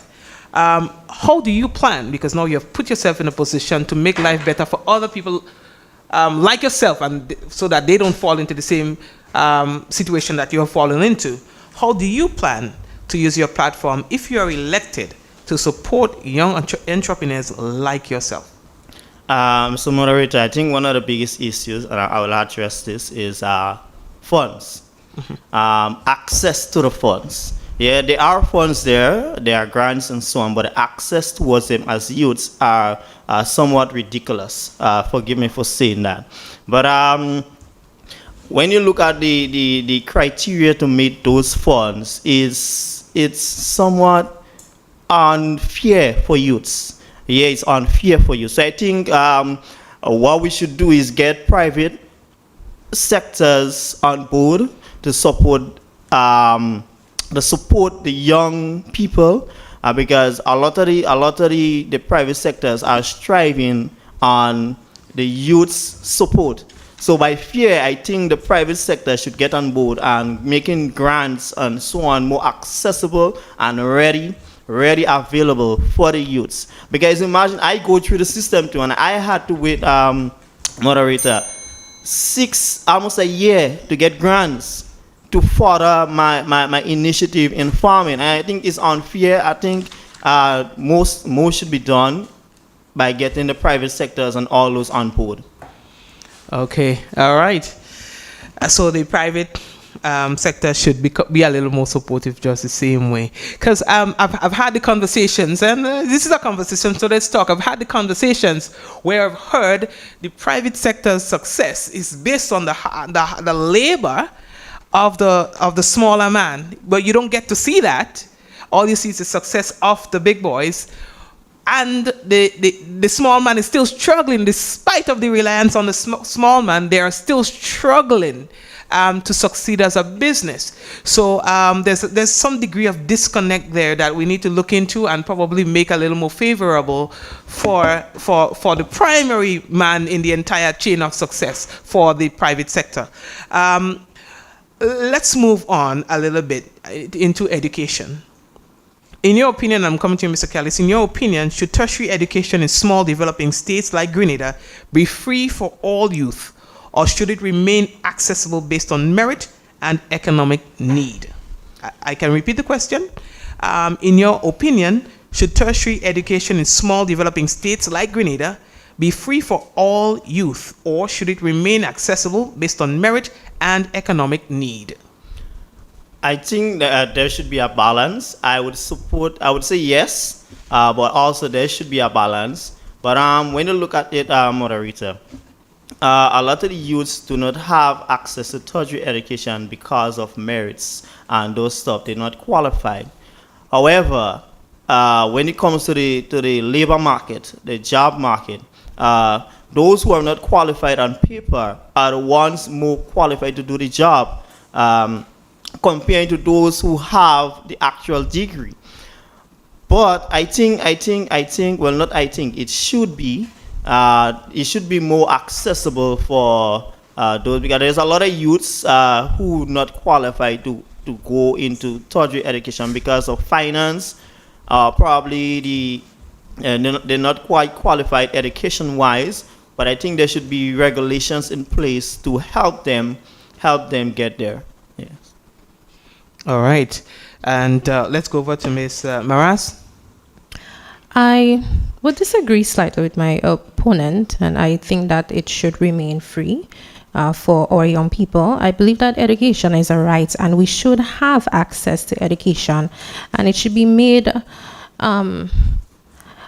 How do you plan, because now you have put yourself in a position to make life better for other people like yourself, and so that they don't fall into the same situation that you have fallen into? How do you plan to use your platform if you are elected to support young entrepreneurs like yourself? So, moderator, I think one of the biggest issues, and I will address this, is funds. Access to the funds. Yeah, there are funds there are grants and so on, but the access towards them as youths are somewhat ridiculous. Forgive me for saying that. But when you look at the criteria to meet those funds, it's somewhat unfair for youths. Yeah, it's unfair for you. So I think what we should do is get private sectors on board to support the young people, because a lot of the private sectors are striving on the youth's support. So by fear, I think the private sector should get on board and making grants and so on more accessible and ready ready available for the youths. Because imagine I go through the system too, and I had to wait, moderator, almost a year to get grants to further my initiative in farming. And I think it's unfair. I think most should be done by getting the private sectors and all those on board. Okay, all right. So the private sector should be a little more supportive, just the same way. Because I've had the conversations, and this is a conversation, so let's talk. I've had the conversations where I've heard the private sector's success is based on the labor of the smaller man, but you don't get to see that. All you see is the success of the big boys, and the small man is still struggling. Despite of the reliance on the small man, they are still struggling to succeed as a business. So there's some degree of disconnect there that we need to look into and probably make a little more favorable for the primary man in the entire chain of success for the private sector. Let's move on a little bit into education. In your opinion, I'm coming to you, Mr. Callis, in your opinion, should tertiary education in small developing states like Grenada be free for all youth, or should it remain accessible based on merit and economic need? I can repeat the question. In your opinion, should tertiary education in small developing states like Grenada be free for all youth, or should it remain accessible based on merit and economic need? I think that there should be a balance. I would say yes, but also there should be a balance. But when you look at it, moderator, a lot of the youths do not have access to tertiary education because of merits and those stuff. They're not qualified. However, when it comes to the labor market, the job market, those who are not qualified on paper are the ones more qualified to do the job, compared to those who have the actual degree. But it should be more accessible for those, because there's a lot of youths who not qualified to go into tertiary education because of finance, probably they're not quite qualified education-wise. But I think there should be regulations in place to help them get there. Yes. All right, and let's go over to Ms. Maras. I would disagree slightly with my opponent, and I think that it should remain free for our young people. I believe that education is a right, and we should have access to education, and it should be made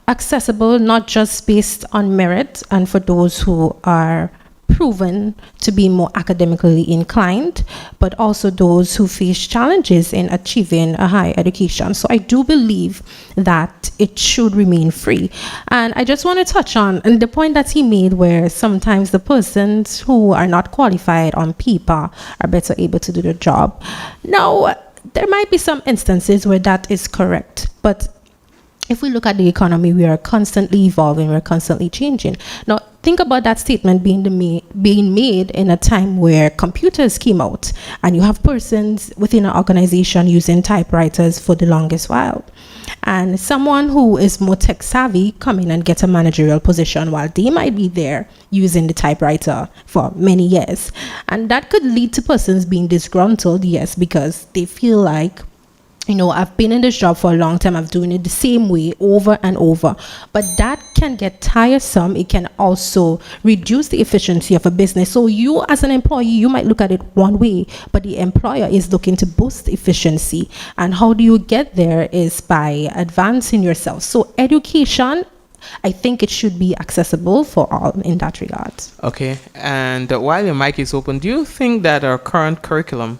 accessible, not just based on merit and for those who are proven to be more academically inclined, but also those who face challenges in achieving a high education. So I do believe that it should remain free. And I just want to touch on the point that he made, where sometimes the persons who are not qualified on paper are better able to do the job. Now, there might be some instances where that is correct, but if we look at the economy, we are constantly evolving, we're constantly changing. Now, think about that statement being made in a time where computers came out, and you have persons within an organization using typewriters for the longest while. And someone who is more tech savvy come in and get a managerial position while they might be there using the typewriter for many years. And that could lead to persons being disgruntled, yes, because they feel like, I've been in this job for a long time, I'm doing it the same way over and over. But that can get tiresome. It can also reduce the efficiency of a business. So you as an employee, you might look at it one way, but the employer is looking to boost efficiency. And how do you get there is by advancing yourself. So education, I think it should be accessible for all in that regard. Okay, and while your mic is open, do you think that our current curriculum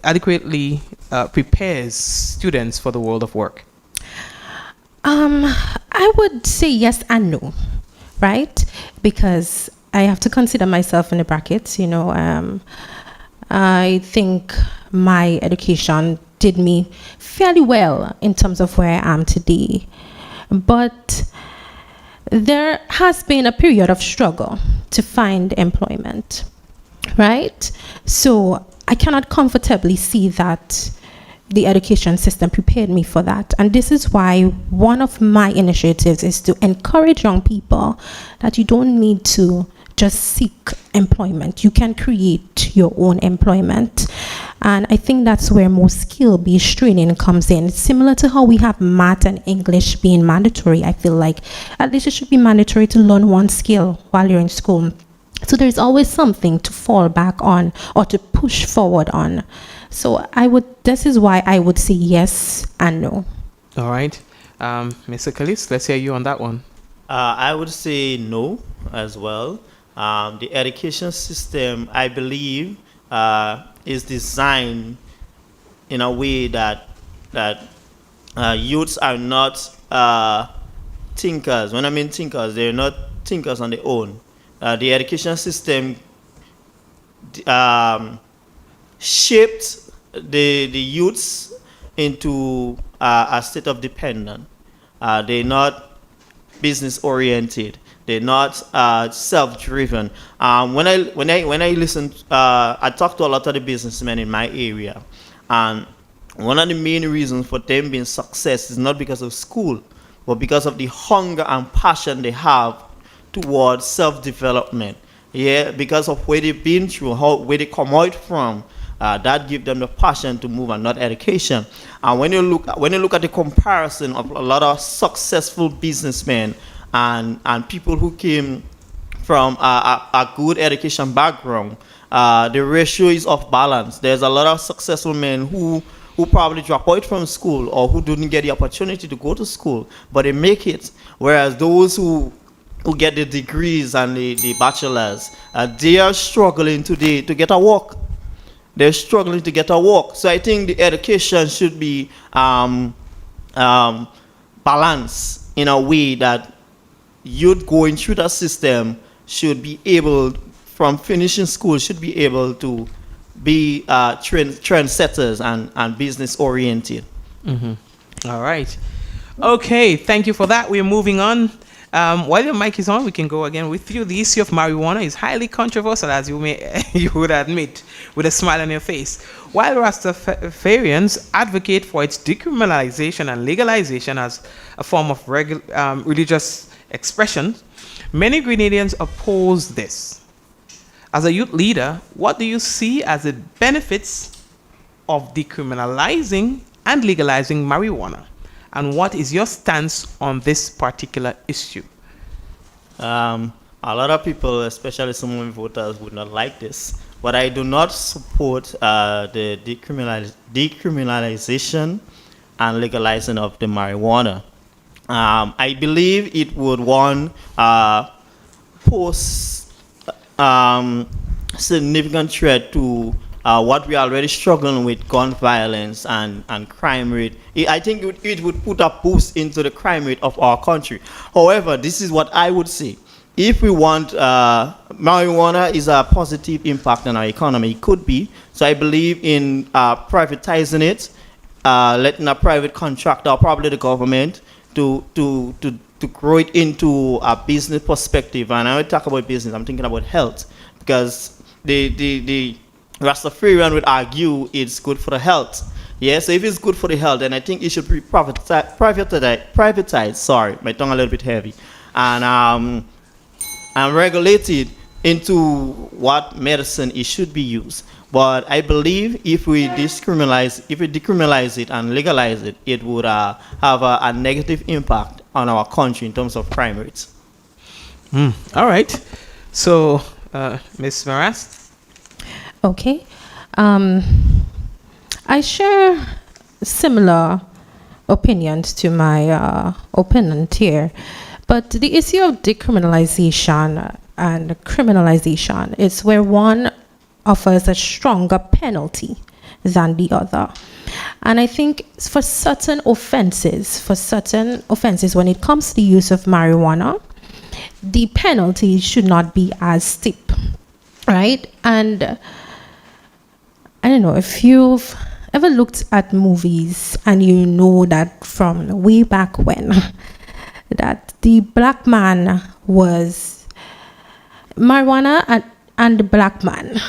adequately prepares students for the world of work? I would say yes and no, right? Because I have to consider myself in the brackets. I think my education did me fairly well in terms of where I am today, but there has been a period of struggle to find employment, right? So I cannot comfortably see that the education system prepared me for that. And this is why one of my initiatives is to encourage young people that you don't need to just seek employment. You can create your own employment. And I think that's where more skill-based training comes in. It's similar to how we have math and English being mandatory. I feel like at least it should be mandatory to learn one skill while you're in school. So there's always something to fall back on or to push forward on. So this is why I would say yes and no. All right. Mr. Kalis, let's hear you on that one. I would say no as well. The education system, I believe, is designed in a way that youths are not thinkers. When I mean thinkers, they're not thinkers on their own. The education system shaped the youths into a state of dependence. They're not business oriented. They're not self-driven. When I listen, I talk to a lot of the businessmen in my area, and one of the main reasons for them being success is not because of school, but because of the hunger and passion they have towards self-development. Yeah, because of where they've been through, where they come out from. That gives them the passion to move and not education. And when you look at the comparison of a lot of successful businessmen and people who came from a good education background, the ratio is off balance. There's a lot of successful men who probably drop out from school or who didn't get the opportunity to go to school, but they make it. Whereas those who get the degrees and the bachelors, they are struggling today to get a work. They're struggling to get a work. So I think the education should be balanced in a way that youth going through that system should be able, from finishing school, should be able to be trendsetters and business oriented. Mm-hmm. All right. Okay, thank you for that. We're moving on. While your mic is on, we can go again with you. The issue of marijuana is highly controversial, as you would admit, with a smile on your face. While Rastafarians advocate for its decriminalization and legalization as a form of religious expression, many Grenadians oppose this. As a youth leader, what do you see as the benefits of decriminalizing and legalizing marijuana? And what is your stance on this particular issue? A lot of people, especially some women voters, would not like this. But I do not support the decriminalization and legalizing of the marijuana. I believe it would, pose significant threat to what we are already struggling with, gun violence and crime rate. I think it would put a boost into the crime rate of our country. However, this is what I would say. If we want, marijuana is a positive impact on our economy. It could be. So I believe in privatizing it, letting a private contractor, or probably the government, to grow it into a business perspective. And I talk about business, I'm thinking about health, because the Rastafarian would argue it's good for the health. Yeah, so if it's good for the health, then I think it should be privatized. Sorry, my tongue a little bit heavy, and regulated into what medicine it should be used. But I believe if we decriminalize it and legalize it, it would have a negative impact on our country in terms of crime rates. All right. So, Ms. Maras? Okay. I share similar opinions to my opponent here. But the issue of decriminalization and criminalization is where one offers a stronger penalty than the other. And I think for certain offenses, when it comes to the use of marijuana, the penalty should not be as steep, right? And I don't know if you've ever looked at movies and you know that from way back when, that the black man was marijuana and the black man.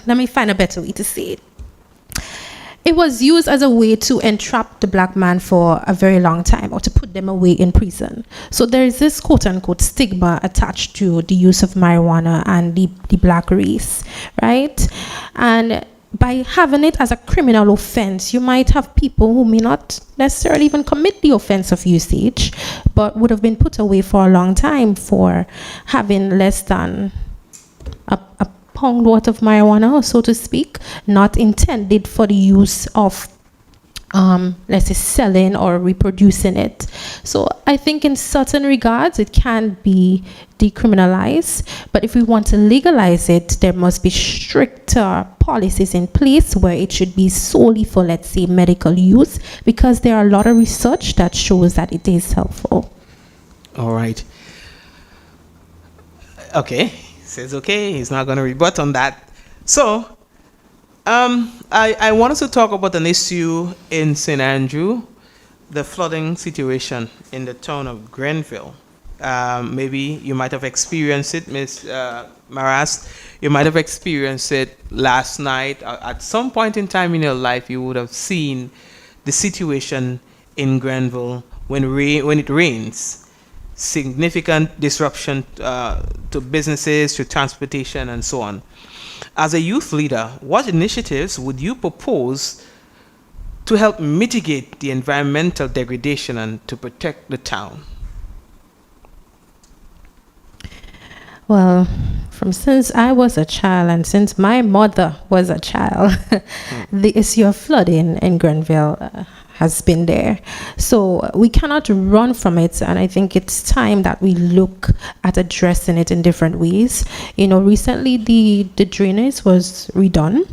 Let me find a better way to say it. it was used as a way to entrap the black man for a very long time, or to put them away in prison. So there is this quote-unquote stigma attached to the use of marijuana and the black race, right? And by having it as a criminal offense, you might have people who may not necessarily even commit the offense of usage, but would have been put away for a long time for having less than a pound worth of marijuana, so to speak, not intended for the use of, let's say, selling or reproducing it. So I think in certain regards it can be decriminalized, but if we want to legalize it, there must be stricter policies in place where it should be solely for, let's say, medical use, because there are a lot of research that shows that it is helpful. All right. Okay. Says okay, he's not going to rebut on that. So, I wanted to talk about an issue in St. Andrew, the flooding situation in the town of Grenville. Maybe you might have experienced it, Ms. Maras. You might have experienced it last night. At some point in time in your life, you would have seen the situation in Grenville when it rains. Significant disruption to businesses, to transportation, and so on. As a youth leader, what initiatives would you propose to help mitigate the environmental degradation and to protect the town? Well, since I was a child and since my mother was a child, the issue of flooding in Grenville has been there. So we cannot run from it, and I think it's time that we look at addressing it in different ways. Recently the drainage was redone.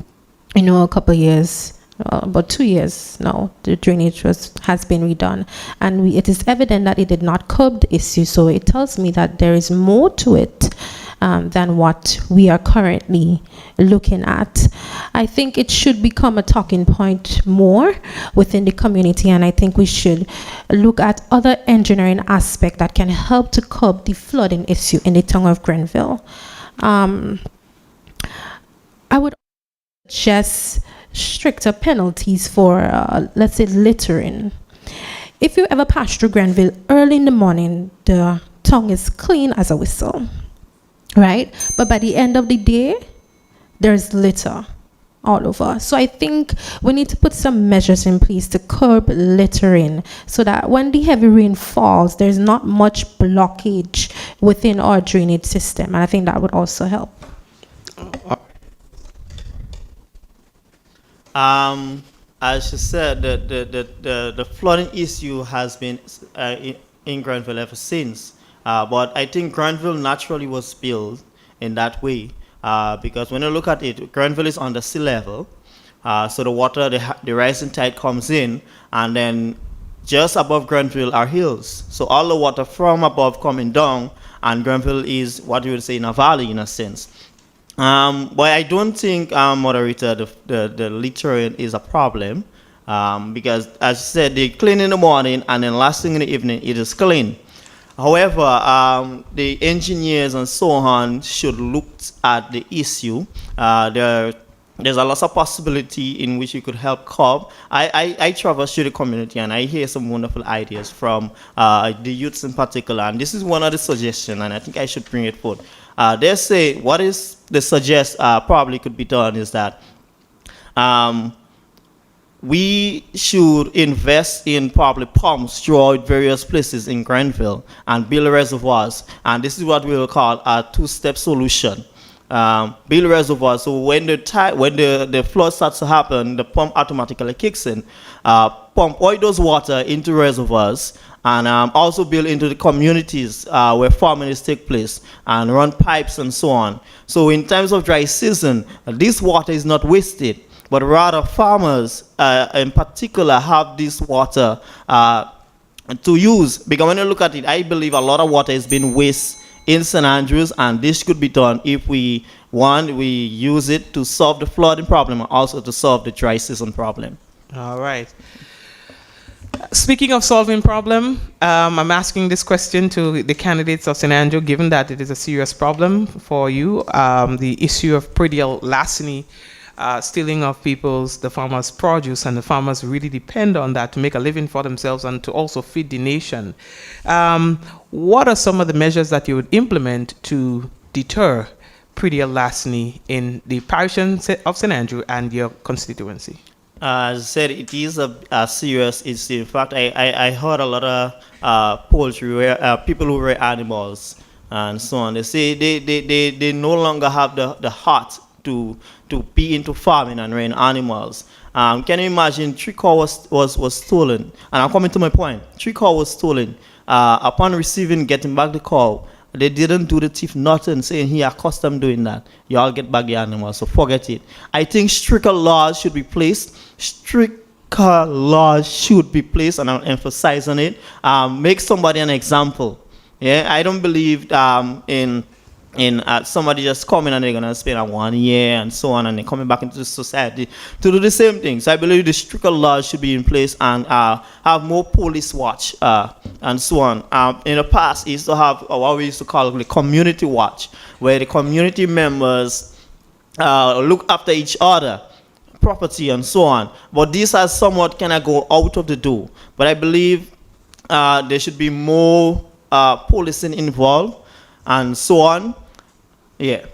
A couple of years, about 2 years now, the drainage has been redone, and it is evident that it did not curb the issue. So it tells me that there is more to it than what we are currently looking at. I think it should become a talking point more within the community, and I think we should look at other engineering aspects that can help to curb the flooding issue in the town of Grenville. I would suggest stricter penalties for, let's say, littering. If you ever pass through Grenville early in the morning, the tongue is clean as a whistle, right? But by the end of the day, there's litter all over. So I think we need to put some measures in place to curb littering so that when the heavy rain falls, there's not much blockage within our drainage system. And I think that would also help. As you said, the flooding issue has been in Grenville ever since. But I think Grenville naturally was built in that way because when you look at it, Grenville is under sea level. So the water, the rising tide comes in, and then just above Grenville are hills. So all the water from above coming down, and Grenville is what you would say in a valley in a sense. But I don't think, moderator, the littering is a problem because, as you said, they clean in the morning and then last thing in the evening it is clean. However, the engineers and so on should look at the issue. There's a lot of possibility in which you could help curb. I travel through the community and I hear some wonderful ideas from the youths in particular, and this is one of the suggestions, and I think I should bring it forth. They say what is the suggest probably could be done is that we should invest in probably pumps throughout various places in Grenville and build reservoirs, and this is what we will call a two-step solution. Build reservoirs, so when the flood starts to happen, the pump automatically kicks in, pump all those water into reservoirs, and also build into the communities where farming is take place, and run pipes and so on. So in times of dry season, this water is not wasted, but rather farmers in particular have this water to use. Because when you look at it, I believe a lot of water is being wasted in St. Andrews, and this could be done if we use it to solve the flooding problem and also to solve the dry season problem. All right. Speaking of solving problem, I'm asking this question to the candidates of St. Andrew, given that it is a serious problem for you, the issue of predial larceny stealing of the farmers' produce, and the farmers really depend on that to make a living for themselves and to also feed the nation. What are some of the measures that you would implement to deter prettier larceny in the parish of St. Andrew and your constituency? As I said, it is a serious issue. In fact, I heard a lot of poultry people who rear animals and so on. They say they no longer have the heart to be into farming and rearing animals. Can you imagine 3 cows was stolen? And I'm coming to my point. 3 cows was stolen. Upon getting back the cow, they didn't do the thief nothing, saying he accustomed doing that. You all get back the animals, so forget it. I think stricter laws should be placed. Stricter laws should be placed, and I'm emphasizing it. Make somebody an example. Yeah, I don't believe in somebody just coming and they're gonna spend 1 year and so on, and they're coming back into the society to do the same thing. So I believe the stricter laws should be in place and have more police watch and so on. In the past, we used to have what we used to call the community watch, where the community members look after each other, property and so on. But this has somewhat kind of go out of the door. But I believe there should be more policing involved and so on. Yeah.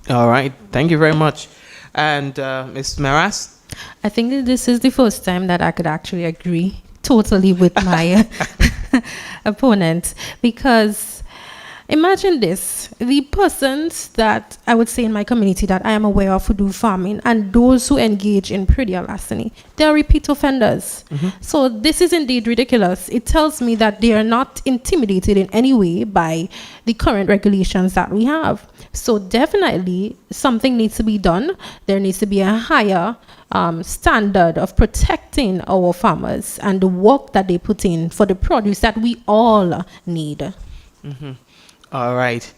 All right. Thank you very much. And Ms. Maras? I think that this is the first time that I could actually agree totally with my opponent, because imagine this: the persons that I would say in my community that I am aware of who do farming and those who engage in prettier larceny, they are repeat offenders. So this is indeed ridiculous. It tells me that they are not intimidated in any way by the current regulations that we have. So definitely something needs to be done. There needs to be a higher standard of protecting our farmers and the work that they put in for the produce that we all need. All right.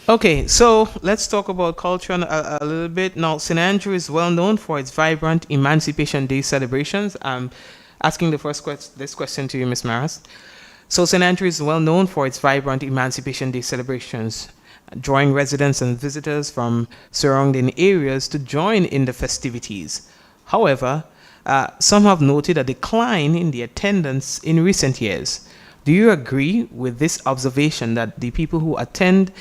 Okay, so let's talk about culture a little bit. Now, St. Andrew is well known for its vibrant Emancipation Day celebrations. I'm asking this question to you, Ms. Maras. So St. Andrew is well known for its vibrant Emancipation Day celebrations, drawing residents and visitors from surrounding areas to join in the festivities. However, some have noted a decline in the attendance in recent years. Do you agree with this observation that the people who attend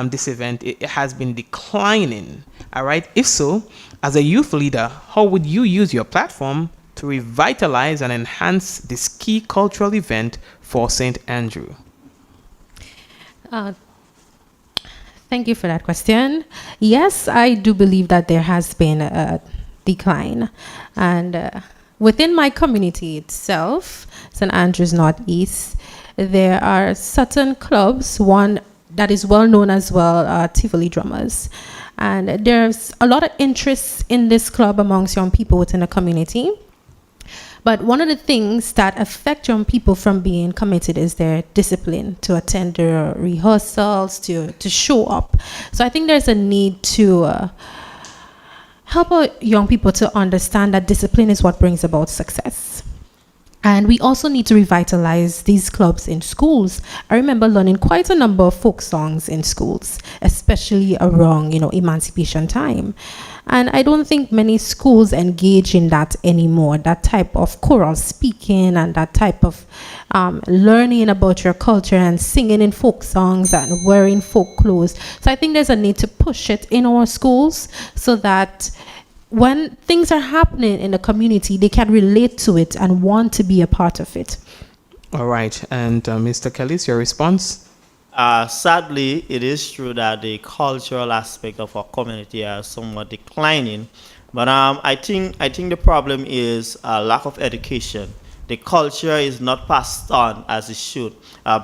this event, it has been declining? All right. If so, as a youth leader, how would you use your platform to revitalize and enhance this key cultural event for St. Andrew? Thank you for that question. Yes, I do believe that there has been a decline. And within my community itself, St. Andrews Northeast, there are certain clubs, one that is well known as well, Tivoli Drummers. And there's a lot of interest in this club amongst young people within the community. But one of the things that affect young people from being committed is their discipline, to attend their rehearsals, to show up. So I think there's a need to help our young people to understand that discipline is what brings about success. And we also need to revitalize these clubs in schools. I remember learning quite a number of folk songs in schools, especially around, emancipation time. And I don't think many schools engage in that anymore, that type of choral speaking and that type of learning about your culture and singing in folk songs and wearing folk clothes. So I think there's a need to push it in our schools so that when things are happening in the community, they can relate to it and want to be a part of it. All right. And Mr. Kellis, your response? Sadly, it is true that the cultural aspect of our community are somewhat declining. But I think the problem is a lack of education. The culture is not passed on as it should.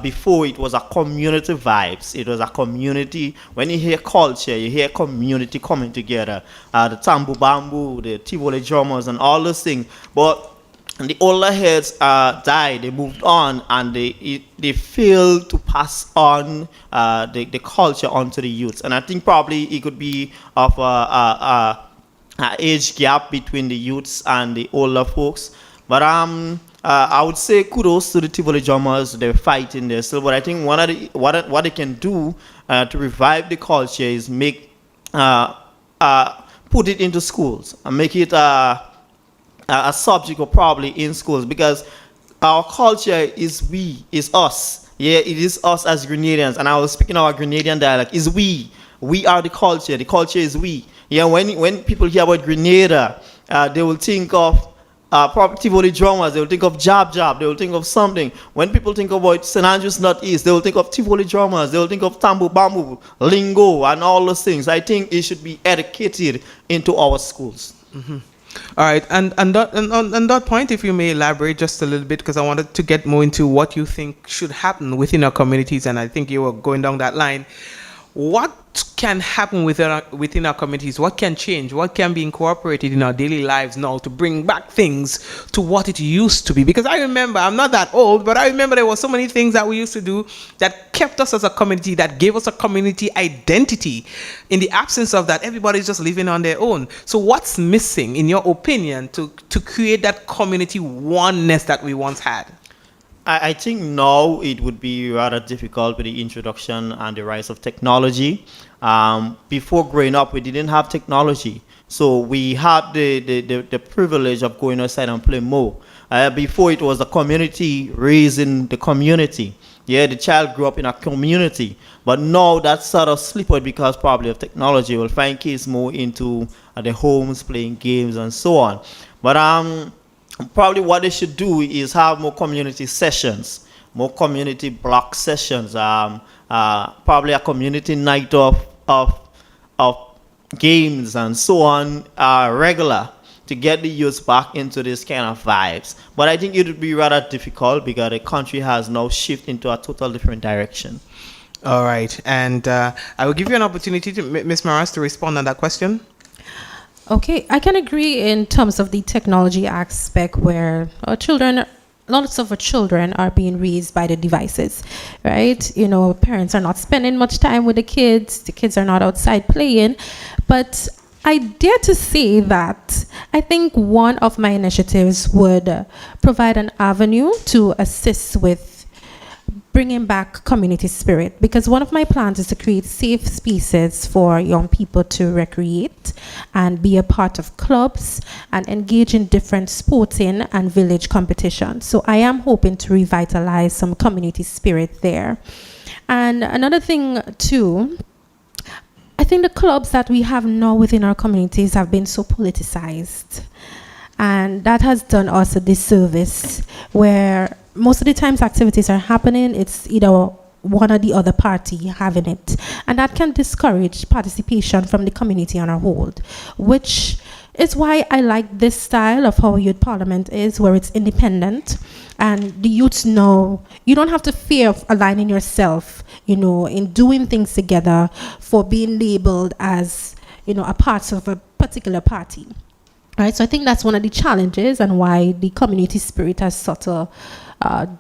Before, it was a community vibes. It was a community. When you hear culture, you hear community coming together. The Tambu Bambu, the Tivoli drummers, and all those things. But the older heads died. They moved on, and they failed to pass on the culture onto the youths. And I think probably it could be of a age gap between the youths and the older folks. But I would say kudos to the Tivoli drummers. They're fighting there still. But I think what they can do to revive the culture is make put it into schools and make it a subject or probably in schools, because our culture is we, is us. Yeah, it is us as Grenadians, and I was speaking our Grenadian dialect, is we. We are the culture is we. Yeah, when people hear about Grenada, they will think of Tivoli drummers, they will think of Jab, they will think of something. When people think about St. Andrews Northeast, they will think of Tivoli drummers, they will think of Tambu Bambu, Lingo, and all those things. I think it should be educated into our schools. Mm-hmm. All right, and on that point, if you may elaborate just a little bit, because I wanted to get more into what you think should happen within our communities, and I think you were going down that line. What can happen within our communities? What can change? What can be incorporated in our daily lives now to bring back things to what it used to be? Because I remember, I'm not that old, but I remember there were so many things that we used to do that kept us as a community, that gave us a community identity. In the absence of that, everybody's just living on their own. So what's missing, in your opinion, to create that community oneness that we once had? I think now it would be rather difficult with the introduction and the rise of technology. Before growing up, we didn't have technology. So we had the privilege of going outside and playing more. Before, it was the community raising the community. Yeah, the child grew up in a community. But now that sort of slipped out because probably of technology. We'll find kids more into the homes, playing games and so on. But probably what they should do is have more community sessions, more community block sessions, probably a community night of games and so on, regular, to get the youth back into this kind of vibes. But I think it would be rather difficult because the country has now shifted into a total different direction. All right, and I will give you an opportunity to Ms. Maras to respond on that question. Okay, I can agree in terms of the technology aspect where lots of our children are being raised by the devices, right? You know, parents are not spending much time with the kids are not outside playing. But I dare to say that I think one of my initiatives would provide an avenue to assist with bringing back community spirit, because one of my plans is to create safe spaces for young people to recreate and be a part of clubs and engage in different sporting and village competitions. So I am hoping to revitalize some community spirit there. And another thing too, I think the clubs that we have now within our communities have been so politicized, and that has done us a disservice, where most of the times activities are happening, it's either one or the other party having it. And that can discourage participation from the community on a whole, which is why I like this style of how youth parliament is, where it's independent and the youths know you don't have to fear of aligning yourself, you know, in doing things together for being labeled as, you know, a part of a particular party. Right, so I think that's one of the challenges and why the community spirit has sort of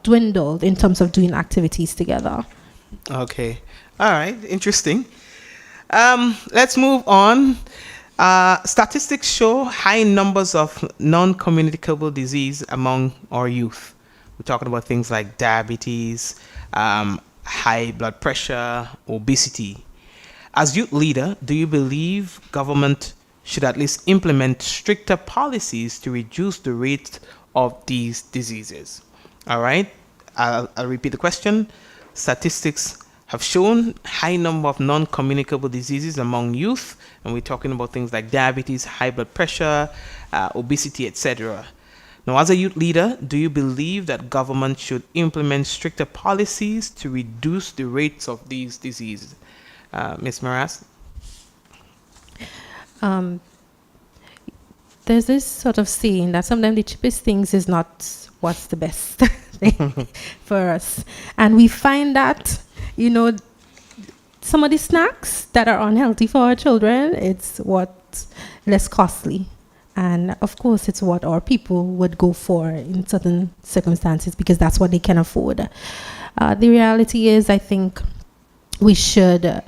dwindled in terms of doing activities together. Okay, all right, interesting. Let's move on. Statistics show high numbers of non-communicable disease among our youth. We're talking about things like diabetes, high blood pressure, obesity. As youth leader, do you believe government should at least implement stricter policies to reduce the rate of these diseases? All right, I'll repeat the question. Statistics have shown high number of non-communicable diseases among youth, and we're talking about things like diabetes, high blood pressure, obesity, etc. Now, as a youth leader, do you believe that government should implement stricter policies to reduce the rates of these diseases? Ms. Maras? There's this sort of saying that sometimes the cheapest things is not what's the best thing for us. And we find that, you know, some of the snacks that are unhealthy for our children, it's what's less costly. And of course, it's what our people would go for in certain circumstances because that's what they can afford. The reality is, I think we should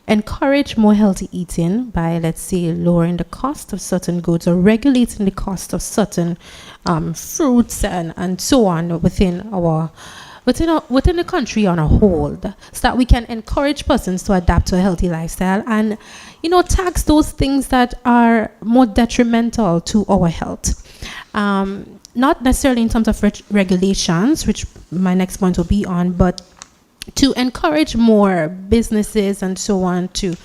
encourage more healthy eating by, let's say, lowering the cost of certain goods or regulating the cost of certain fruits and so on within our within the country on a whole, so that we can encourage persons to adapt to a healthy lifestyle and, tax those things that are more detrimental to our health. Not necessarily in terms of regulations, which my next point will be on, but to encourage more businesses and so on to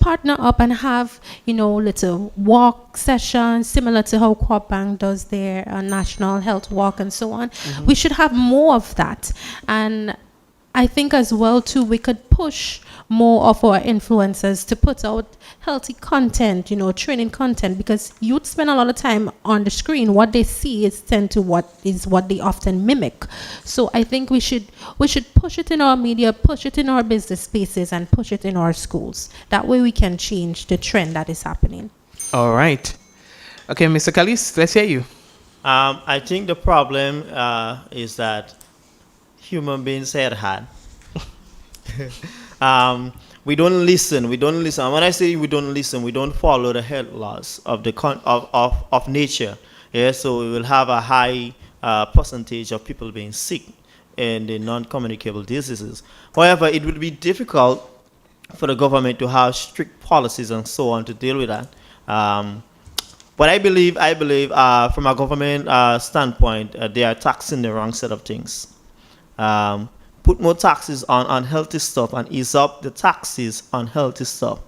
partner up and have, little walk sessions similar to how Co-op Bank does their national health walk and so on. Mm-hmm. We should have more of that. And I think as well too, we could push more of our influencers to put out healthy content, training content, because youth spend a lot of time on the screen. What they see is tend to what they often mimic. So I think we should push it in our media, push it in our business spaces, and push it in our schools. That way we can change the trend that is happening. All right. Okay, Mr. Kalis, let's hear you. I think the problem is that human beings head hard. We don't listen. And when I say we don't listen, we don't follow the health laws of the of nature. Yeah, so we will have a high percentage of people being sick and the non-communicable diseases. However, it would be difficult for the government to have strict policies and so on to deal with that. But I believe from a government standpoint, they are taxing the wrong set of things. Put more taxes on unhealthy stuff and ease up the taxes on healthy stuff.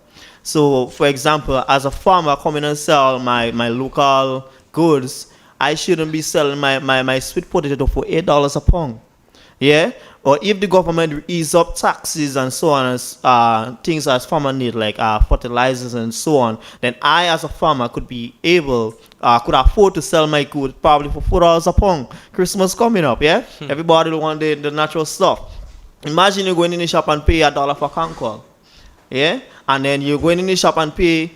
So, for example, as a farmer coming and sell my local goods, I shouldn't be selling my sweet potato for $8 a pound. Yeah? Or if the government ease up taxes and so on, as things as farmer need, like fertilizers and so on, then I as a farmer could be able, could afford to sell my goods probably for $4 a pound. Christmas coming up, yeah? Everybody will want the natural stuff. Imagine you going in the shop and pay $1 for Concord, yeah? And then you're going in the shop and pay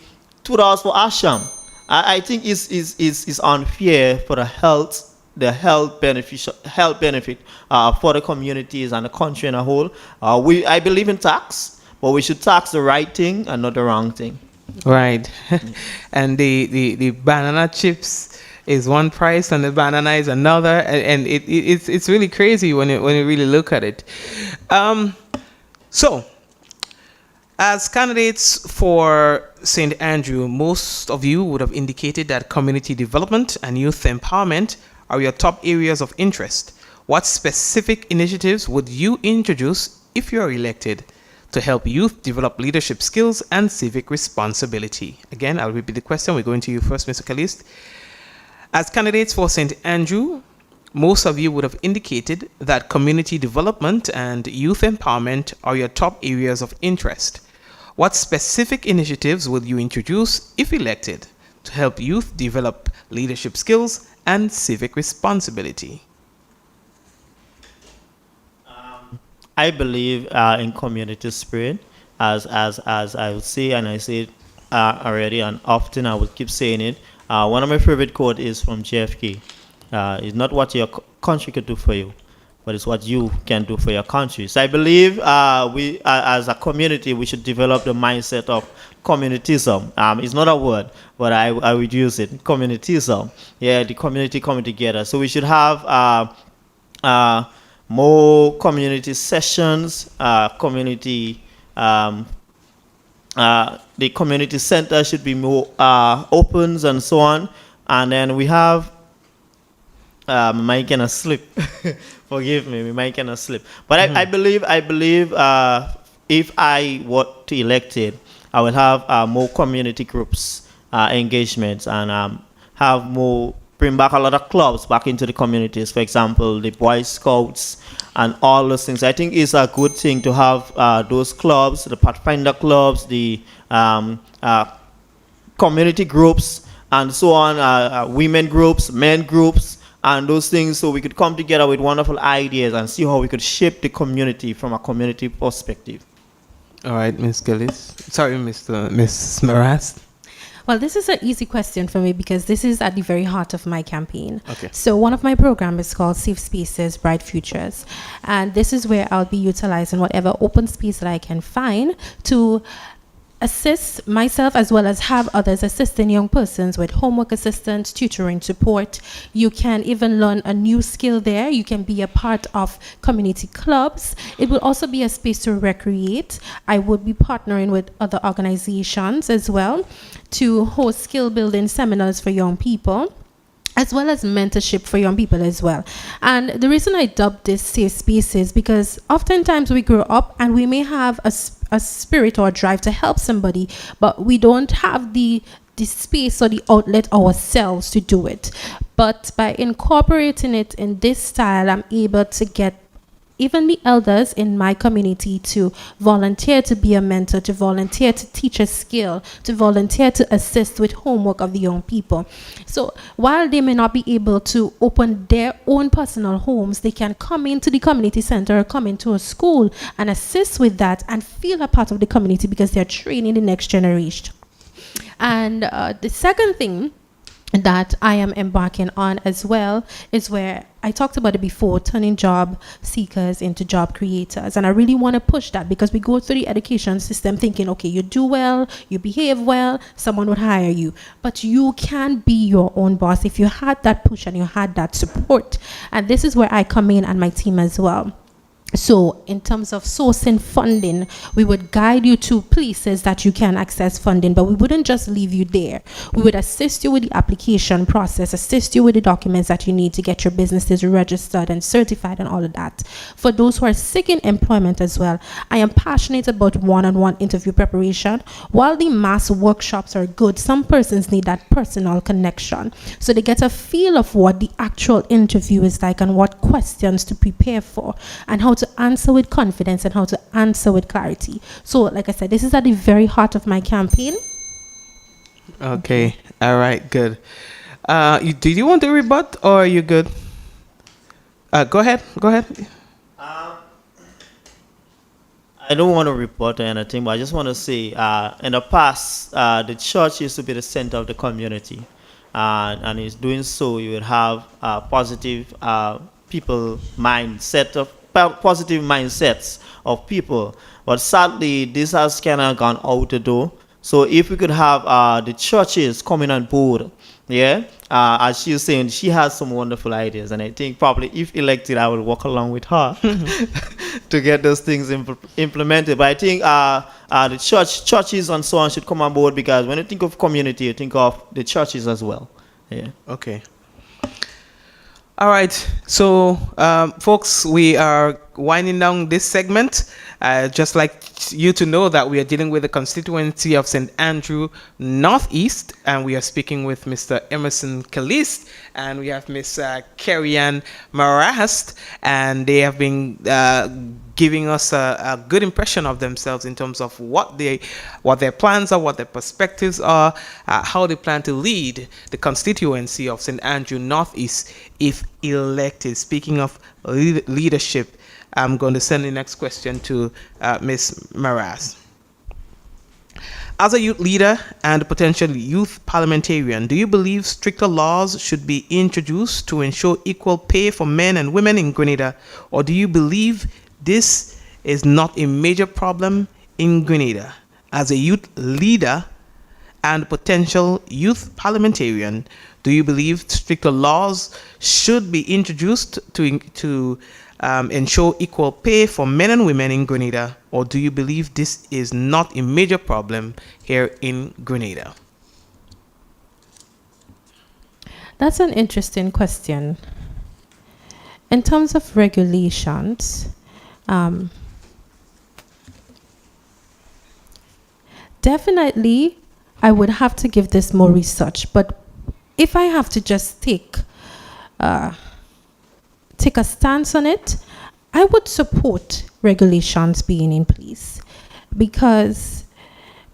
$2 for Asham. I think it's unfair for the health benefit for the communities and the country in a whole. I believe in tax, but we should tax the right thing and not the wrong thing. Right. And the banana chips is one price and the banana is another, and it's really crazy when you really look at it. So, as candidates for St. Andrew, most of you would have indicated that community development and youth empowerment are your top areas of interest. What specific initiatives would you introduce if you are elected to help youth develop leadership skills and civic responsibility? Again, I'll repeat the question. We're going to you first, Mr. Kalist. As candidates for St. Andrew, most of you would have indicated that community development and youth empowerment are your top areas of interest. What specific initiatives would you introduce if elected to help youth develop leadership skills and civic responsibility? I believe in community spirit, as I would say, and I say it already, and often I would keep saying it. One of my favorite quotes is from JFK. It's not what your country can do for you, but it's what you can do for your country. So I believe we, as a community, we should develop the mindset of communitism. It's not a word, but I would use it. Communitism. Yeah, the community coming together. So we should have more community sessions, the community center should be more opens and so on. And then we have, my mic cannot slip. Forgive me, my mic cannot slip. But I believe if I were to elected, I will have more community groups engagements and bring back a lot of clubs back into the communities. For example, the Boy Scouts and all those things. I think it's a good thing to have those clubs, the Pathfinder clubs, the community groups, and so on, women groups, men groups, and those things, so we could come together with wonderful ideas and see how we could shape the community from a community perspective. All right, Ms. Gillis. Sorry, Ms. Maras. Well, this is an easy question for me because this is at the very heart of my campaign. Okay. So one of my programs is called Safe Spaces, Bright Futures. And this is where I'll be utilizing whatever open space that I can find to assist myself as well as have others assisting young persons with homework assistance, tutoring support. You can even learn a new skill there. You can be a part of community clubs. It will also be a space to recreate. I would be partnering with other organizations as well to host skill building seminars for young people, as well as mentorship for young people as well. And the reason I dubbed this safe spaces because oftentimes we grow up and we may have a spirit or a drive to help somebody, but we don't have the space or the outlet ourselves to do it. But by incorporating it in this style, I'm able to get even the elders in my community to volunteer to be a mentor, to volunteer to teach a skill, to volunteer to assist with homework of the young people. So while they may not be able to open their own personal homes, they can come into the community center or come into a school and assist with that and feel a part of the community because they're training the next generation. And the second thing that I am embarking on as well is where I talked about it before, turning job seekers into job creators. And I really want to push that because we go through the education system thinking, okay, you do well, you behave well, someone would hire you. But you can be your own boss if you had that push and you had that support. And this is where I come in and my team as well. So in terms of sourcing funding, we would guide you to places that you can access funding, but we wouldn't just leave you there. We would assist you with the application process, assist you with the documents that you need to get your businesses registered and certified and all of that. For those who are seeking employment as well, I am passionate about one-on-one interview preparation. While the mass workshops are good, some persons need that personal connection. So they get a feel of what the actual interview is like and what questions to prepare for and how to answer with confidence and how to answer with clarity. So like I said, this is at the very heart of my campaign. Okay. All right. Good. Did you want to rebut or are you good? Go ahead. I don't want to report or anything, but I just want to say, in the past, the church used to be the center of the community. And in doing so, you would have positive positive mindsets of people. But sadly, this has kind of gone out the door. So if we could have the churches coming on board, as she was saying, she has some wonderful ideas, and I think probably if elected, I will work along with her to get those things implemented. But I think the churches and so on should come on board because when you think of community, you think of the churches as well. Yeah. Okay. All right, so folks, we are winding down this segment. Just like you to know that we are dealing with the constituency of St. Andrew Northeast, and we are speaking with Mr. Emerson Caliste, and we have Miss Carrie-Ann Marast, and they have been giving us a good impression of themselves in terms of what their plans are, what their perspectives are, how they plan to lead the constituency of St. Andrew Northeast if elected. Speaking of leadership, I'm going to send the next question to Ms. Maraz. As a youth leader and potential youth parliamentarian, do you believe stricter laws should be introduced to ensure equal pay for men and women in Grenada, or do you believe this is not a major problem in Grenada? As a youth leader and potential youth parliamentarian, do you believe stricter laws should be introduced to ensure equal pay for men and women in Grenada, or do you believe this is not a major problem here in Grenada? That's an interesting question. In terms of regulations, definitely I would have to give this more research, but if I have to just take a stance on it, I would support regulations being in place because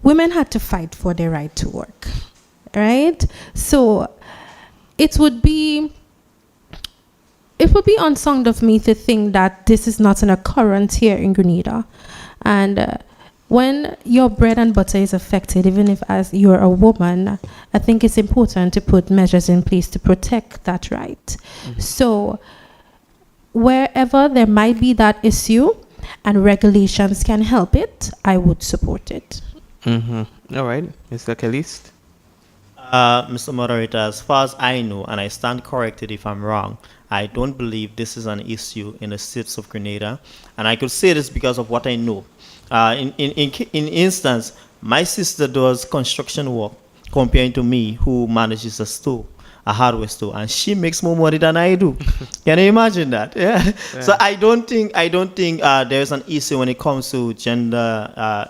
women had to fight for their right to work, right? So it would be unsound of me to think that this is not an occurrence here in Grenada. And when your bread and butter is affected, even if as you're a woman, I think it's important to put measures in place to protect that right. Mm-hmm. So wherever there might be that issue and regulations can help it, I would support it. All right, Mr. Caliste. Mr. Moderator, as far as I know, and I stand corrected if I'm wrong, I don't believe this is an issue in the states of Grenada. And I could say this because of what I know. In instance, my sister does construction work comparing to me, who manages a store, a hardware store, and she makes more money than I do. Can you imagine that? Yeah. So I don't think there's an issue when it comes to gender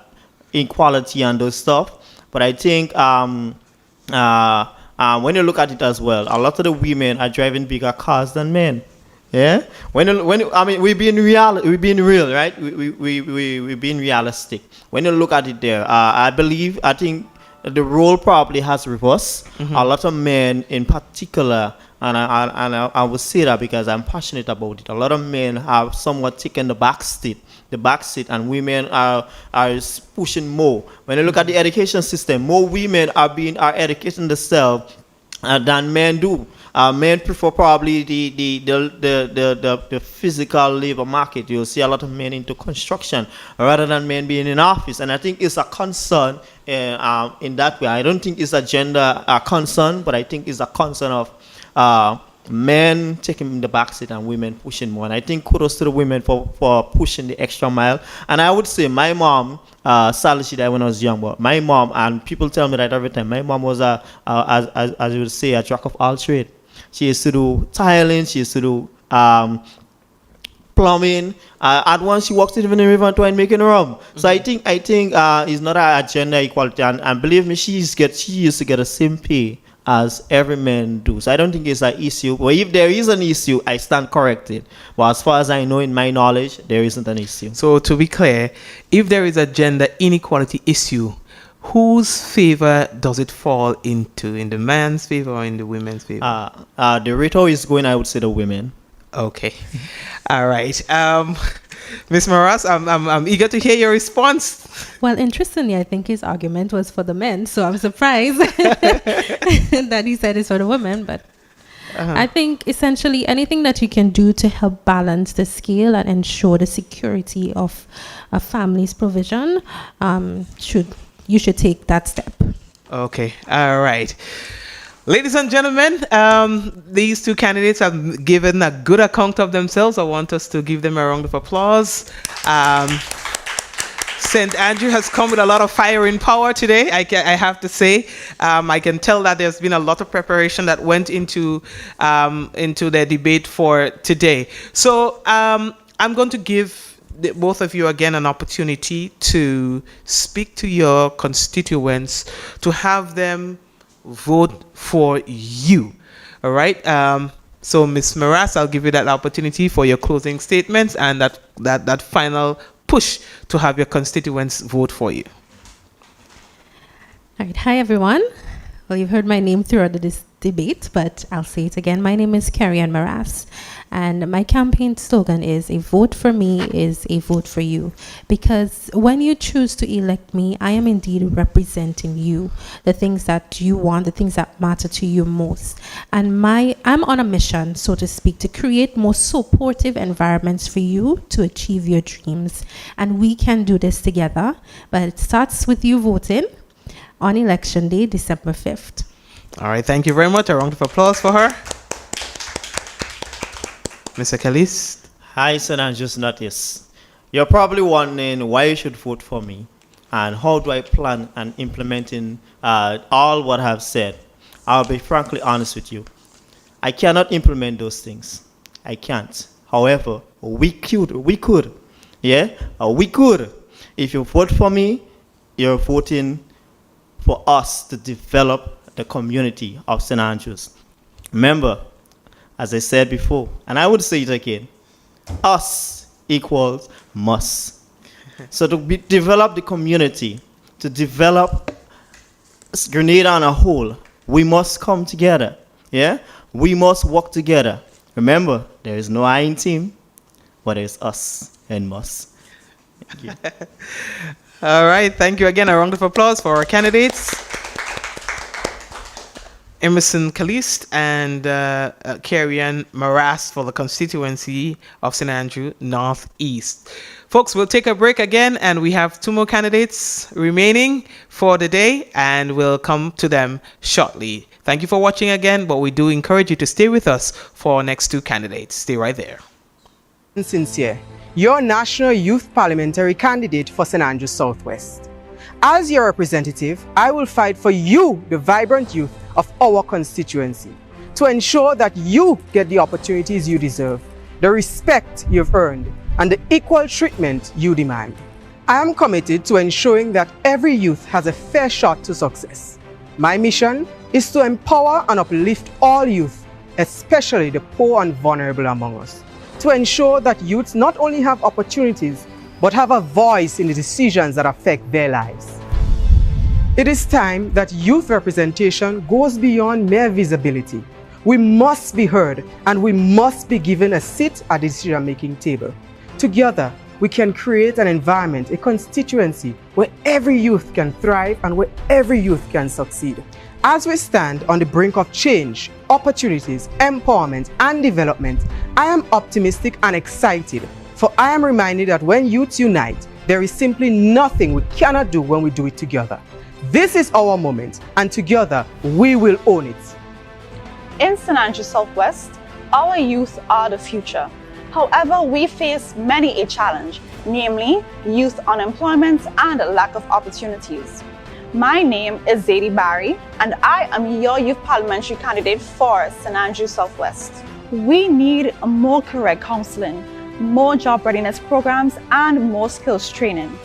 equality and those stuff. But I think when you look at it as well, a lot of the women are driving bigger cars than men. Yeah. I mean, we're being real, right? We're being realistic. When you look at it there, I think the role probably has reversed. A lot of men, in particular, and I will say that because I'm passionate about it. A lot of men have somewhat taken the back seat, and women are pushing more. When you look at the education system, more women are educating themselves than men do. Men prefer probably the physical labor market. You'll see a lot of men into construction rather than men being in office, and I think it's a concern in that way. I don't think it's a gender concern, but I think it's a concern of men taking the backseat and women pushing more. And I think kudos to the women for pushing the extra mile. And I would say my mom, sadly she died when I was young, but my mom, and people tell me that every time, my mom was as you would say, a jack of all trades. She used to do tiling, she used to do plumbing. At once she works even in River and making rum. So I think it's not a gender equality, and believe me, she used to get the same pay as every man do. So I don't think it's an issue. But if there is an issue, I stand corrected. But as far as I know, in my knowledge, there isn't an issue. So to be clear, if there is a gender inequality issue, whose favor does it fall into? In the man's favor or in the women's favor? The rate is going, I would say, the women. Okay. All right. Ms. Maras, I'm eager to hear your response. Well, interestingly, I think his argument was for the men, so I'm surprised that he said it's for the women. But I think essentially anything that you can do to help balance the scale and ensure the security of a family's provision, you should take that step. Okay. All right. Ladies and gentlemen, these two candidates have given a good account of themselves. I want us to give them a round of applause. St. Andrew has come with a lot of fire and power today, I have to say. I can tell that there's been a lot of preparation that went into their debate for today. So I'm going to give both of you again an opportunity to speak to your constituents, to have them vote for you. All right. So Ms. Maras, I'll give you that opportunity for your closing statements and that final push to have your constituents vote for you. All right. Hi, everyone. Well, you've heard my name throughout this debate, but I'll say it again. My name is Carrie-Ann Maras, and my campaign slogan is "A vote for me is a vote for you." Because when you choose to elect me, I am indeed representing you, the things that you want, the things that matter to you most. And I'm on a mission, so to speak, to create more supportive environments for you to achieve your dreams. And we can do this together, but it starts with you voting on Election Day, December 5th. All right, thank you very much. A round of applause for her. Mr. Caliste. Hi, St. Andrew's Notice. You're probably wondering why you should vote for me and how do I plan on implementing all what I've said. I'll be frankly honest with you. I cannot implement those things. I can't. However, we could. Yeah, we could. If you vote for me, you're voting for us to develop the community of St. Andrews. Remember, as I said before, and I would say it again, us equals must. So to develop the community, to develop Grenada on a whole, we must come together. Yeah? We must work together. Remember, there is no I in team, but there's us and must. Thank you. All right, thank you again. A round of applause for our candidates. Emerson Caliste and Carrie-Ann Maras for the constituency of St. Andrew Northeast. Folks, we'll take a break again, and we have 2 more candidates remaining for the day, and we'll come to them shortly. Thank you for watching again, but we do encourage you to stay with us for our next 2 candidates. Stay right there. Sincere, your National Youth Parliamentary candidate for St. Andrews Southwest. As your representative, I will fight for you, the vibrant youth of our constituency, to ensure that you get the opportunities you deserve, the respect you've earned, and the equal treatment you demand. I am committed to ensuring that every youth has a fair shot to success. My mission is to empower and uplift all youth, especially the poor and vulnerable among us, to ensure that youths not only have opportunities, but have a voice in the decisions that affect their lives. It is time that youth representation goes beyond mere visibility. We must be heard, and we must be given a seat at the decision-making table. Together, we can create an environment, a constituency, where every youth can thrive and where every youth can succeed. As we stand on the brink of change, opportunities, empowerment, and development, I am optimistic and excited, for I am reminded that when youths unite, there is simply nothing we cannot do when we do it together. This is our moment, and together we will own it. In St. Andrews Southwest, our youth are the future. However, we face many a challenge, namely youth unemployment and a lack of opportunities. My name is Zadie Barry, and I am your youth parliamentary candidate for St. Andrews Southwest. We need more career counseling, more job readiness programs, and more skills training.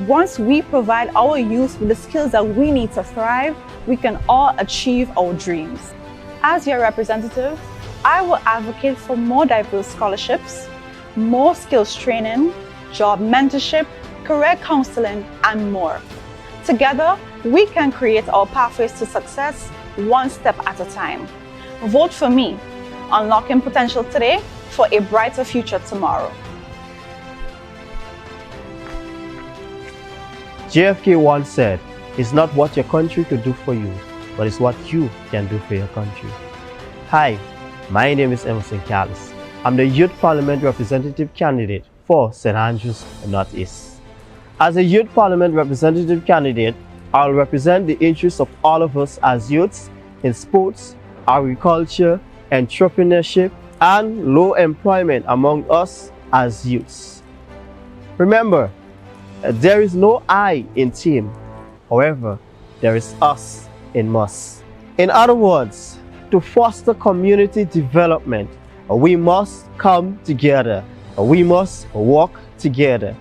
Once we provide our youth with the skills that we need to thrive, we can all achieve our dreams. As your representative, I will advocate for more diverse scholarships, more skills training, job mentorship, career counseling, and more. Together, we can create our pathways to success one step at a time. Vote for me, unlocking potential today for a brighter future tomorrow. JFK once said, "It's not what your country could do for you, but it's what you can do for your country." Hi, my name is Emerson Callis. I'm the Youth Parliament Representative candidate for St. Andrews Northeast. As a Youth Parliament Representative candidate, I'll represent the interests of all of us as youths in sports, agriculture, entrepreneurship, and low employment among us as youths. Remember, there is no I in team. However, there is us in must. In other words, to foster community development, we must come together. We must work together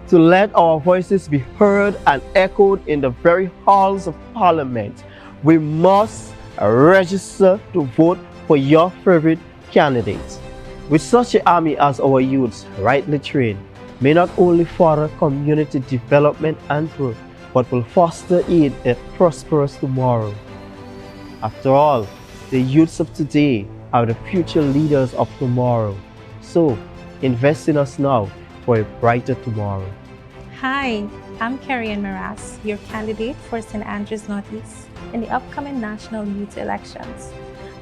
to let our voices be heard and echoed in the very halls of Parliament. We must register to vote for your favorite candidate. With such an army as our youths, rightly trained, may not only further community development and growth, but will foster in a prosperous tomorrow. After all, the youths of today are the future leaders of tomorrow. So, invest in us now for a brighter tomorrow. Hi, I'm Carrie-Ann Maras, your candidate for St. Andrews Northeast in the upcoming national youth elections.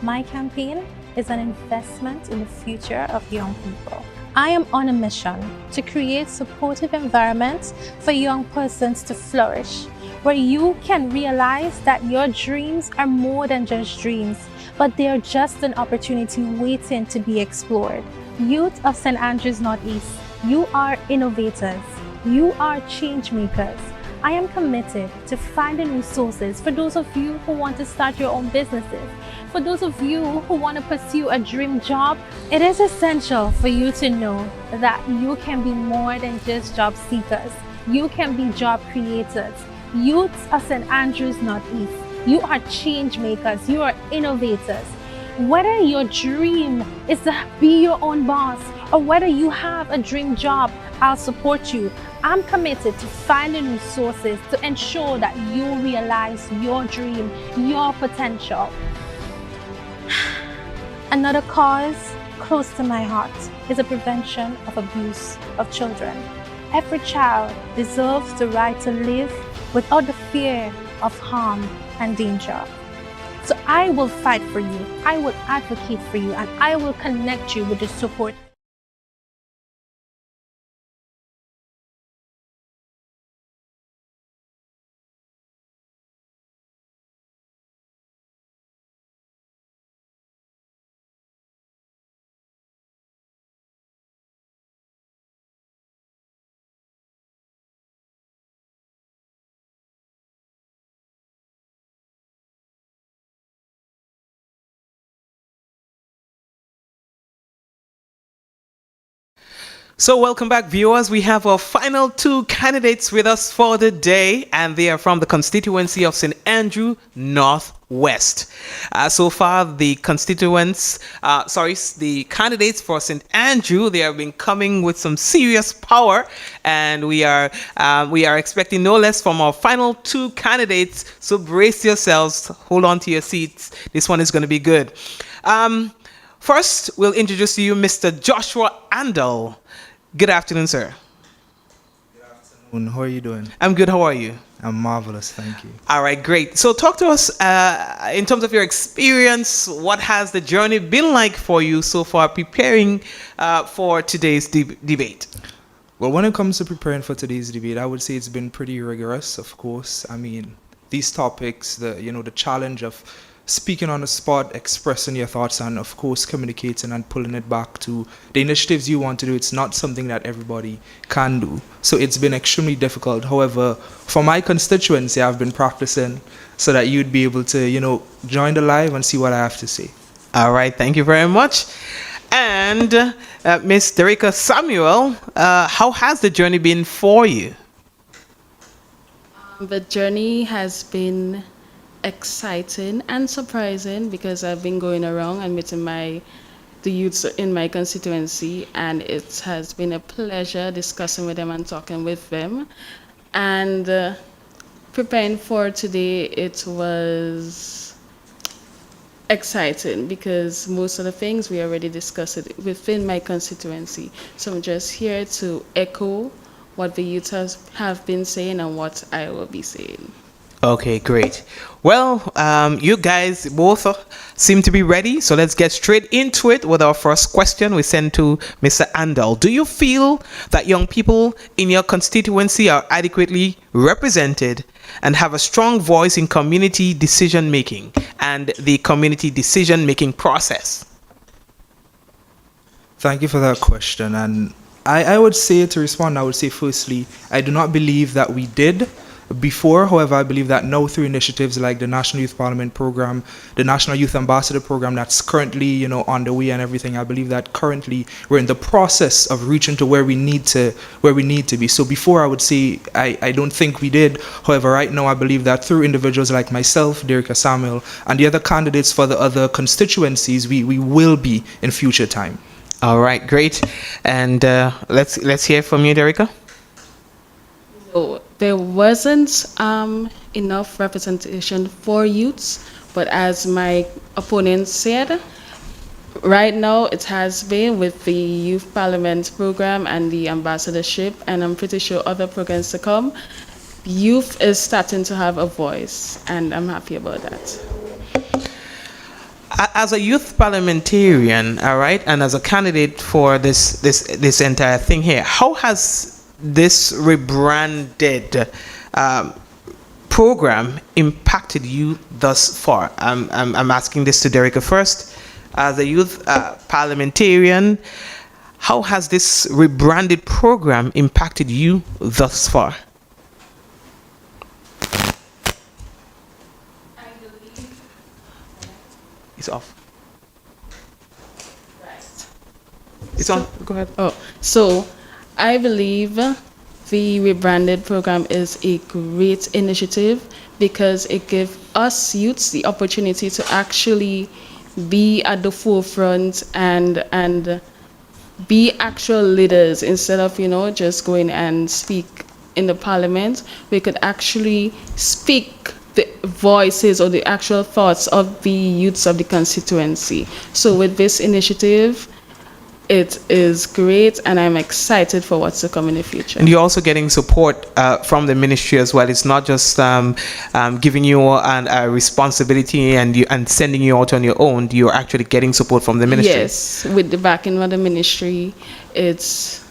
My campaign is an investment in the future of young people. I am on a mission to create supportive environments for young persons to flourish, where you can realize that your dreams are more than just dreams, but they are just an opportunity waiting to be explored. Youth of St. Andrews Northeast, you are innovators. You are change makers. I am committed to finding resources for those of you who want to start your own businesses. For those of you who want to pursue a dream job, it is essential for you to know that you can be more than just job seekers. You can be job creators. Youths of St. Andrews Northeast, you are change makers. You are innovators. Whether your dream is to be your own boss or whether you have a dream job, I'll support you. I'm committed to finding resources to ensure that you realize your dream, your potential. Another cause close to my heart is the prevention of abuse of children. Every child deserves the right to live without the fear of harm and danger. So I will fight for you, I will advocate for you, and I will connect you with the support. So, welcome back, viewers. We have our final two candidates with us for the day, and they are from the constituency of St. Andrew Northwest. So far, the the candidates for St. Andrew, they have been coming with some serious power, and we are expecting no less from our final two candidates. So brace yourselves, hold on to your seats. This one is going to be good. First, we'll introduce to you Mr. Joshua Andal. Good afternoon, sir. Good afternoon. How are you doing? I'm good. How are you? I'm marvelous. Thank you. All right, great. So talk to us in terms of your experience. What has the journey been like for you so far preparing for today's debate? Well, when it comes to preparing for today's debate, I would say it's been pretty rigorous, of course. I mean, these topics, the challenge of speaking on the spot, expressing your thoughts, and of course communicating and pulling it back to the initiatives you want to do. It's not something that everybody can do. So it's been extremely difficult. However, for my constituency, I've been practicing so that you'd be able to, join the live and see what I have to say. All right. Thank you very much. And Miss Derica Samuel, how has the journey been for you? The journey has been exciting and surprising because I've been going around and meeting the youths in my constituency, and it has been a pleasure discussing with them and talking with them. And preparing for today, it was exciting because most of the things we already discussed within my constituency. So I'm just here to echo what the youths have been saying and what I will be saying. Okay, great. Well, you guys both seem to be ready, so let's get straight into it with our first question we send to Mr. Andal. Do you feel that young people in your constituency are adequately represented and have a strong voice in community decision making and the community decision making process? Thank you for that question. And I would say, to respond, I would say firstly, I do not believe that we did before. However, I believe that now through initiatives like the National Youth Parliament Program, the National Youth Ambassador Program that's currently, on the way and everything, I believe that currently we're in the process of reaching to where we need to be. So before, I would say I don't think we did. However, right now I believe that through individuals like myself, Derica Samuel, and the other candidates for the other constituencies, we will be in future time. All right, great. And let's hear from you, Derica. So there wasn't enough representation for youths, but as my opponent said, right now it has been with the Youth Parliament program and the ambassadorship, and I'm pretty sure other programs to come. Youth is starting to have a voice, and I'm happy about that. As a youth parliamentarian, all right, and as a candidate for this entire thing here, how has this rebranded program impacted you thus far? I'm asking this to Derica first. As a youth parliamentarian, how has this rebranded program impacted you thus far? It's off. Right. It's on. Go ahead. Oh, so I believe the rebranded program is a great initiative because it gives us youths the opportunity to actually be at the forefront and be actual leaders instead of, just going and speak in the parliament. We could actually speak the voices or the actual thoughts of the youths of the constituency. So with this initiative, it is great, and I'm excited for what's to come in the future. And you're also getting support from the ministry as well. It's not just giving you a responsibility and sending you out on your own. You're actually getting support from the ministry. Yes, with the backing of the ministry, it's,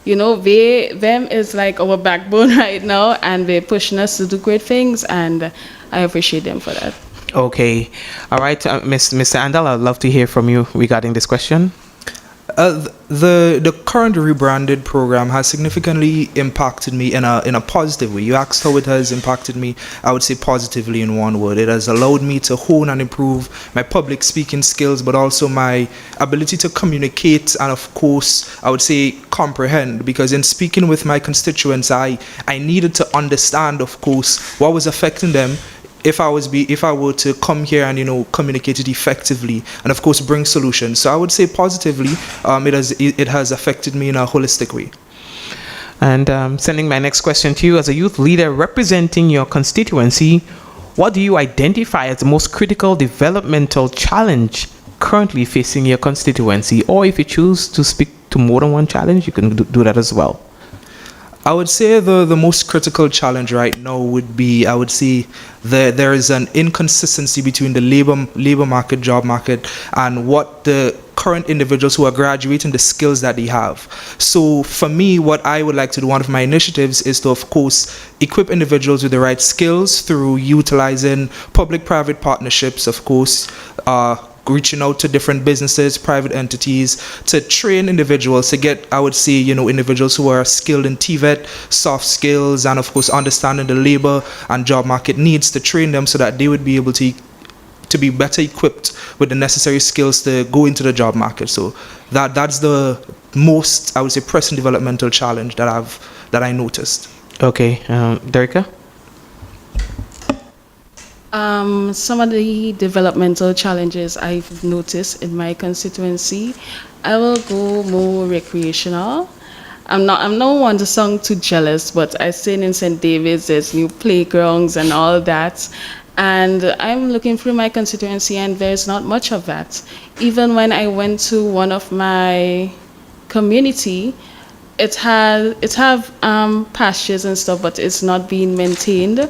them is like our backbone right now, and they're pushing us to do great things, and I appreciate them for that. Okay. All right, Mr. Andal, I'd love to hear from you regarding this question. The current rebranded program has significantly impacted me in a positive way. You asked how it has impacted me. I would say positively in one word. It has allowed me to hone and improve my public speaking skills, but also my ability to communicate and, of course, I would say comprehend. Because in speaking with my constituents, I needed to understand, of course, what was affecting them, if I were to come here and communicate it effectively, and of course bring solutions. So I would say positively, it has affected me in a holistic way. And sending my next question to you, as a youth leader representing your constituency, what do you identify as the most critical developmental challenge currently facing your constituency? Or if you choose to speak to more than one challenge, you can do that as well. I would say the most critical challenge right now would be, I would say, there is an inconsistency between the labor market, job market, and what the current individuals who are graduating, the skills that they have. So for me, what I would like to do, one of my initiatives, is to, of course, equip individuals with the right skills through utilizing public-private partnerships, of course, reaching out to different businesses, private entities, to train individuals to get, I would say, individuals who are skilled in TVET, soft skills, and of course understanding the labor and job market needs, to train them so that they would be able to be better equipped with the necessary skills to go into the job market. So that's the most, I would say, pressing developmental challenge that I noticed. Okay, Derica? Some of the developmental challenges I've noticed in my constituency, I will go more recreational. I'm not one to sound too jealous, but I seen in St. David's there's new playgrounds and all that, and I'm looking through my constituency and there's not much of that. Even when I went to one of my community, it have pastures and stuff, but it's not being maintained.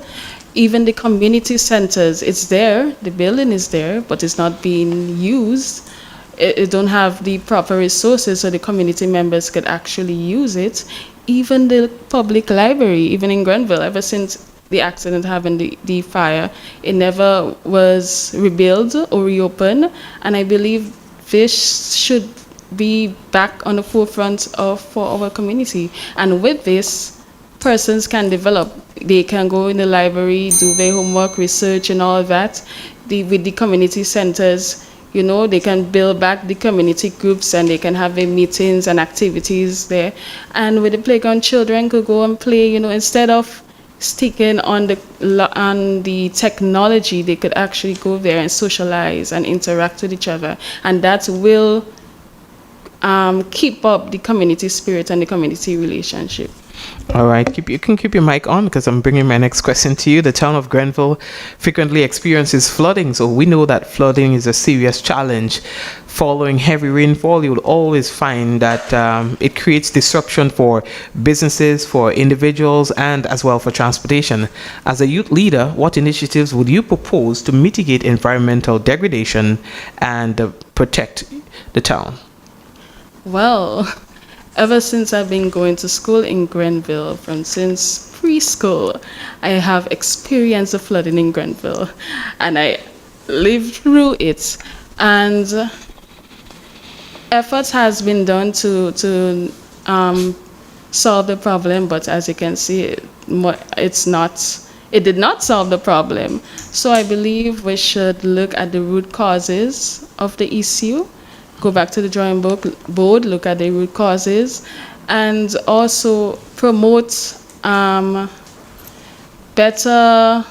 Even the community centers, it's there, the building is there, but it's not being used. It don't have the proper resources so the community members could actually use it. Even the public library, even in Grenville, ever since the accident happened, the fire, it never was rebuilt or reopened. And I believe this should be back on the forefront for our community. And with this, persons can develop. They can go in the library, do their homework, research, and all that. With the community centers, they can build back the community groups and they can have their meetings and activities there. And with the playground, children could go and play. Instead of sticking on the technology, they could actually go there and socialize and interact with each other, and that will keep up the community spirit and the community relationship. All right, you can keep your mic on because I'm bringing my next question to you. The town of Grenville frequently experiences flooding, so we know that flooding is a serious challenge. Following heavy rainfall, you will always find that it creates disruption for businesses, for individuals, and as well for transportation. As a youth leader, what initiatives would you propose to mitigate environmental degradation and protect the town? Well, ever since I've been going to school in Grenville, since preschool, I have experienced the flooding in Grenville, and I lived through it. And efforts has been done to solve the problem, but as you can see, it did not solve the problem. So I believe we should look at the root causes of the issue. Go back to the drawing board, look at the root causes, and also promote better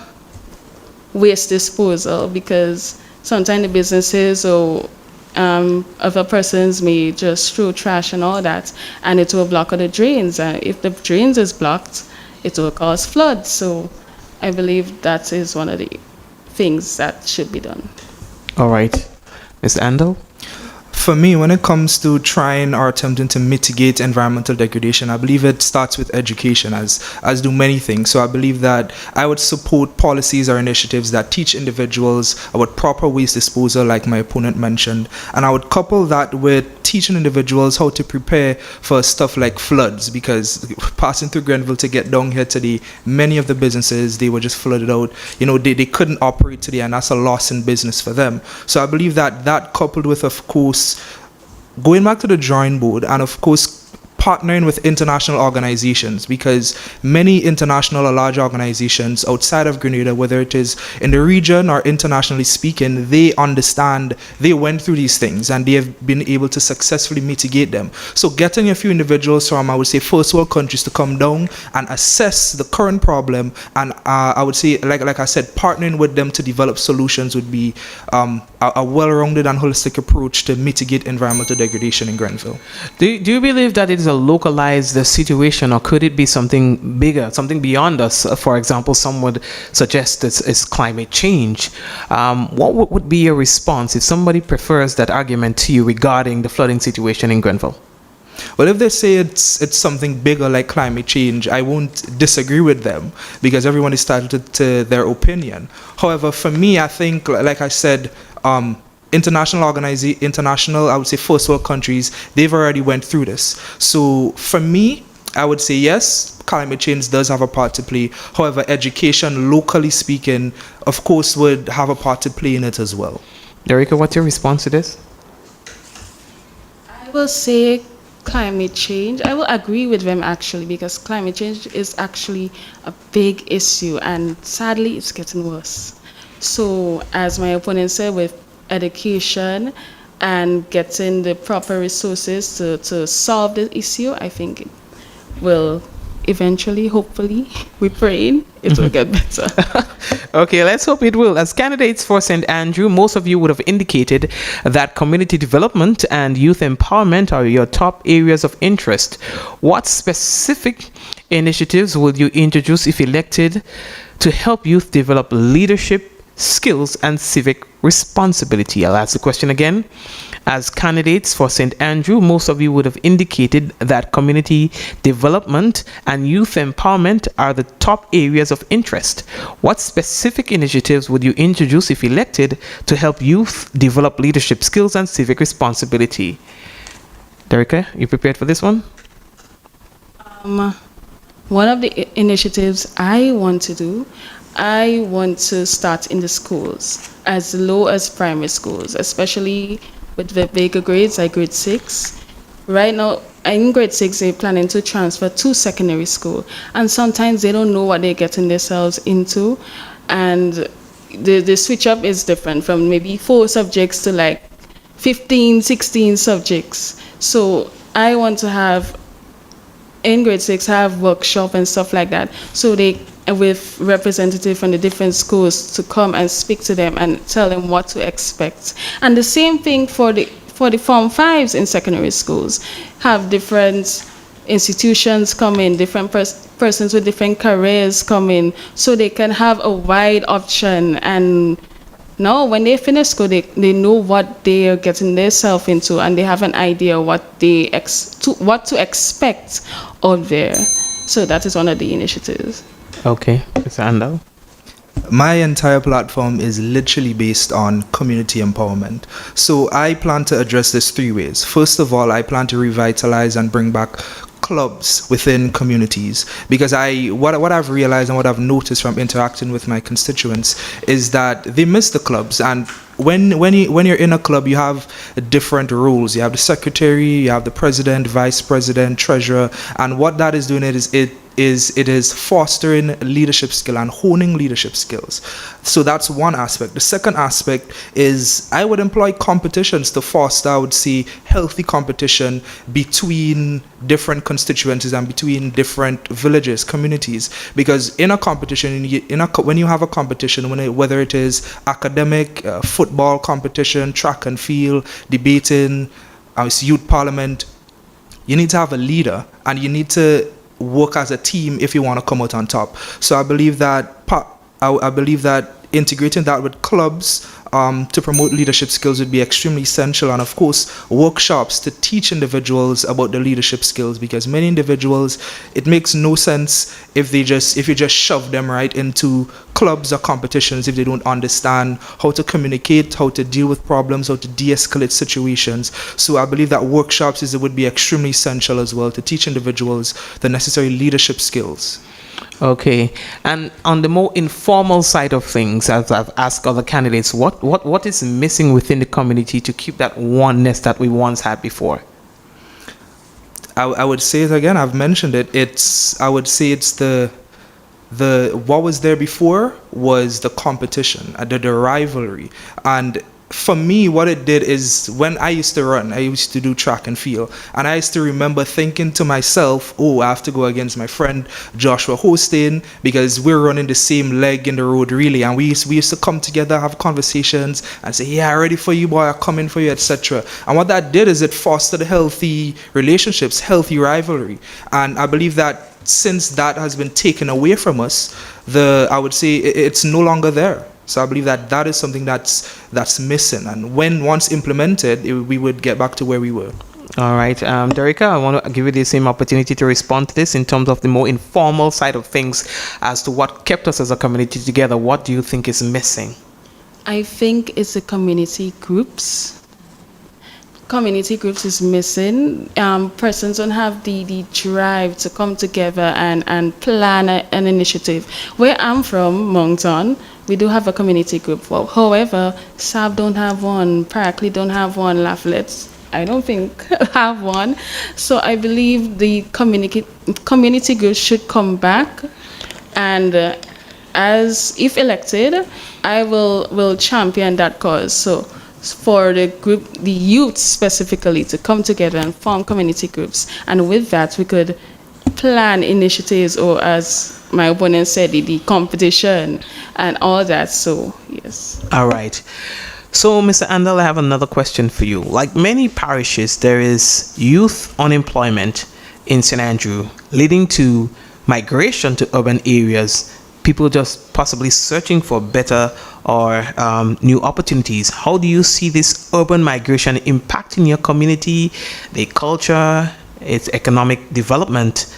waste disposal, because sometimes the businesses or other persons may just throw trash and all that, and it will block the drains. And if the drains is blocked, it will cause floods. So I believe that is one of the things that should be done. All right. Ms. Andel? For me, when it comes to trying or attempting to mitigate environmental degradation, I believe it starts with education, as do many things. So I believe that I would support policies or initiatives that teach individuals about proper waste disposal, like my opponent mentioned, and I would couple that with teaching individuals how to prepare for stuff like floods, because passing through Grenville to get down here today, many of the businesses, they were just flooded out. They couldn't operate today, and that's a loss in business for them. So I believe that coupled with, of course, going back to the drawing board, and of course partnering with international organizations, because many international or large organizations outside of Grenada, whether it is in the region or internationally speaking, they understand, they went through these things and they have been able to successfully mitigate them. So getting a few individuals from, I would say, first world countries to come down and assess the current problem, and I would say, like I said, partnering with them to develop solutions would be a well-rounded and holistic approach to mitigate environmental degradation in Grenville. Do you believe that it is a localized situation, or could it be something bigger, something beyond us? For example, some would suggest it's climate change. What would be your response if somebody prefers that argument to you regarding the flooding situation in Grenville? Well, if they say it's something bigger like climate change, I won't disagree with them, because everyone is entitled to their opinion. However, for me, I think, like I said, international, I would say first world countries, they've already went through this. So for me, I would say yes, climate change does have a part to play. However, education, locally speaking, of course, would have a part to play in it as well. Derica, what's your response to this? I will say climate change. I will agree with them actually, because climate change is actually a big issue, and sadly it's getting worse. So as my opponent said, with education and getting the proper resources to solve the issue, I think it will eventually, hopefully, we're praying it will get better. Okay, let's hope it will. As candidates for St. Andrew, most of you would have indicated that community development and youth empowerment are your top areas of interest. What specific initiatives will you introduce if elected to help youth develop leadership skills and civic responsibility? I'll ask the question again. As candidates for St. Andrew, most of you would have indicated that community development and youth empowerment are the top areas of interest. What specific initiatives would you introduce if elected to help youth develop leadership skills and civic responsibility? Derica, you prepared for this one? One of the initiatives I want to do, I want to start in the schools, as low as primary schools, especially with the bigger grades, like grade 6. Right now, in grade 6, they're planning to transfer to secondary school. And sometimes they don't know what they're getting themselves into. And the switch up is different from maybe 4 subjects to like 15, 16 subjects. So I want to have, in grade 6, have workshop and stuff like that. So they, with representatives from the different schools to come and speak to them and tell them what to expect. And the same thing for the Form 5s in secondary schools. Have different institutions come in, different persons with different careers come in, so they can have a wide option. And now when they finish school, they know what they are getting themselves into, and they have an idea what to expect out there. So that is one of the initiatives. Okay, Mr. Andal. My entire platform is literally based on community empowerment. So I plan to address this 3 ways. First of all, I plan to revitalize and bring back clubs within communities, because what I've realized and what I've noticed from interacting with my constituents is that they miss the clubs. And when you're in a club, you have different roles. You have the secretary, you have the president, vice president, treasurer, and what that is doing it is fostering leadership skill and honing leadership skills. So that's one aspect. The second aspect is I would employ competitions to foster, I would say, healthy competition between different constituencies and between different villages, communities. Because in a competition, when you have a competition, whether it is academic, football competition, track and field, debating, youth parliament, you need to have a leader, and you need to work as a team if you want to come out on top. So I believe that integrating that with clubs to promote leadership skills would be extremely essential, and of course workshops to teach individuals about the leadership skills, because many individuals, it makes no sense if you just shove them right into clubs or competitions if they don't understand how to communicate, how to deal with problems, how to de-escalate situations. So I believe that workshops would be extremely essential as well to teach individuals the necessary leadership skills. Okay, and on the more informal side of things, as I've asked other candidates, what is missing within the community to keep that oneness that we once had before? I would say it again. I've mentioned it. I would say it's the what was there before was the competition, the rivalry, and for me, what it did is when I used to run, I used to do track and field, and I used to remember thinking to myself, oh, I have to go against my friend Joshua Hostin because we're running the same leg in the road really, and we used to come together, have conversations and say, yeah, ready for you, boy, I'm coming for you, etc. And what that did is it fostered healthy relationships, healthy rivalry, and I believe that since that has been taken away from us, I would say it's no longer there. So I believe that is something that's missing, and once implemented, we would get back to where we were. All right, Derica, I want to give you the same opportunity to respond to this in terms of the more informal side of things as to what kept us as a community together. What do you think is missing? I think it's the community groups. Community groups is missing. Persons don't have the drive to come together and plan an initiative. Where I'm from, Moncton, we do have a community group. Well, however, SAB don't have one, Paraclete don't have one, Lafayette, I don't think have one. So I believe the community groups should come back, and as if elected, I will champion that cause. So for the group, the youth specifically, to come together and form community groups, and with that we could plan initiatives, or as my opponent said, the competition and all that. So yes. All right. So Mr. Andel, I have another question for you. Like many parishes, there is youth unemployment in St. Andrew, leading to migration to urban areas, people just possibly searching for better or new opportunities. How do you see this urban migration impacting your community, the culture, its economic development?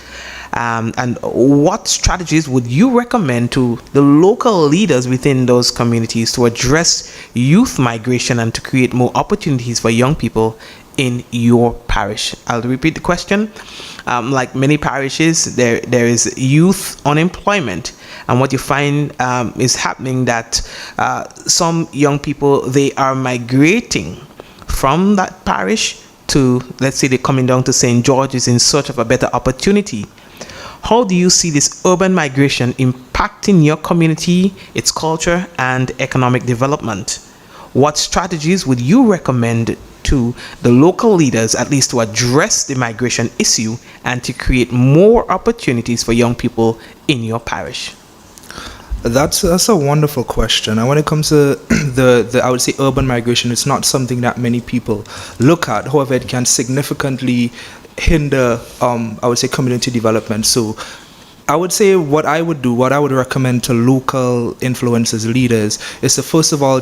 And what strategies would you recommend to the local leaders within those communities to address youth migration and to create more opportunities for young people in your parish? I'll repeat the question. Like many parishes, there is youth unemployment, and what you find is happening that some young people, they are migrating from that parish to, let's say, they're coming down to St. George's in search of a better opportunity. How do you see this urban migration impacting your community, its culture, and economic development? What strategies would you recommend to the local leaders, at least to address the migration issue and to create more opportunities for young people in your parish? That's a wonderful question. And when it comes to the I would say urban migration, it's not something that many people look at. However, it can significantly hinder I would say community development. So I would say what I would recommend to local influencers, leaders, is to first of all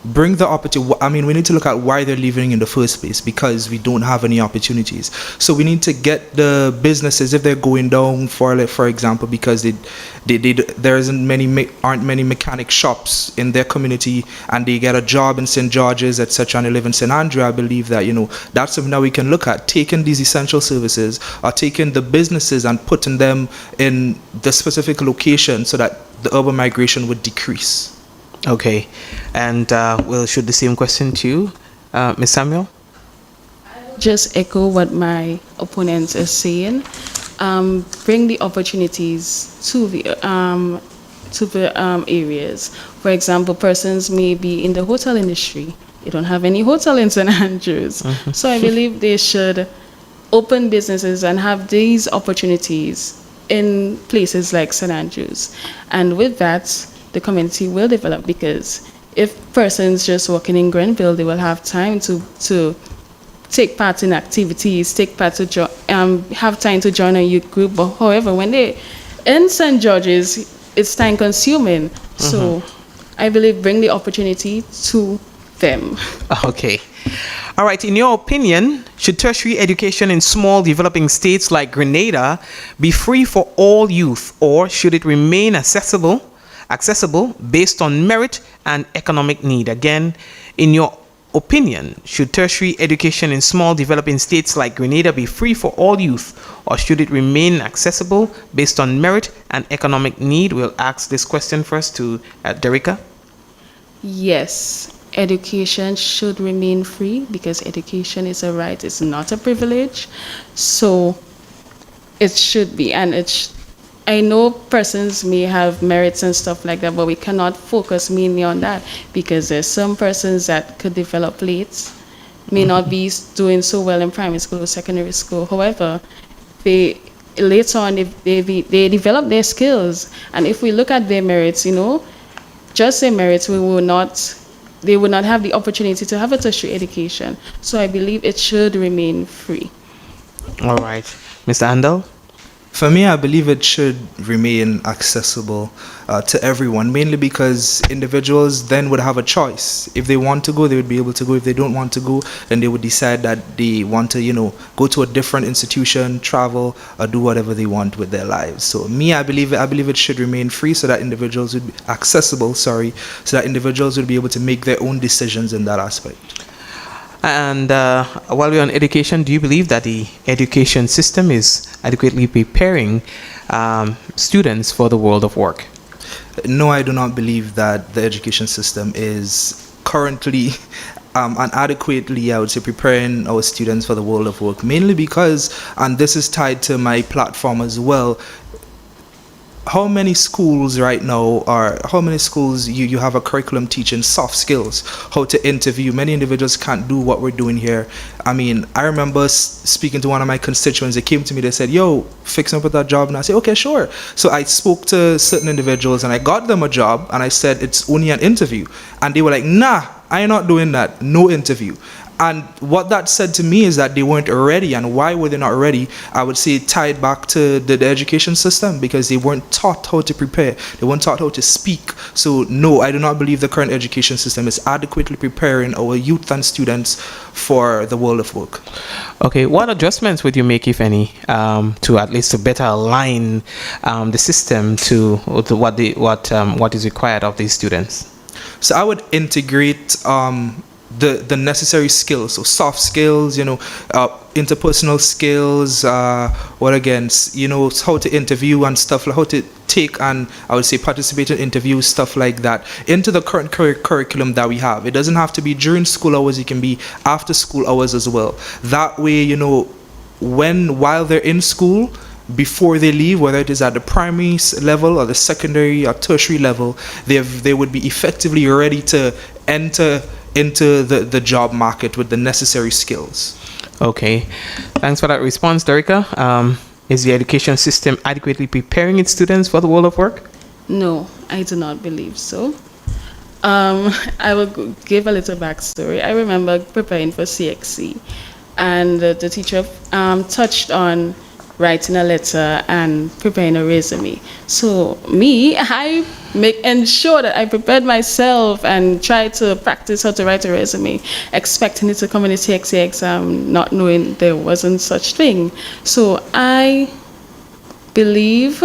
bring the opportunity. I mean, we need to look at why they're leaving in the first place, because we don't have any opportunities. So we need to get the businesses, if they're going down for example, because there aren't many mechanic shops in their community, and they get a job in St. George's, etc., and they live in St. Andrew. I believe that that's something that we can look at, taking these essential services or taking the businesses and putting them in the specific location so that the urban migration would decrease. Okay, and we'll shoot the same question to you, Ms. Samuel. Just echo what my opponent is saying. Bring the opportunities to the areas. For example, persons may be in the hotel industry. They don't have any hotel in St. Andrews. Mm-hmm. So I believe they should open businesses and have these opportunities in places like St. Andrews. And with that, the community will develop, because if persons just working in Grenville, they will have time to take part in activities, have time to join a youth group. But however, when they in St. George's, it's time consuming. Mm-hmm. So I believe, bring the opportunity to them. Okay. All right. In your opinion, should tertiary education in small developing states like Grenada be free for all youth, or should it remain accessible based on merit and economic need? Again, in your opinion, should tertiary education in small developing states like Grenada be free for all youth, or should it remain accessible based on merit and economic need? We'll ask this question first to Derica. Yes, education should remain free because education is a right, it's not a privilege. So it should be, and I know persons may have merits and stuff like that, but we cannot focus mainly on that because there's some persons that could develop late, may not be doing so well in primary school or secondary school. However, later on, if they develop their skills, and if we look at their merits, just their merits, they would not have the opportunity to have a tertiary education. So I believe it should remain free. All right. Mr. Andal? For me, I believe it should remain accessible to everyone, mainly because individuals then would have a choice. If they want to go, they would be able to go. If they don't want to go, then they would decide that they want to, go to a different institution, travel, or do whatever they want with their lives. So me, I believe it should remain free so that individuals would be accessible, so that individuals would be able to make their own decisions in that aspect. And while we're on education, do you believe that the education system is adequately preparing students for the world of work? No, I do not believe that the education system is currently and adequately, I would say, preparing our students for the world of work, mainly because, and this is tied to my platform as well, how many schools right now you have a curriculum teaching soft skills, how to interview? Many individuals can't do what we're doing here. I mean, I remember speaking to one of my constituents. They came to me, they said, yo, fix up with that job. And I said, okay, sure. So I spoke to certain individuals and I got them a job and I said, it's only an interview. And they were like, nah, I'm not doing that. No interview. And what that said to me is that they weren't ready. And why were they not ready? I would say tied back to the education system, because they weren't taught how to prepare. They weren't taught how to speak. So no, I do not believe the current education system is adequately preparing our youth and students for the world of work. Okay, what adjustments would you make, if any, to at least to better align the system to what is required of these students? So I would integrate the necessary skills, so soft skills, interpersonal skills, how to interview and stuff, like how to take and, I would say, participate in interviews, stuff like that, into the current curriculum that we have. It doesn't have to be during school hours, it can be after school hours as well. That way, while they're in school, before they leave, whether it is at the primary level or the secondary or tertiary level, they would be effectively ready to enter into the job market with the necessary skills. Okay, thanks for that response, Derica. Is the education system adequately preparing its students for the world of work? No, I do not believe so. I will give a little backstory. I remember preparing for CXC, and the teacher touched on writing a letter and preparing a resume. So I ensure that I prepared myself and tried to practice how to write a resume, expecting it to come in the CXC exam, not knowing there wasn't such thing. So I believe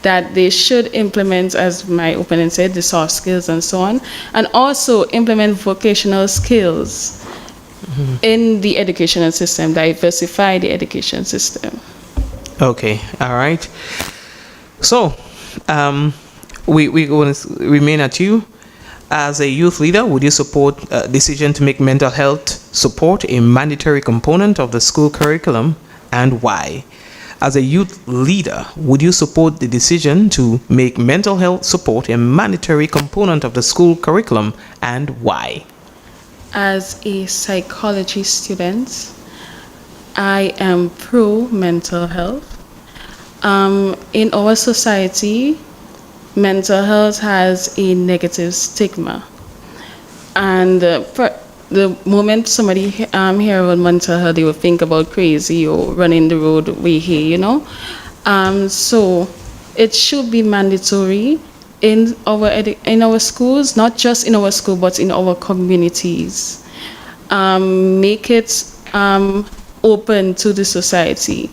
that they should implement, as my opponent said, the soft skills and so on, and also implement vocational skills in the educational system, diversify the education system. Okay, all right. So, we going to remain at you. As a youth leader, would you support a decision to make mental health support a mandatory component of the school curriculum, and why? As a youth leader, would you support the decision to make mental health support a mandatory component of the school curriculum, and why? As a psychology student, I am pro mental health. In our society, mental health has a negative stigma. And the moment somebody hear about mental health, they will think about crazy or running the road way here, So it should be mandatory in our schools, not just in our school, but in our communities. Make it open to the society.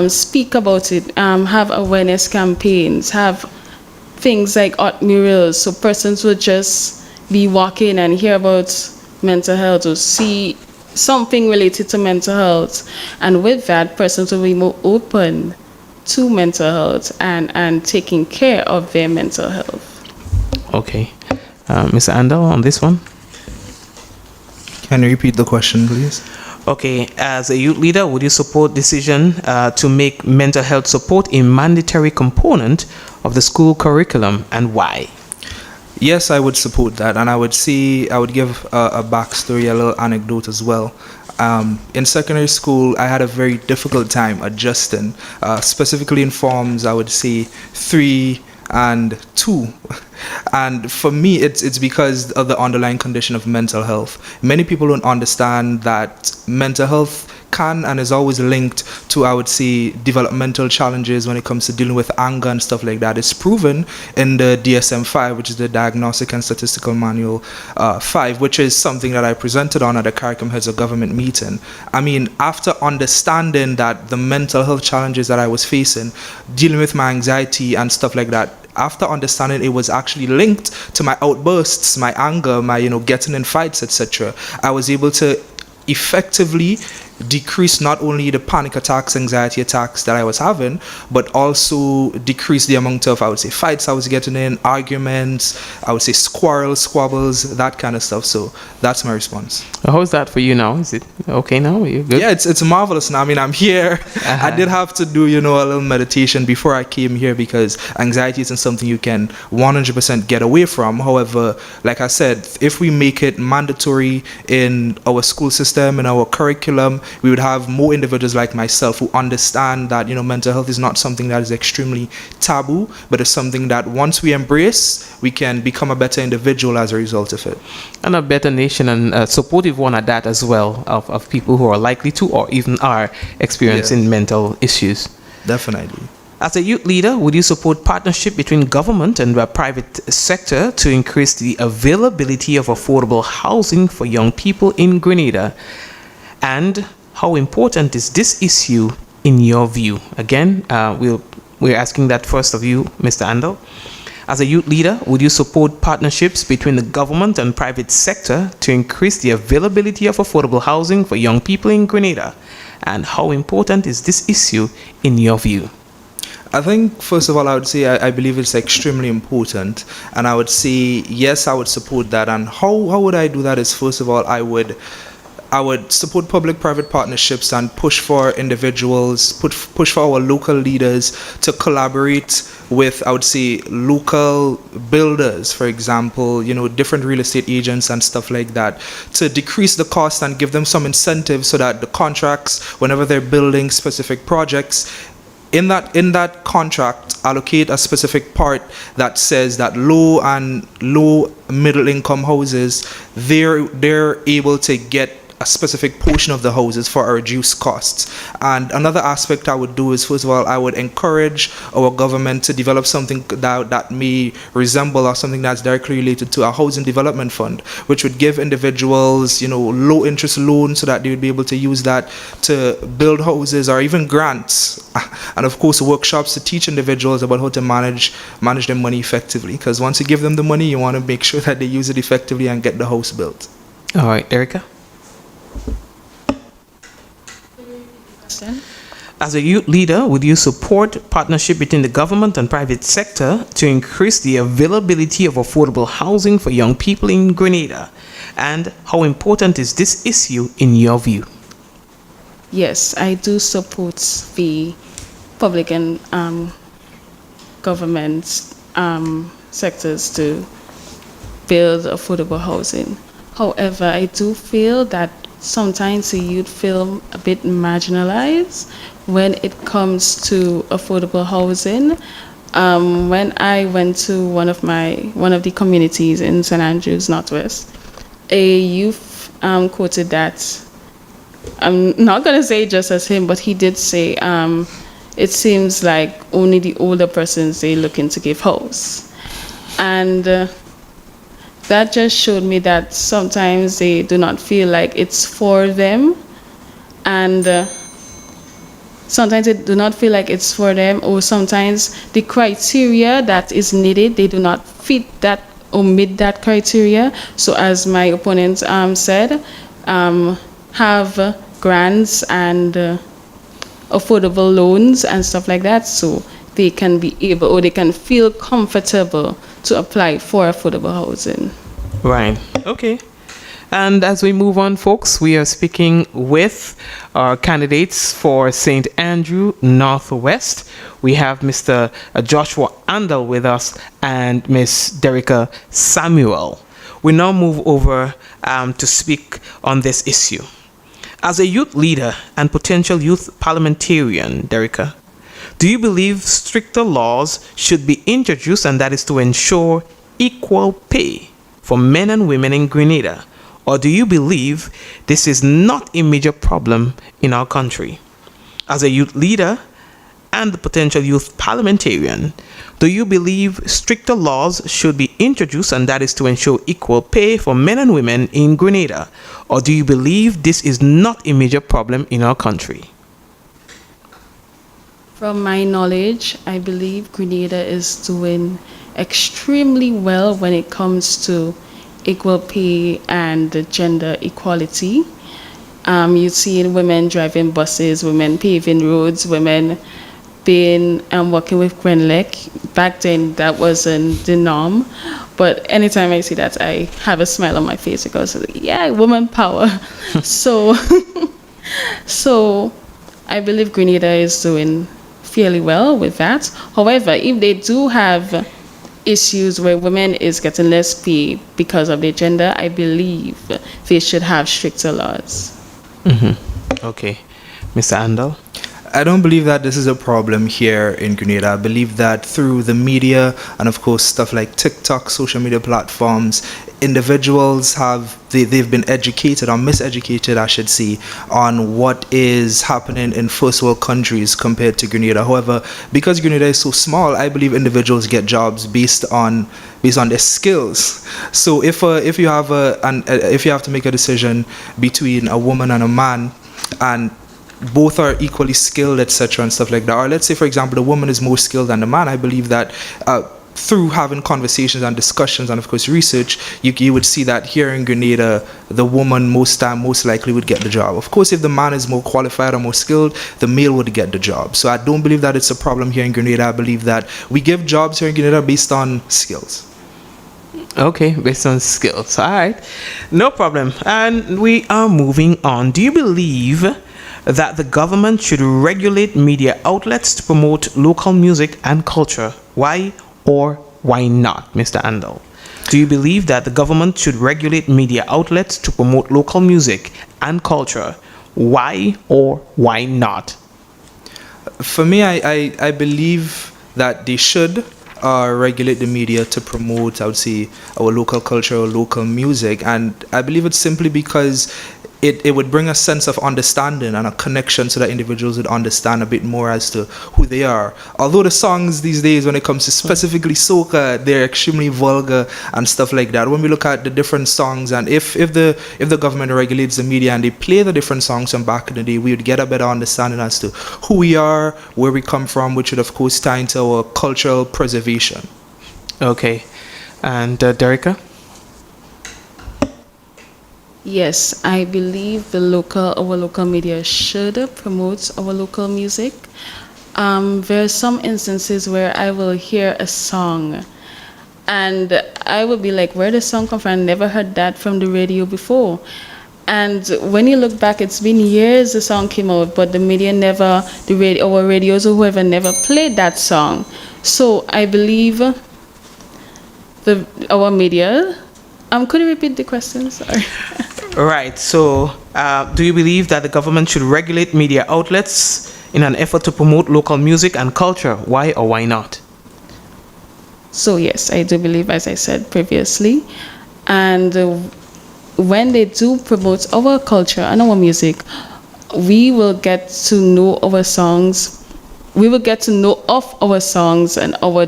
Speak about it. Have awareness campaigns. Have things like art murals, so persons would just be walking and hear about mental health or see something related to mental health, and with that, persons will be more open to mental health and taking care of their mental health. Okay. Mr. Andal, on this one? Can you repeat the question, please? Okay. As a youth leader, would you support decision to make mental health support a mandatory component of the school curriculum, and why? Yes, I would support that, and I would give a backstory, a little anecdote as well. In secondary school, I had a very difficult time adjusting, specifically in forms, I would say 3 and 2. And for me, it's because of the underlying condition of mental health. Many people don't understand that mental health can and is always linked to, I would say, developmental challenges when it comes to dealing with anger and stuff like that. It's proven in the DSM-5, which is the Diagnostic and Statistical Manual 5, which is something that I presented on at the Curriculum Heads of Government meeting. I mean, after understanding that the mental health challenges that I was facing, dealing with my anxiety and stuff like that, after understanding it was actually linked to my outbursts, my anger, my getting in fights, etc., I was able to effectively decrease not only the panic attacks, anxiety attacks that I was having, but also decrease the amount of, I would say, fights I was getting in, arguments, I would say squabbles, that kind of stuff. So that's my response. How is that for you now? Is it okay now? Are you good? Yeah, it's marvelous now. I mean, I'm here. I did have to do, a little meditation before I came here because anxiety isn't something you can 100% get away from. However, like I said, if we make it mandatory in our school system, in our curriculum, we would have more individuals like myself who understand that mental health is not something that is extremely taboo, but it's something that once we embrace, we can become a better individual as a result of it. And a better nation, and a supportive one at that as well, of people who are likely to or even are experiencing mental issues. Definitely. As a youth leader, would you support partnership between government and the private sector to increase the availability of affordable housing for young people in Grenada? And how important is this issue in your view? Again, we're asking that first of you, Mr. Andal. As a youth leader, would you support partnerships between the government and private sector to increase the availability of affordable housing for young people in Grenada? And how important is this issue in your view? I think, first of all, I would say I believe it's extremely important. And I would say, yes, I would support that. And how would I do that is, first of all, I would support public-private partnerships and push for individuals, push for our local leaders to collaborate with, I would say, local builders, for example, different real estate agents and stuff like that, to decrease the cost and give them some incentives so that the contracts, whenever they're building specific projects, in that contract, allocate a specific part that says that low middle income houses, they're able to get a specific portion of the houses for a reduced costs. And another aspect I would do is, first of all, I would encourage our government to develop something that may resemble or something that's directly related to a housing development fund, which would give individuals, low interest loans so that they would be able to use that to build houses, or even grants, and of course workshops to teach individuals about how to manage their money effectively. Because once you give them the money, you want to make sure that they use it effectively and get the house built. All right, Erica. As a youth leader, would you support partnership between the government and private sector to increase the availability of affordable housing for young people in Grenada? And how important is this issue in your view? Yes, I do support the public and government sectors to build affordable housing. However, I do feel that sometimes the youth feel a bit marginalized when it comes to affordable housing. When I went to one of the communities in St. Andrews Northwest, a youth quoted that, I'm not going to say just as him, but he did say, it seems like only the older persons they looking to give house. And that just showed me that sometimes they do not feel like it's for them. And sometimes they do not feel like it's for them, or sometimes the criteria that is needed, they do not fit that or meet that criteria. So as my opponent said, have grants and affordable loans and stuff like that, so they can be able, or they can feel comfortable to apply for affordable housing. Right. Okay. And as we move on, folks, we are speaking with our candidates for St. Andrew Northwest. We have Mr. Joshua Andal with us and Miss Derica Samuel. We now move over to speak on this issue. As a youth leader and potential youth parliamentarian, Derica, do you believe stricter laws should be introduced, and that is to ensure equal pay for men and women in Grenada? Or do you believe this is not a major problem in our country? As a youth leader and the potential youth parliamentarian, do you believe stricter laws should be introduced, and that is to ensure equal pay for men and women in Grenada? Or do you believe this is not a major problem in our country? From my knowledge, I believe Grenada is doing extremely well when it comes to equal pay and gender equality. You see women driving buses, women paving roads, women being working with Grenville. Back then, that wasn't the norm. But anytime I see that, I have a smile on my face because, yeah, woman power. So I believe Grenada is doing fairly well with that. However, if they do have issues where women is getting less pay because of their gender, I believe they should have stricter laws. Okay. Mr. Andal? I don't believe that this is a problem here in Grenada. I believe that through the media and of course stuff like TikTok, social media platforms, individuals they've been educated or miseducated, I should say, on what is happening in first world countries compared to Grenada. However, because Grenada is so small, I believe individuals get jobs based on their skills. So if you have if you have to make a decision between a woman and a man, and both are equally skilled, etc., and stuff like that, or let's say, for example, the woman is more skilled than the man, I believe that through having conversations and discussions and of course research, you would see that here in Grenada, the woman most likely would get the job. Of course, if the man is more qualified or more skilled, the male would get the job. So I don't believe that it's a problem here in Grenada. I believe that we give jobs here in Grenada based on skills. Okay, based on skills. All right, no problem. And we are moving on. Do you believe that the government should regulate media outlets to promote local music and culture? Why or why not, Mr. Andal? Do you believe that the government should regulate media outlets to promote local music and culture? Why or why not? For me, I believe that they should regulate the media to promote, I would say, our local culture or local music. And I believe it's simply because it would bring a sense of understanding and a connection so that individuals would understand a bit more as to who they are. Although the songs these days, when it comes to specifically soca, they're extremely vulgar and stuff like that. When we look at the different songs, and if the government regulates the media and they play the different songs from back in the day, we would get a better understanding as to who we are, where we come from, which would of course tie into our cultural preservation. Okay. And Derica? Yes, I believe our local media should promote our local music. There are some instances where I will hear a song and I will be like, where did the song come from? I never heard that from the radio before. And when you look back, it's been years the song came out, but the media our radios or whoever never played that song. So I believe our media. Could you repeat the question? Sorry. Right. So, do you believe that the government should regulate media outlets in an effort to promote local music and culture? Why or why not? So yes, I do believe, as I said previously, and when they do promote our culture and our music, we will get to know our songs. We will get to know of our songs and our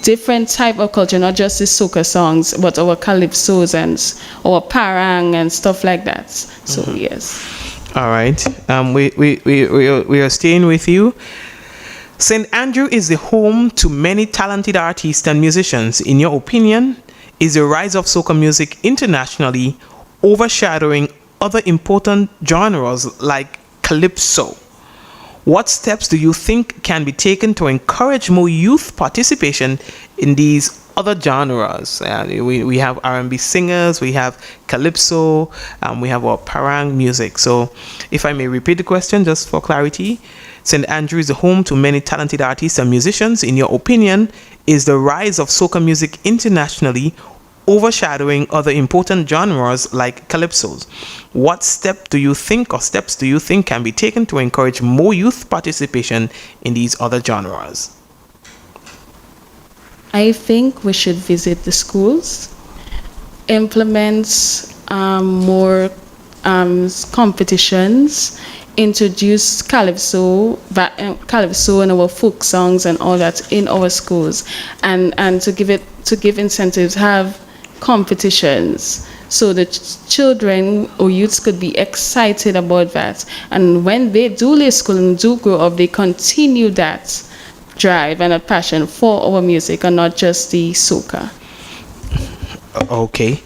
different type of culture, not just the soca songs, but our calypsos and our parang and stuff like that. So yes. All right. We are staying with you. St. Andrew is the home to many talented artists and musicians. In your opinion, is the rise of soca music internationally overshadowing other important genres like calypso? What steps do you think can be taken to encourage more youth participation in these other genres? We have R&B singers, we have calypso, we have our parang music. So if I may repeat the question just for clarity, St. Andrew is the home to many talented artists and musicians. In your opinion, is the rise of soca music internationally overshadowing other important genres like calypsos? What steps do you think can be taken to encourage more youth participation in these other genres? I think we should visit the schools, implement more competitions, introduce calypso and our folk songs and all that in our schools, and to give incentives, have competitions so the children or youths could be excited about that, and when they do leave school and do grow up, they continue that drive and a passion for our music and not just the soca. Okay,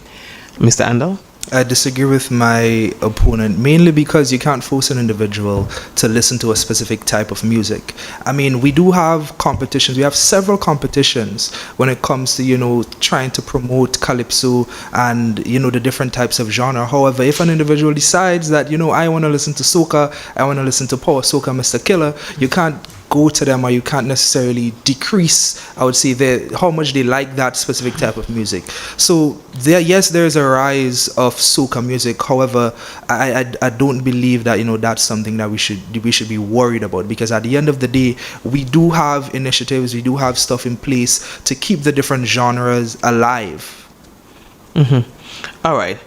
Mr. Andal? I disagree with my opponent, mainly because you can't force an individual to listen to a specific type of music. I mean, we do have competitions. We have several competitions when it comes to, trying to promote calypso and, the different types of genre. However, if an individual decides that, I want to listen to soca, I want to listen to power soca, Mr. Killer, you can't go to them, or you can't necessarily decrease, I would say, how much they like that specific type of music. So there's a rise of soca music. However, I don't believe that that's something that we should be worried about, because at the end of the day, we do have initiatives, we do have stuff in place to keep the different genres alive. All right.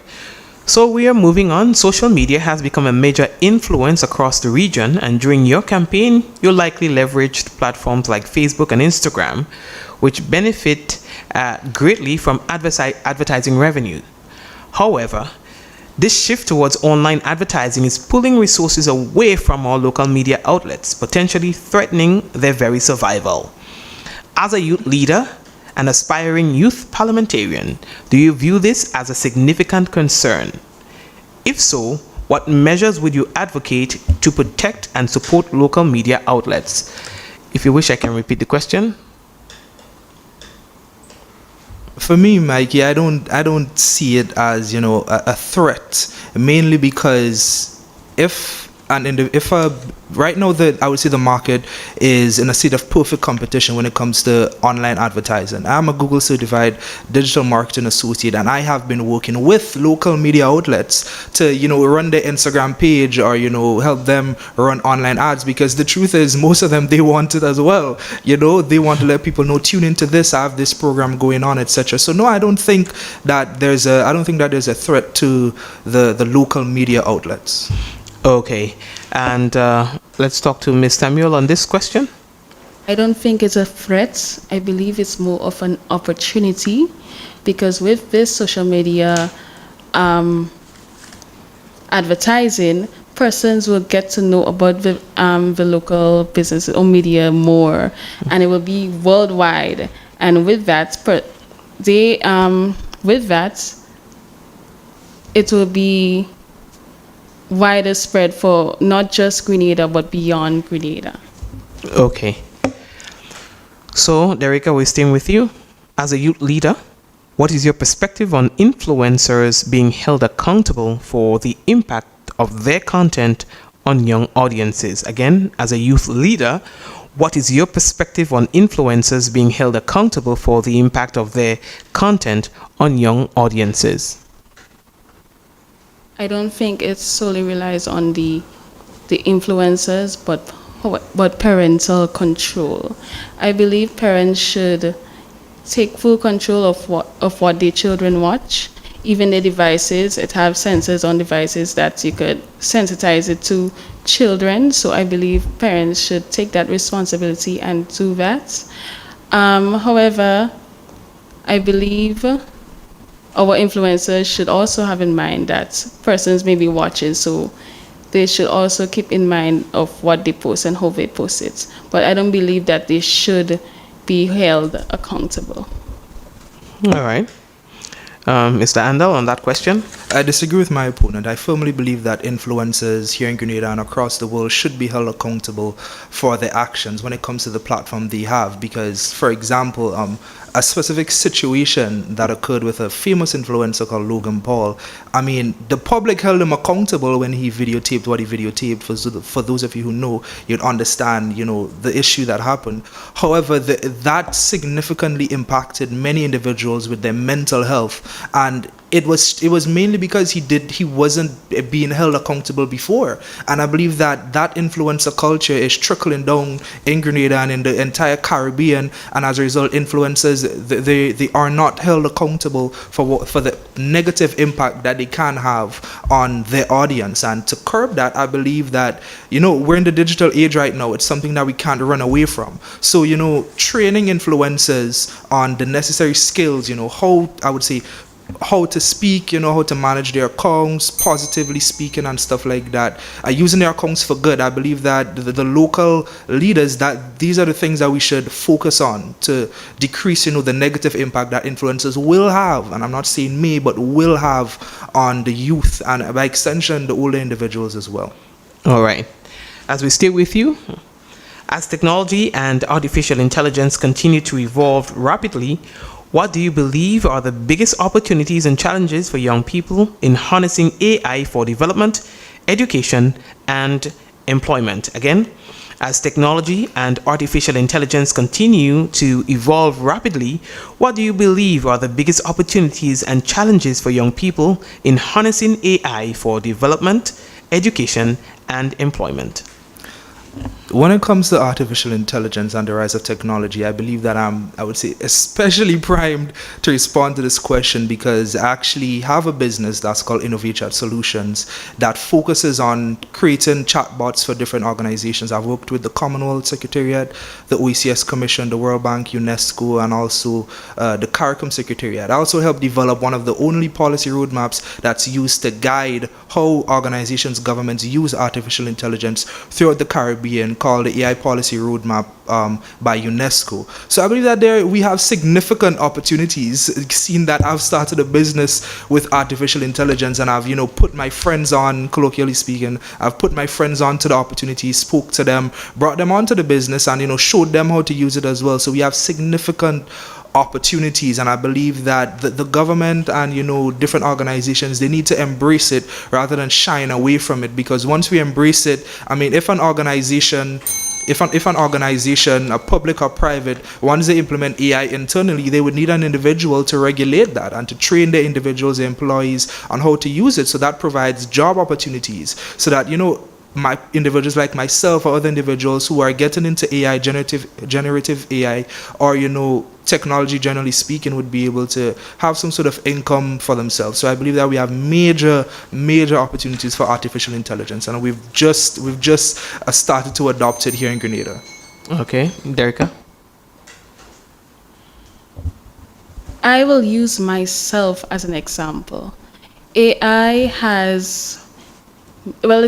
So we are moving on. Social media has become a major influence across the region, and during your campaign, you likely leveraged platforms like Facebook and Instagram, which benefit greatly from advertising revenue. However, this shift towards online advertising is pulling resources away from our local media outlets, potentially threatening their very survival. As a youth leader, an aspiring youth parliamentarian, do you view this as a significant concern? If so, what measures would you advocate to protect and support local media outlets? If you wish, I can repeat the question. For me, Mikey, I don't see it as a threat, mainly because right now, I would say the market is in a state of perfect competition when it comes to online advertising. I'm a Google certified digital marketing associate, and I have been working with local media outlets to run their Instagram page or help them run online ads, because the truth is, most of them, they want it as well. They want to let people know, tune into this, I have this program going on, etc. So no, I don't think that there's a threat to the local media outlets. Okay, and let's talk to Ms. Samuel on this question. I don't think it's a threat. I believe it's more of an opportunity, because with this social media advertising, persons will get to know about the local business or media more, and it will be worldwide. And with that, it will be wider spread for not just Grenada but beyond Grenada. Okay. So, Derricka, we're staying with you. As a youth leader, what is your perspective on influencers being held accountable for the impact of their content on young audiences? Again, as a youth leader, what is your perspective on influencers being held accountable for the impact of their content on young audiences? I don't think it solely relies on the influencers, but parental control. I believe parents should take full control of what their children watch. Even the devices, it have sensors on devices that you could sensitize it to children. So I believe parents should take that responsibility and do that. However, I believe our influencers should also have in mind that persons may be watching, so they should also keep in mind of what they post and how they post it. But I don't believe that they should be held accountable. All right. Mr. Andal, on that question? I disagree with my opponent. I firmly believe that influencers here in Grenada and across the world should be held accountable for their actions when it comes to the platform they have. Because, for example, a specific situation that occurred with a famous influencer called Logan Paul, I mean, the public held him accountable when he videotaped what he videotaped. For those of you who know, you'd understand, the issue that happened. However, that significantly impacted many individuals with their mental health, and it was mainly because he wasn't being held accountable before. And I believe that influencer culture is trickling down in Grenada and in the entire Caribbean, and as a result, influencers, they are not held accountable for the negative impact that they can have on their audience. And to curb that, I believe that we're in the digital age right now. It's something that we can't run away from. So training influencers on the necessary skills, how to speak, how to manage their accounts, positively speaking and stuff like that, using their accounts for good. I believe that the local leaders, that these are the things that we should focus on to decrease, the negative impact that influencers will have, and I'm not saying may, but will have on the youth and by extension, the older individuals as well. All right. As we stay with you, as technology and artificial intelligence continue to evolve rapidly, what do you believe are the biggest opportunities and challenges for young people in harnessing AI for development, education, and employment? Again, as technology and artificial intelligence continue to evolve rapidly, what do you believe are the biggest opportunities and challenges for young people in harnessing AI for development, education, and employment? When it comes to artificial intelligence and the rise of technology, I believe that I would say, especially primed to respond to this question, because I actually have a business that's called Innovate Chat Solutions that focuses on creating chatbots for different organizations. I've worked with the Commonwealth Secretariat, the OECS Commission, the World Bank, UNESCO, and also the CARICOM Secretariat. I also helped develop one of the only policy roadmaps that's used to guide how organizations, governments use artificial intelligence throughout the Caribbean, called the AI Policy Roadmap by UNESCO. So I believe that we have significant opportunities, seeing that I've started a business with artificial intelligence, and I've put my friends on, colloquially speaking, I've put my friends on to the opportunity, spoke to them, brought them onto the business, and showed them how to use it as well. So we have significant opportunities, and I believe that the government and different organizations, they need to embrace it rather than shine away from it, because once we embrace it, I mean, if an organization, a public or private, once they implement AI internally, they would need an individual to regulate that and to train their individuals, their employees on how to use it. So that provides job opportunities, so that my individuals like myself or other individuals who are getting into AI, generative AI, or technology generally speaking, would be able to have some sort of income for themselves. So I believe that we have major opportunities for artificial intelligence, and we've just started to adopt it here in Grenada. Okay, Derica. I will use myself as an example. It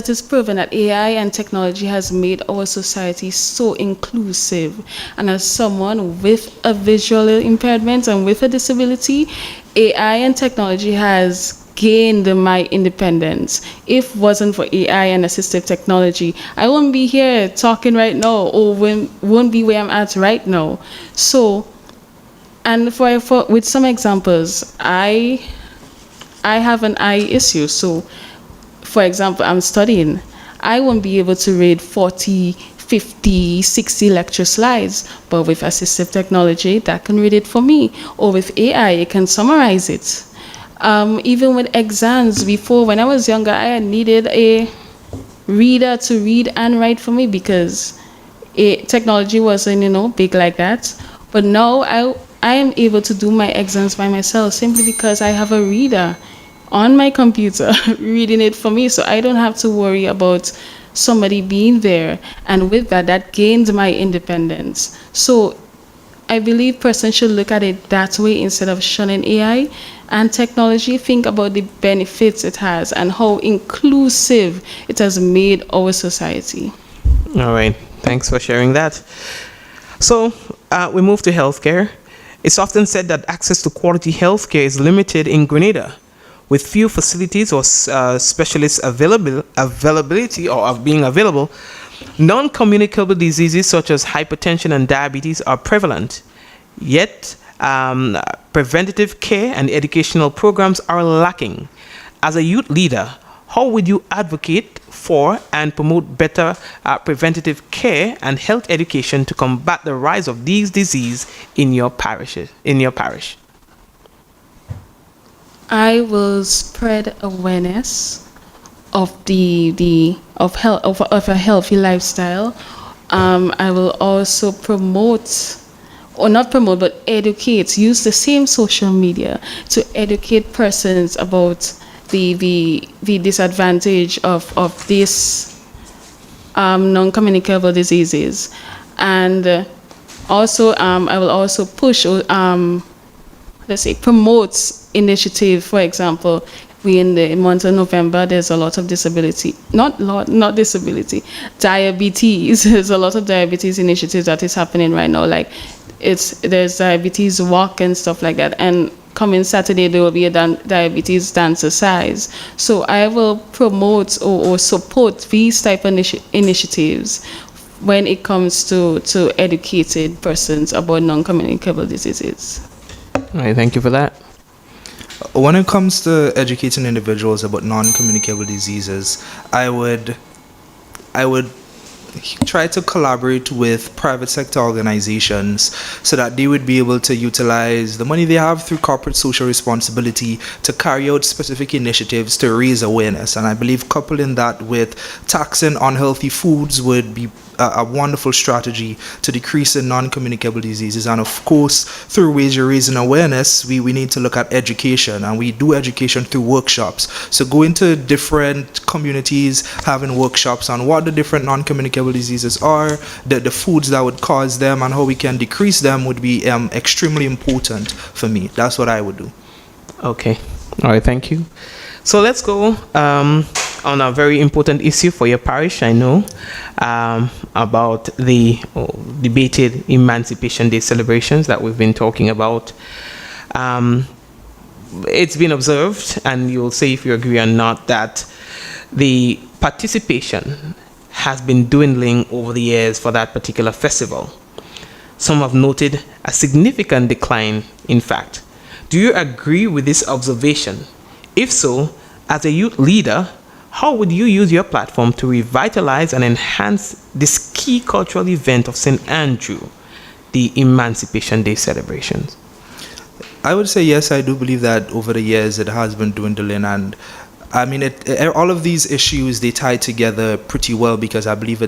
is proven that AI and technology has made our society so inclusive. And as someone with a visual impairment and with a disability, AI and technology has gained my independence. If it wasn't for AI and assistive technology, I wouldn't be here talking right now, or won't be where I'm at right now. So, and with some examples, I have an eye issue. So, for example, I'm studying. I won't be able to read 40, 50, 60 lecture slides, but with assistive technology, that can read it for me. Or with AI, it can summarize it. Even with exams, before, when I was younger, I needed a reader to read and write for me, because technology wasn't, big like that. But now I am able to do my exams by myself, simply because I have a reader on my computer reading it for me, so I don't have to worry about somebody being there. And with that gained my independence. So I believe persons should look at it that way instead of shunning AI and technology. Think about the benefits it has and how inclusive it has made our society. All right, thanks for sharing that. So we move to healthcare. It's often said that access to quality healthcare is limited in Grenada, with few facilities or specialists availability or of being available. Non-communicable diseases such as hypertension and diabetes are prevalent, yet preventative care and educational programs are lacking. As a youth leader, how would you advocate for and promote better preventative care and health education to combat the rise of these diseases in your parish? I will spread awareness of of a healthy lifestyle. I will also promote, or not promote, but educate. Use the same social media to educate persons about the disadvantage of these non-communicable diseases, and also I will also push promotes initiative. For example, we in the month of November, there's a lot of disability, not disability, diabetes. There's a lot of diabetes initiatives that is happening right now. Like there's diabetes walk and stuff like that. And coming Saturday, there will be a diabetes dancercise. So I will promote or support these type of initiatives when it comes to educated persons about non-communicable diseases. All right, thank you for that. When it comes to educating individuals about non-communicable diseases, I would try to collaborate with private sector organizations so that they would be able to utilize the money they have through corporate social responsibility to carry out specific initiatives to raise awareness. And I believe coupling that with taxing unhealthy foods would be a wonderful strategy to decrease in non-communicable diseases. And of course, through ways you're raising awareness, we need to look at education, and we do education through workshops. So go into different communities having workshops on what the different non-communicable diseases are, the foods that would cause them, and how we can decrease them would be extremely important for me. That's what I would do. Okay. All right, thank you. So let's go on a very important issue for your parish, I know, about the debated Emancipation Day celebrations that we've been talking about. It's been observed, and you'll say if you agree or not, that the participation has been dwindling over the years for that particular festival. Some have noted a significant decline, in fact. Do you agree with this observation? If so, as a youth leader, how would you use your platform to revitalize and enhance this key cultural event of St. Andrew, the Emancipation Day celebrations? I would say yes, I do believe that over the years it has been dwindling, and I mean, all of these issues, they tie together pretty well, because I believe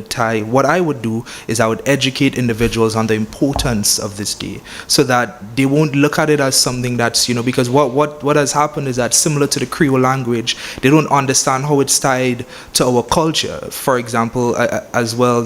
what I would do is I would educate individuals on the importance of this day so that they won't look at it as something that's, because what has happened is that, similar to the Creole language, they don't understand how it's tied to our culture. For example, as well,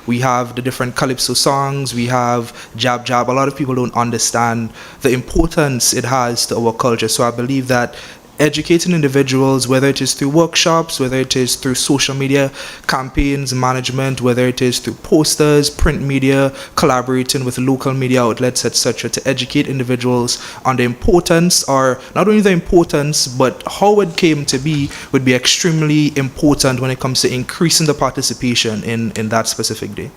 we have the different calypso songs, we have jab jab. A lot of people don't understand the importance it has to our culture. So I believe that educating individuals, whether it is through workshops, whether it is through social media campaigns, management, whether it is through posters, print media, collaborating with local media outlets, etc., to educate individuals on the importance, or not only the importance, but how it came to be, would be extremely important when it comes to increasing the participation in that specific day.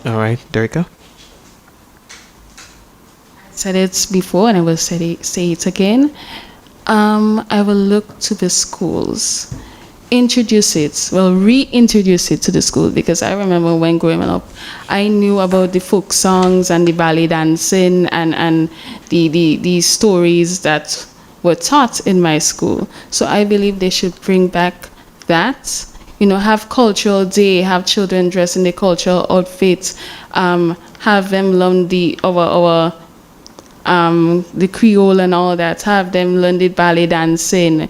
All right, Derica? I said it before, and I will say it again. I will look to the schools, reintroduce it to the school, because I remember when growing up, I knew about the folk songs and the ballet dancing and the stories that were taught in my school. So I believe they should bring back that, have cultural day, have children dress in the cultural outfits, have them learn the Creole and all that, have them learn the ballet dancing.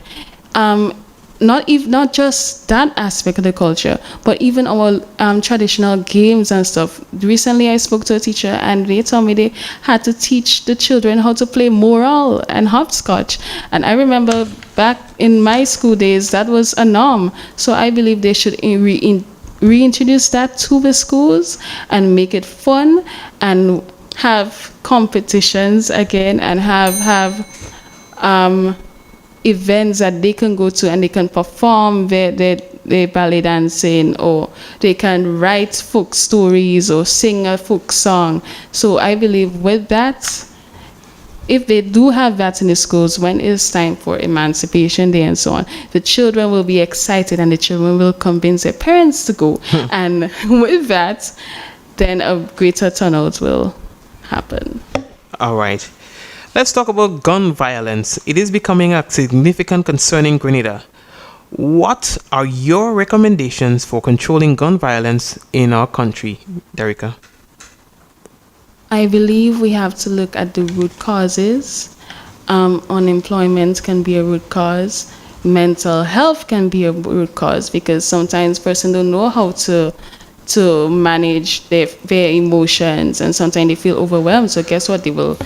not just that aspect of the culture, but even our traditional games and stuff. Recently, I spoke to a teacher, and they told me they had to teach the children how to play morale and hopscotch. And I remember back in my school days, that was a norm. So I believe they should reintroduce that to the schools and make it fun and have competitions again and have events that they can go to and they can perform their ballet dancing, or they can write folk stories or sing a folk song. So I believe with that, if they do have that in the schools, when it's time for Emancipation Day and so on, the children will be excited and the children will convince their parents to go. And with that, then a greater turnout will happen. All right. Let's talk about gun violence. It is becoming a significant concern in Grenada. What are your recommendations for controlling gun violence in our country, Derica? I believe we have to look at the root causes. Unemployment can be a root cause. Mental health can be a root cause, because sometimes person don't know how to manage their emotions, and sometimes they feel overwhelmed. So guess what? They will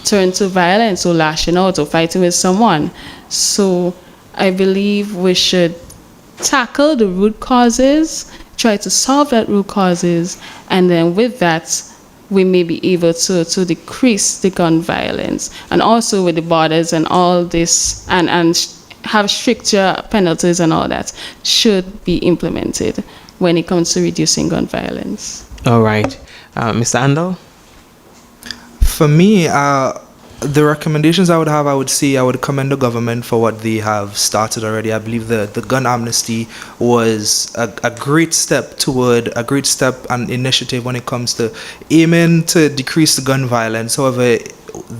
turn to violence or lashing out or fighting with someone. So I believe we should tackle the root causes, try to solve that root causes, and then with that, we may be able to decrease the gun violence. And also with the borders and all this, and have stricter penalties and all that should be implemented when it comes to reducing gun violence. All right. Mr. Andal? For me, the recommendations I would say I would commend the government for what they have started already. I believe the gun amnesty was a great step and initiative when it comes to aiming to decrease the gun violence. However,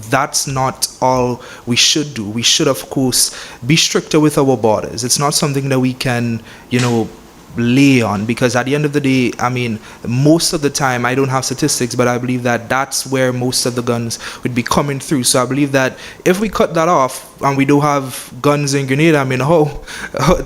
that's not all we should do. We should, of course, be stricter with our borders. It's not something that we can, lay on, because at the end of the day, I mean, most of the time, I don't have statistics, but I believe that that's where most of the guns would be coming through. So I believe that if we cut that off and we don't have guns in Grenada, I mean,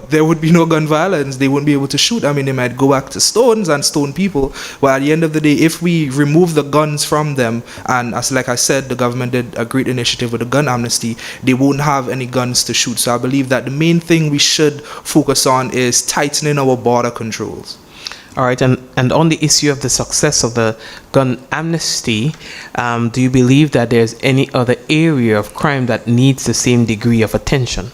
there would be no gun violence. They wouldn't be able to shoot. I mean, they might go back to stones and stone people. But at the end of the day, if we remove the guns from them, and like I said, the government did a great initiative with the gun amnesty, they won't have any guns to shoot. So I believe that the main thing we should focus on is tightening our border controls. All right, and on the issue of the success of the gun amnesty, do you believe that there's any other area of crime that needs the same degree of attention?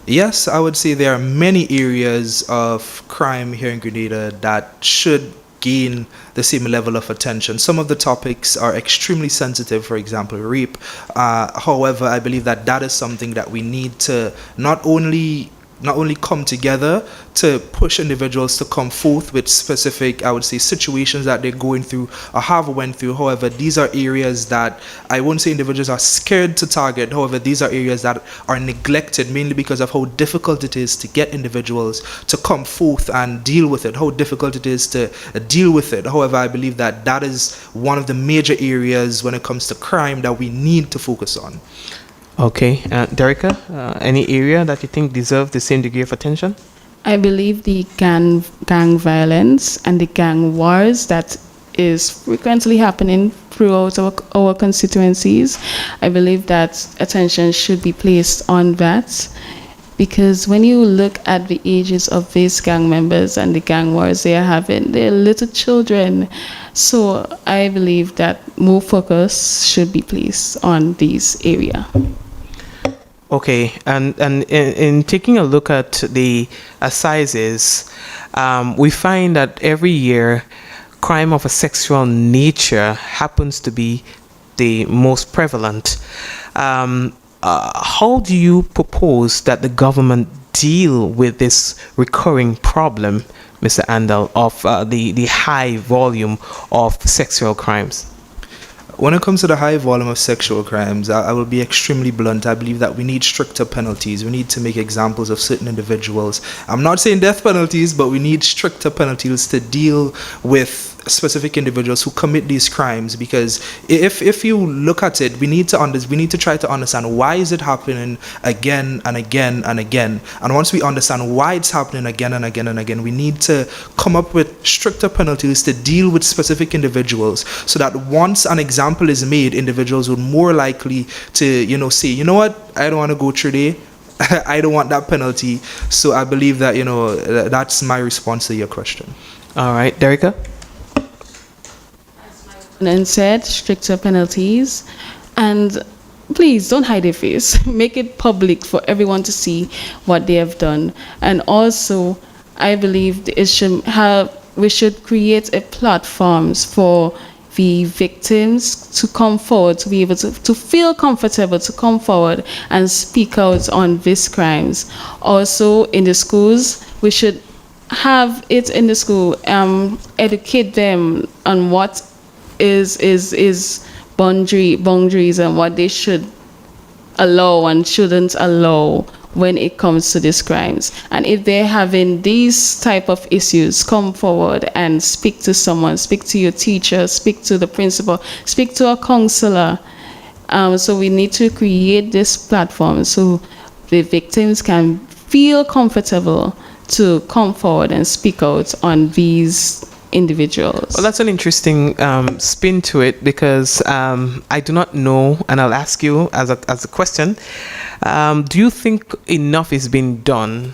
Yes, I would say there are many areas of crime here in Grenada that should gain the same level of attention. Some of the topics are extremely sensitive, for example, rape. However, I believe that is something that we need to not only come together to push individuals to come forth with specific, I would say, situations that they're going through or have went through. However, these are areas that I won't say individuals are scared to target. However, these are areas that are neglected, mainly because of how difficult it is to get individuals to come forth and deal with it, how difficult it is to deal with it. However, I believe that is one of the major areas when it comes to crime that we need to focus on. Okay, Derica, any area that you think deserve the same degree of attention? I believe the gang violence and the gang wars that is frequently happening throughout our constituencies. I believe that attention should be placed on that, because when you look at the ages of these gang members and the gang wars they are having, they're little children. So I believe that more focus should be placed on this area. Okay, and in taking a look at the assizes, we find that every year crime of a sexual nature happens to be the most prevalent. How do you propose that the government deal with this recurring problem, Mr. Andal, of the high volume of sexual crimes? When it comes to the high volume of sexual crimes, I will be extremely blunt. I believe that we need stricter penalties. We need to make examples of certain individuals. I'm not saying death penalties, but we need stricter penalties to deal with specific individuals who commit these crimes, because if you look at it, we need to try to understand why is it happening again and again and again. And once we understand why it's happening again and again and again, we need to come up with stricter penalties to deal with specific individuals, so that once an example is made, individuals would more likely to say, you know what, I don't want to go through there. I don't want that penalty. So I believe that that's my response to your question. All right, Derica? And said stricter penalties, and please don't hide your face. Make it public for everyone to see what they have done. And also, I believe we should create a platforms for the victims to come forward, to be able to feel comfortable to come forward and speak out on these crimes. Also, in the schools, we should have it in the school, educate them on what is boundaries and what they should allow and shouldn't allow when it comes to these crimes. And if they're having these type of issues, come forward and speak to someone, speak to your teacher, speak to the principal, speak to a counselor. So we need to create this platform so the victims can feel comfortable to come forward and speak out on these individuals. Well, that's an interesting spin to it, because I do not know, and I'll ask you as a question. Do you think enough is being done,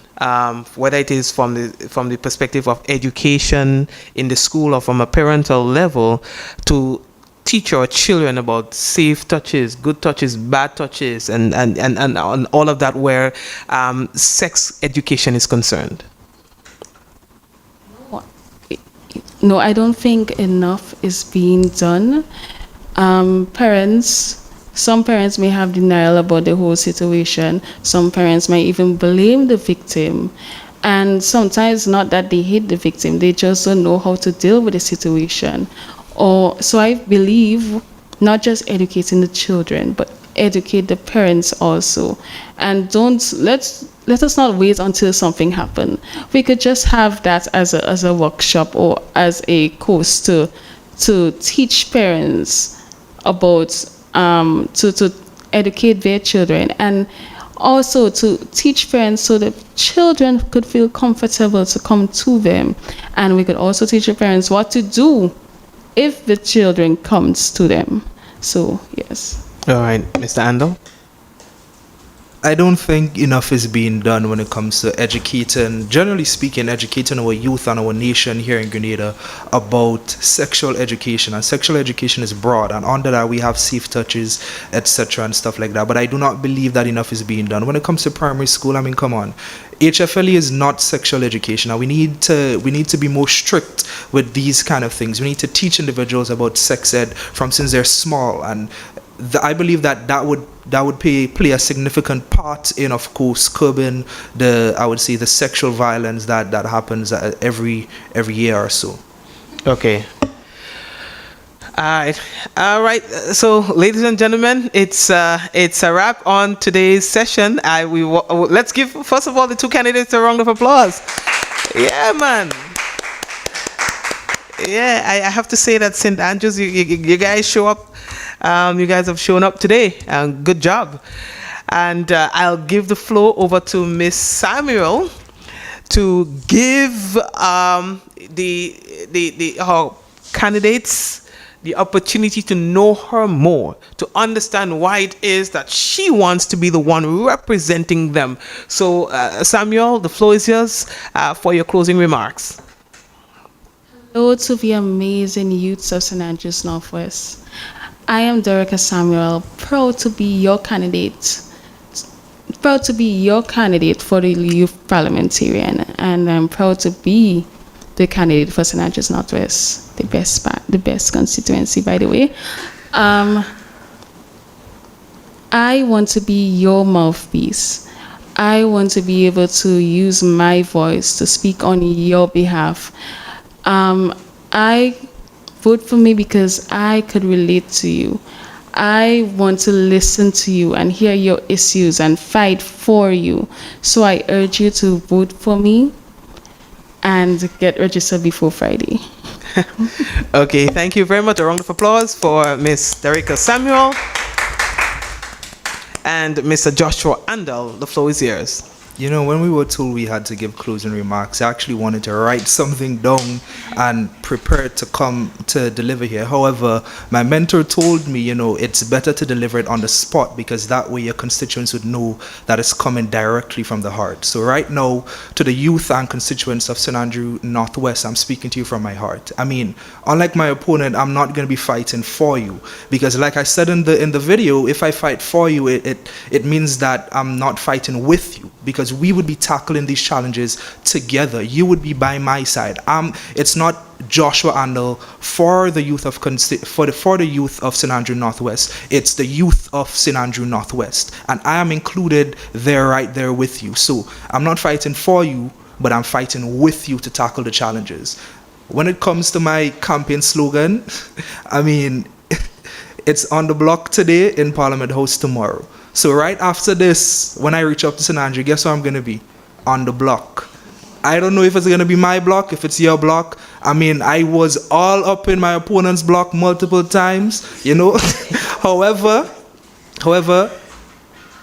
whether it is from the perspective of education in the school or from a parental level, to teach our children about safe touches, good touches, bad touches, and all of that, where sex education is concerned? No, I don't think enough is being done. Some parents may have denial about the whole situation. Some parents might even blame the victim. And sometimes not that they hate the victim, they just don't know how to deal with the situation. So I believe not just educating the children, but educate the parents also. And let us not wait until something happens. We could just have that as a workshop or as a course to teach parents about to educate their children, and also to teach parents so that children could feel comfortable to come to them. And we could also teach the parents what to do if the children comes to them. So yes. All right, Mr. Andel? I don't think enough is being done when it comes to generally speaking, educating our youth and our nation here in Grenada about sexual education. And sexual education is broad, and under that we have safe touches, etc. and stuff like that. But I do not believe that enough is being done. When it comes to primary school, I mean, come on. HFLE is not sexual education. Now we need to be more strict with these kind of things. We need to teach individuals about sex ed from since they're small, and I believe that would play a significant part in, of course, curbing the sexual violence that happens every year or so. Okay. All right. So, ladies and gentlemen, it's a wrap on today's session. Let's give, first of all, the two candidates a round of applause. Yeah, man. Yeah, I have to say that St. Andrews, you guys show up. You guys have shown up today. Good job. And I'll give the floor over to Miss Samuel to give our candidates the opportunity to know her more, to understand why it is that she wants to be the one representing them. So, Samuel, the floor is yours for your closing remarks. Hello to the amazing youths of St. Andrews Northwest. I am Derica Samuel, proud to be your candidate for the youth parliamentarian, and I'm proud to be the candidate for St. Andrews Northwest, the best constituency, by the way. I want to be your mouthpiece. I want to be able to use my voice to speak on your behalf. I vote for me because I could relate to you. I want to listen to you and hear your issues and fight for you. So I urge you to vote for me and get registered before Friday. Okay, thank you very much. A round of applause for Miss Derica Samuel and Mr. Joshua Andal. The floor is yours. You know, when we were told we had to give closing remarks, I actually wanted to write something down and prepare to come to deliver here. However, my mentor told me, you know, it's better to deliver it on the spot because that way your constituents would know that it's coming directly from the heart. So right now, to the youth and constituents of St. Andrew Northwest, I'm speaking to you from my heart. I mean, unlike my opponent, I'm not going to be fighting for you because like I said in the video, if I fight for you, it means that I'm not fighting with you, because we would be tackling these challenges together. You would be by my side. It's not Joshua Andal for the youth of for the youth of St. Andrew Northwest. It's the youth of St. Andrew Northwest, and I am included there, right there with you. So I'm not fighting for you, but I'm fighting with you to tackle the challenges. When it comes to my campaign slogan, I mean, it's on the block today, in Parliament House tomorrow. So right after this, when I reach up to St. Andrew, guess where I'm going to be? On the block. I don't know if it's going to be my block, if it's your block. I mean, I was all up in my opponent's block multiple times, you know. However,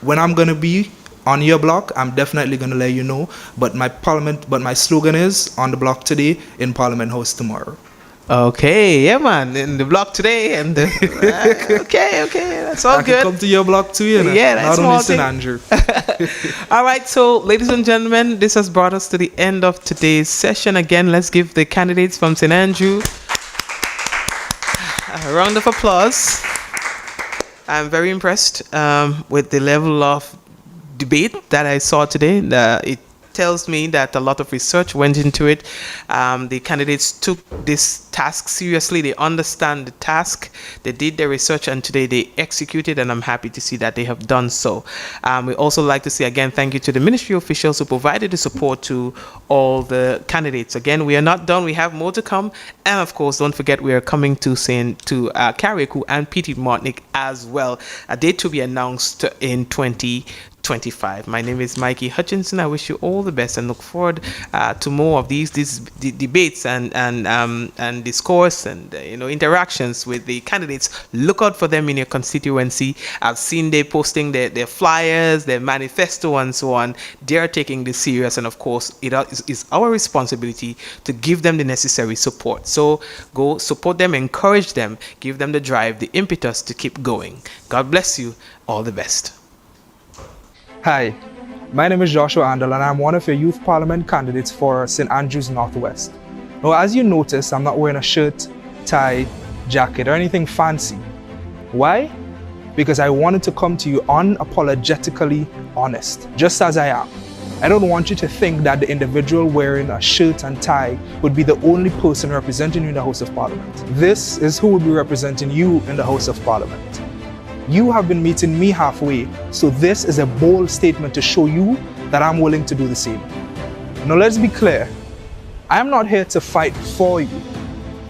when I'm going to be on your block, I'm definitely going to let you know. But my slogan is on the block today, in Parliament House tomorrow. Okay, yeah, man, in the block today, and okay, that's all good. I can come to your block too, you know. Yeah, that's not only St. Andrew. All right, so ladies and gentlemen, this has brought us to the end of today's session. Again, let's give the candidates from St. Andrew a round of applause. I'm very impressed with the level of debate that I saw today. It tells me that a lot of research went into it. The candidates took this task seriously. They understand the task. They did their research, and today they executed, and I'm happy to see that they have done so. We also like to say again thank you to the ministry officials who provided the support to all the candidates. Again, we are not done. We have more to come, and of course, don't forget we are coming to Carriacou and Petit Martinique as well. A date to be announced in 2025. My name is Mikey Hutchinson. I wish you all the best and look forward to more of these debates and discourse and interactions with the candidates. Look out for them in your constituency. I've seen they posting their flyers, their manifesto, and so on. They are taking this serious, and of course, it is our responsibility to give them the necessary support. So go support them, encourage them, give them the drive, the impetus to keep going. God bless you. All the best. Hi, my name is Joshua Andal, and I'm one of your youth parliament candidates for St. Andrews Northwest. Now, as you notice, I'm not wearing a shirt, tie, jacket, or anything fancy. Why? Because I wanted to come to you unapologetically honest, just as I am. I don't want you to think that the individual wearing a shirt and tie would be the only person representing you in the House of Parliament. This is who will be representing you in the House of Parliament. You have been meeting me halfway, so this is a bold statement to show you that I'm willing to do the same. Now let's be clear, I'm not here to fight for you,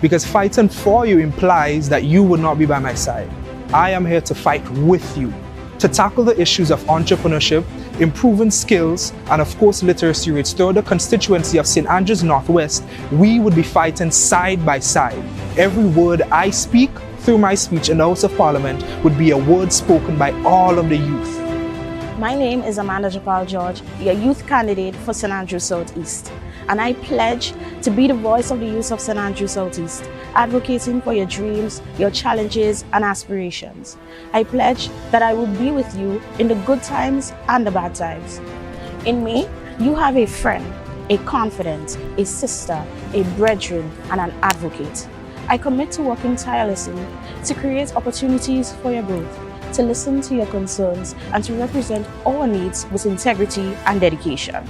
because fighting for you implies that you would not be by my side. I am here to fight with you, to tackle the issues of entrepreneurship, improving skills, and of course literacy rates throughout the constituency of St. Andrews Northwest. We would be fighting side by side. Every word I speak through my speech in the House of Parliament would be a word spoken by all of the youth. My name is Amanda Japal George, your youth candidate for St. Andrew Southeast, and I pledge to be the voice of the youth of St. Andrew Southeast, advocating for your dreams, your challenges, and aspirations. I pledge that I will be with you in the good times and the bad times. In me, you have a friend, a confidant, a sister, a brethren, and an advocate. I commit to working tirelessly to create opportunities for your growth, to listen to your concerns, and to represent our needs with integrity and dedication.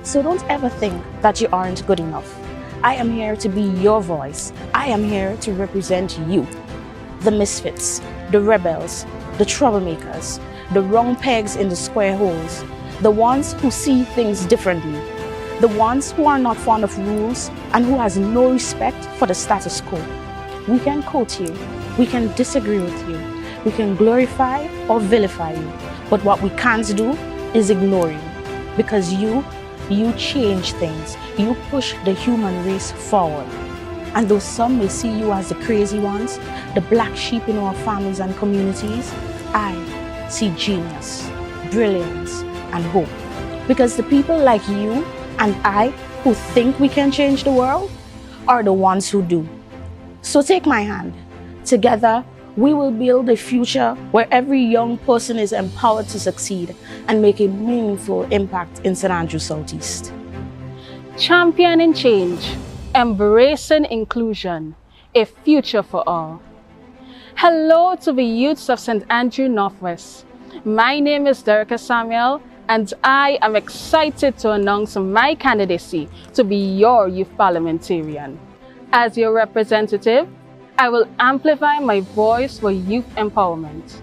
So don't ever think that you aren't good enough. I am here to be your voice. I am here to represent you. The misfits, the rebels, the troublemakers, the wrong pegs in the square holes, the ones who see things differently, the ones who are not fond of rules and who has no respect for the status quo. We can quote you, we can disagree with you, we can glorify or vilify you, but what we can't do is ignore you, because you change things, you push the human race forward. And though some may see you as the crazy ones, the black sheep in our families and communities, I see genius, brilliance, and hope. Because the people like you and I who think we can change the world are the ones who do. So take my hand. Together, we will build a future where every young person is empowered to succeed and make a meaningful impact in St. Andrews Southeast. Championing change, embracing inclusion, a future for all. Hello to the youths of St. Andrew Northwest. My name is Dereka Samuel, and I am excited to announce my candidacy to be your youth parliamentarian. As your representative, I will amplify my voice for youth empowerment,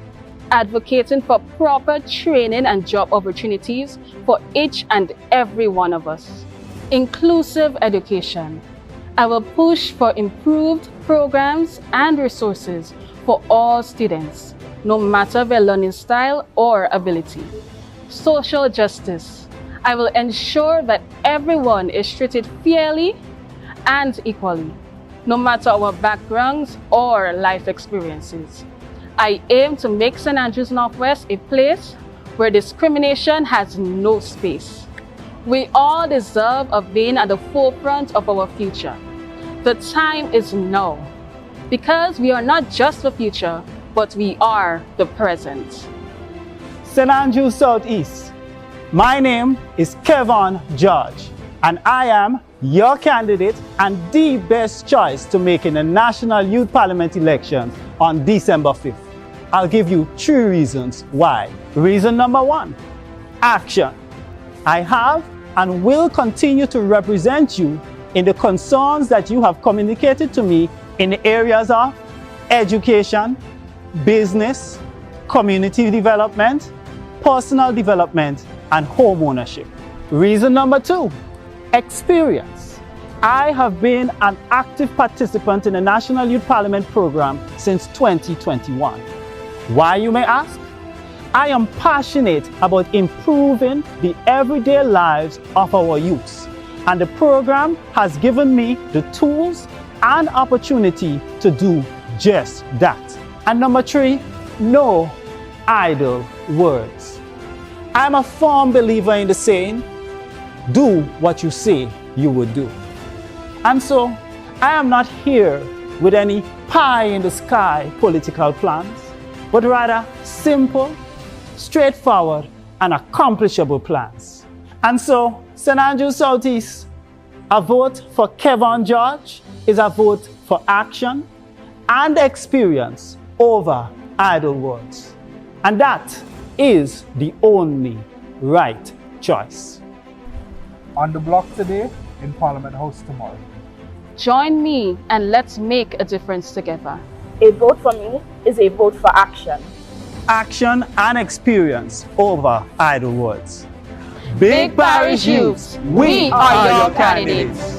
advocating for proper training and job opportunities for each and every one of us. Inclusive education. I will push for improved programs and resources for all students, no matter their learning style or ability. Social justice. I will ensure that everyone is treated fairly and equally, no matter our backgrounds or life experiences. I aim to make St. Andrews Northwest a place where discrimination has no space. We all deserve of being at the forefront of our future. The time is now, because we are not just the future, but we are the present. St. Andrews Southeast. My name is Kevin George, and I am your candidate and the best choice to make in the National Youth Parliament elections on December 5th. I'll give you 3 reasons why. Reason number 1, action. I have and will continue to represent you in the concerns that you have communicated to me in the areas of education, business, community development, personal development, and home ownership. Reason number 2, experience. I have been an active participant in the National Youth Parliament program since 2021. Why, you may ask? I am passionate about improving the everyday lives of our youths, and the program has given me the tools and opportunity to do just that. And number 3, no idle words. I'm a firm believer in the saying, do what you say you would do. And so, I am not here with any pie-in-the-sky political plans, but rather simple, straightforward, and accomplishable plans. And so, St. Andrews Southeast, a vote for Kevin George is a vote for action and experience over idle words. And that is the only right choice. On the block today, in Parliament House tomorrow. Join me and let's make a difference together. A vote for me is a vote for action. Action and experience over idle words. Big Parish Youths, we are your candidates.